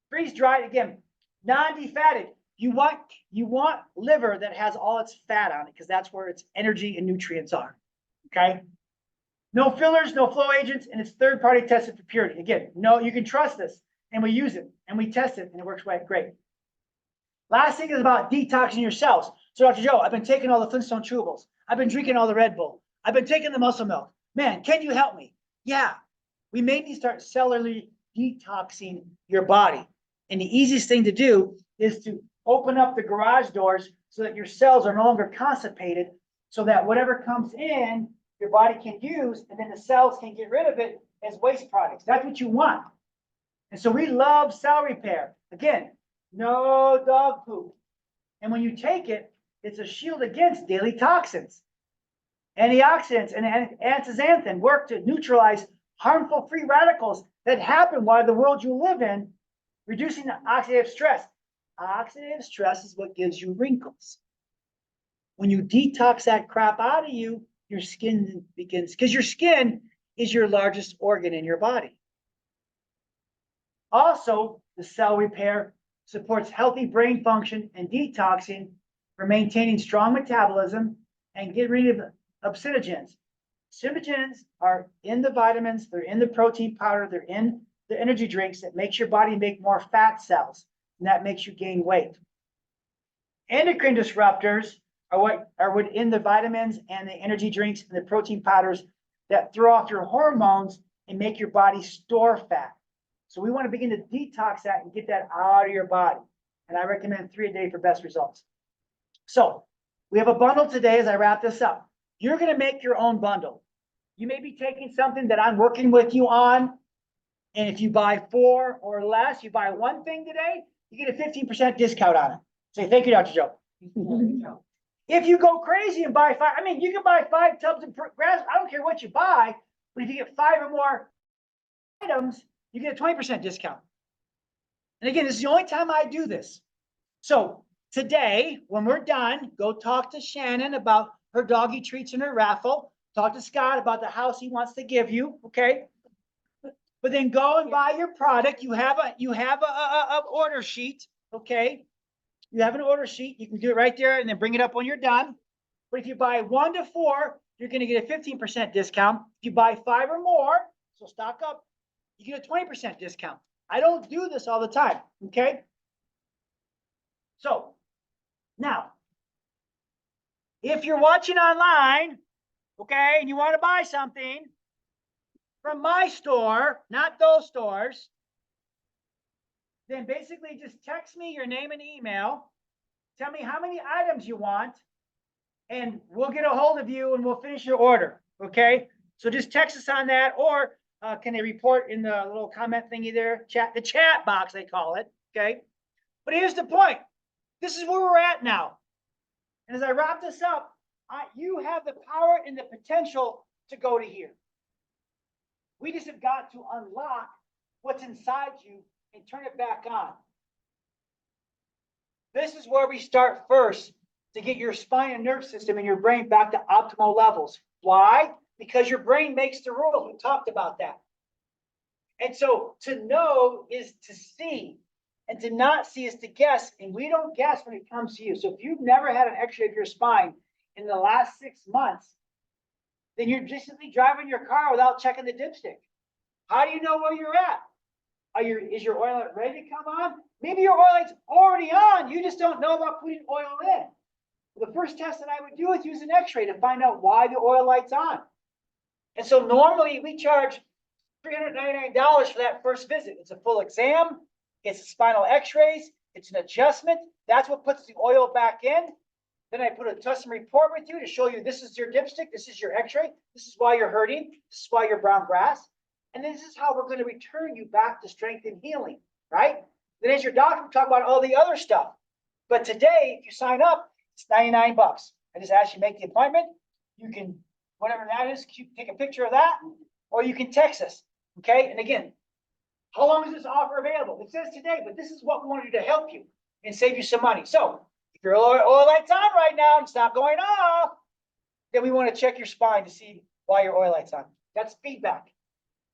freeze-dried, again, non-defatted. You want liver that has all its fat on it because that's where its energy and nutrients are, okay? No fillers, no flow agents, and it's third-party tested for purity. Again, no, you can trust this, and we use it, and we test it, and it works great. Last thing is about detoxing your cells. So Dr. Joe, I've been taking all the Flintstone chewables. I've been drinking all the Red Bull. I've been taking the muscle milk. Man, can you help me? Yeah. We may need to start cellularly detoxing your body. And the easiest thing to do is to open up the garage doors so that your cells are no longer constipated, so that whatever comes in, your body can use, and then the cells can get rid of it as waste products. That's what you want. And so we love cell repair. Again, no dog poop. And when you take it, it's a shield against daily toxins. Antioxidants and antixanthin work to neutralize harmful free radicals that happen while the world you live in, reducing the oxidative stress. Oxidative stress is what gives you wrinkles. When you detox that crap out of you, your skin begins, because your skin is your largest organ in your body. Also, the cell repair supports healthy brain function and detoxing for maintaining strong metabolism and get rid of obsinogens. Obsinogens are in the vitamins, they're in the protein powder, they're in the energy drinks that makes your body make more fat cells, and that makes you gain weight. Endocrine disruptors are what in the vitamins and the energy drinks and the protein powders that throw off your hormones and make your body store fat. So we want to begin to detox that and get that out of your body. And I recommend 3 a day for best results. So we have a bundle today as I wrap this up. You're going to make your own bundle. You may be taking something that I'm working with you on. And if you buy 4 or less, you buy one thing today, you get a 15% discount on it. Say, thank you, Dr. Joe. If you go crazy and buy 5, I mean, you can buy 5 tubs of grass. I don't care what you buy, but if you get 5 or more items, you get a 20% discount. And again, this is the only time I do this. So today, when we're done, go talk to Shannon about her doggy treats and her raffle. Talk to Scott about the house he wants to give you, okay? But then go and buy your product. You have a order sheet, okay? You have an order sheet. You can do it right there and then bring it up when you're done. But if you buy 1 to 4, you're going to get a 15% discount. If you buy 5 or more, so stock up, you get a 20% discount. I don't do this all the time, okay? So now, if you're watching online, okay, and you want to buy something from my store, not those stores, then basically just text me your name and email. Tell me how many items you want, and we'll get a hold of you and we'll finish your order, okay? So just text us on that, or can they report in the little comment thingy there? The chat box, they call it, okay? But here's the point. This is where we're at now. And as I wrap this up, you have the power and the potential to go to here. We just have got to unlock what's inside you and turn it back on. This is where we start first to get your spine and nerve system and your brain back to optimal levels. Why? Because your brain makes the rules. We talked about that. And so to know is to see, and to not see is to guess. And we don't guess when it comes to you. So if you've never had an x-ray of your spine in the last 6 months, then you're just simply driving your car without checking the dipstick. How do you know where you're at? Is your oil light ready to come on? Maybe your oil light's already on. You just don't know about putting oil in. The first test that I would do with you is an x-ray to find out why the oil light's on. And so normally we charge $399 for that first visit. It's a full exam. It's a spinal x-rays. It's an adjustment. That's what puts the oil back in. Then I put a custom report with you to show you this is your dipstick. This is your x-ray. This is why you're hurting. This is why you're brown grass. And this is how we're going to return you back to strength and healing, right? Then as your doctor, we talk about all the other stuff. But today, if you sign up, it's $99. I just ask you to make the appointment. You can, whatever that is, take a picture of that, or you can text us, okay? And again, how long is this offer available? It says today, but this is what we want to do to help you and save you some money. So if your oil light's on right now and it's not going off, then we want to check your spine to see why your oil light's on. That's feedback.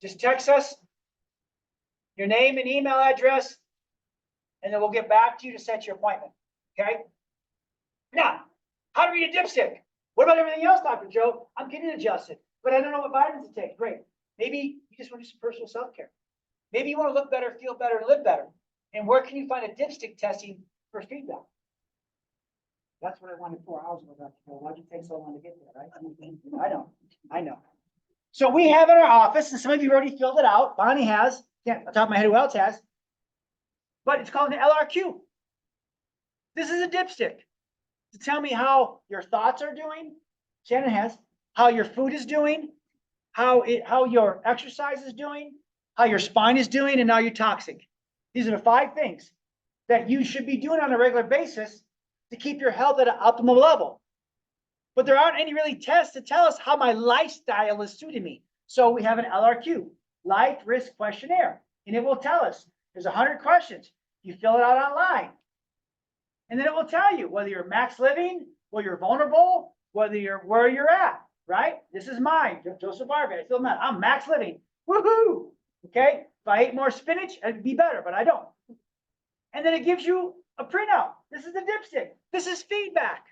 Just text us your name and email address, and then we'll get back to you to set your appointment, okay? Now, how to read a dipstick? What about everything else, Dr. Joe? I'm getting adjusted, but I don't know what vitamins to take. Great. Maybe you just want to do some personal self-care. Maybe you want to look better, feel better, and live better. And where can you find a dipstick testing for feedback? That's what I wanted 4 hours ago, Dr. Joe. Why'd you take so long to get there, right? I know. So we have in our office, and some of you already filled it out. Bonnie has. Can't, on top of my head, who else has? But it's called an LRQ. This is a dipstick to tell me how your thoughts are doing. Shannon has how your food is doing, how your exercise is doing, how your spine is doing, and now you're toxic. These are the 5 things that you should be doing on a regular basis to keep your health at an optimal level. But there aren't any really tests to tell us how my lifestyle is suiting me. So we have an LRQ, Life Risk Questionnaire, and it will tell us there's 100 questions. You fill it out online, and then it will tell you whether you're max living, whether you're vulnerable, whether you're where you're at, right? This is mine, Joseph Arvay. I feel mad. I'm max living. Woohoo! Okay. If I ate more spinach, it'd be better, but I don't. And then it gives you a printout. This is the dipstick. This is feedback.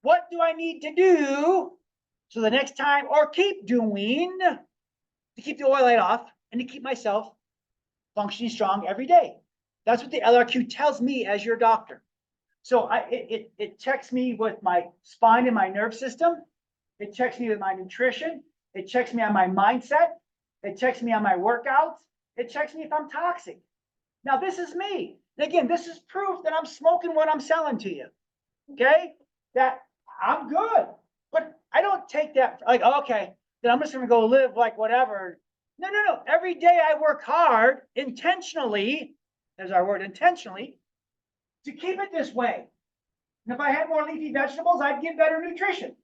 What do I need to do so the next time, or keep doing, to keep the oil light off and to keep myself functioning strong every day? That's what the LRQ tells me as your doctor. So it checks me with my spine and my nerve system. It checks me with my nutrition. It checks me on my mindset. It checks me on my workouts. It checks me if I'm toxic. Now, this is me. And again, this is proof that I'm smoking what I'm selling to you. Okay? That I'm good. But I don't take that like, okay, then I'm just going to go live like whatever. No. Every day I work hard intentionally, there's our word, intentionally, to keep it this way. And if I had more leafy vegetables, I'd get better nutrition.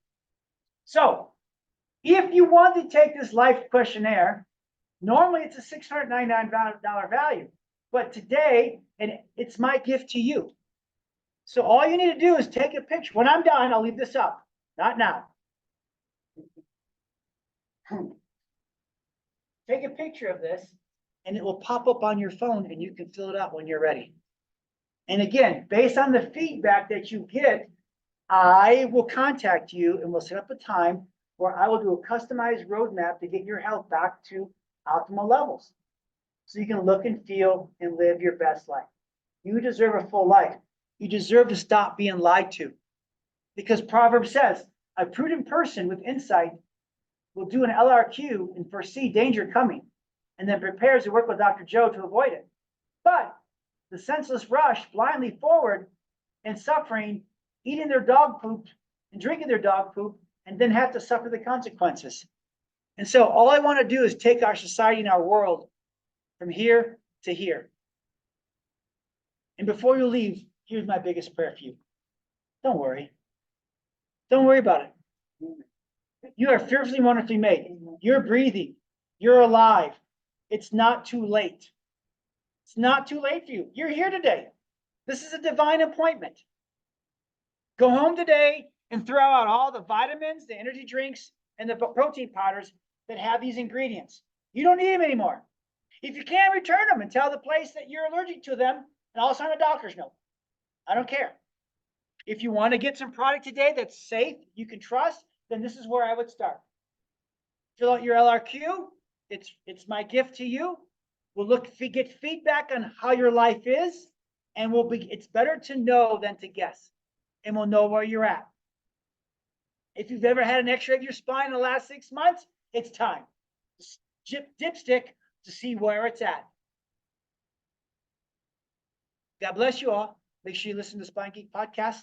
So if you want to take this life questionnaire, normally it's a $699 value. But today, and it's my gift to you. So all you need to do is take a picture. When I'm done, I'll leave this up. Not now. Take a picture of this, and it will pop up on your phone, and you can fill it out when you're ready. And again, based on the feedback that you get, I will contact you, and we'll set up a time where I will do a customized roadmap to get your health back to optimal levels. So you can look and feel and live your best life. You deserve a full life. You deserve to stop being lied to. Because Proverbs says, a prudent person with insight will do an LRQ and foresee danger coming, and then prepares to work with Dr. Joe to avoid it. But the senseless rush blindly forward and suffering, eating their dog poop and drinking their dog poop, and then have to suffer the consequences. And so all I want to do is take our society and our world from here to here. And before you leave, here's my biggest prayer for you. Don't worry. Don't worry about it. You are fearfully and wonderfully made. You're breathing. You're alive. It's not too late. It's not too late for you. You're here today. This is a divine appointment. Go home today and throw out all the vitamins, the energy drinks, and the protein powders that have these ingredients. You don't need them anymore. If you can't, return them and tell the place that you're allergic to them, and I'll sign a doctor's note. I don't care. If you want to get some product today that's safe, you can trust, then this is where I would start. Fill out your LRQ. It's my gift to you. We'll get feedback on how your life is, and it's better to know than to guess, and we'll know where you're at. If you've ever had an x-ray of your spine in the last 6 months, it's time. Dipstick to see where it's at. God bless you all. Make sure you listen to Spine Geek Podcast.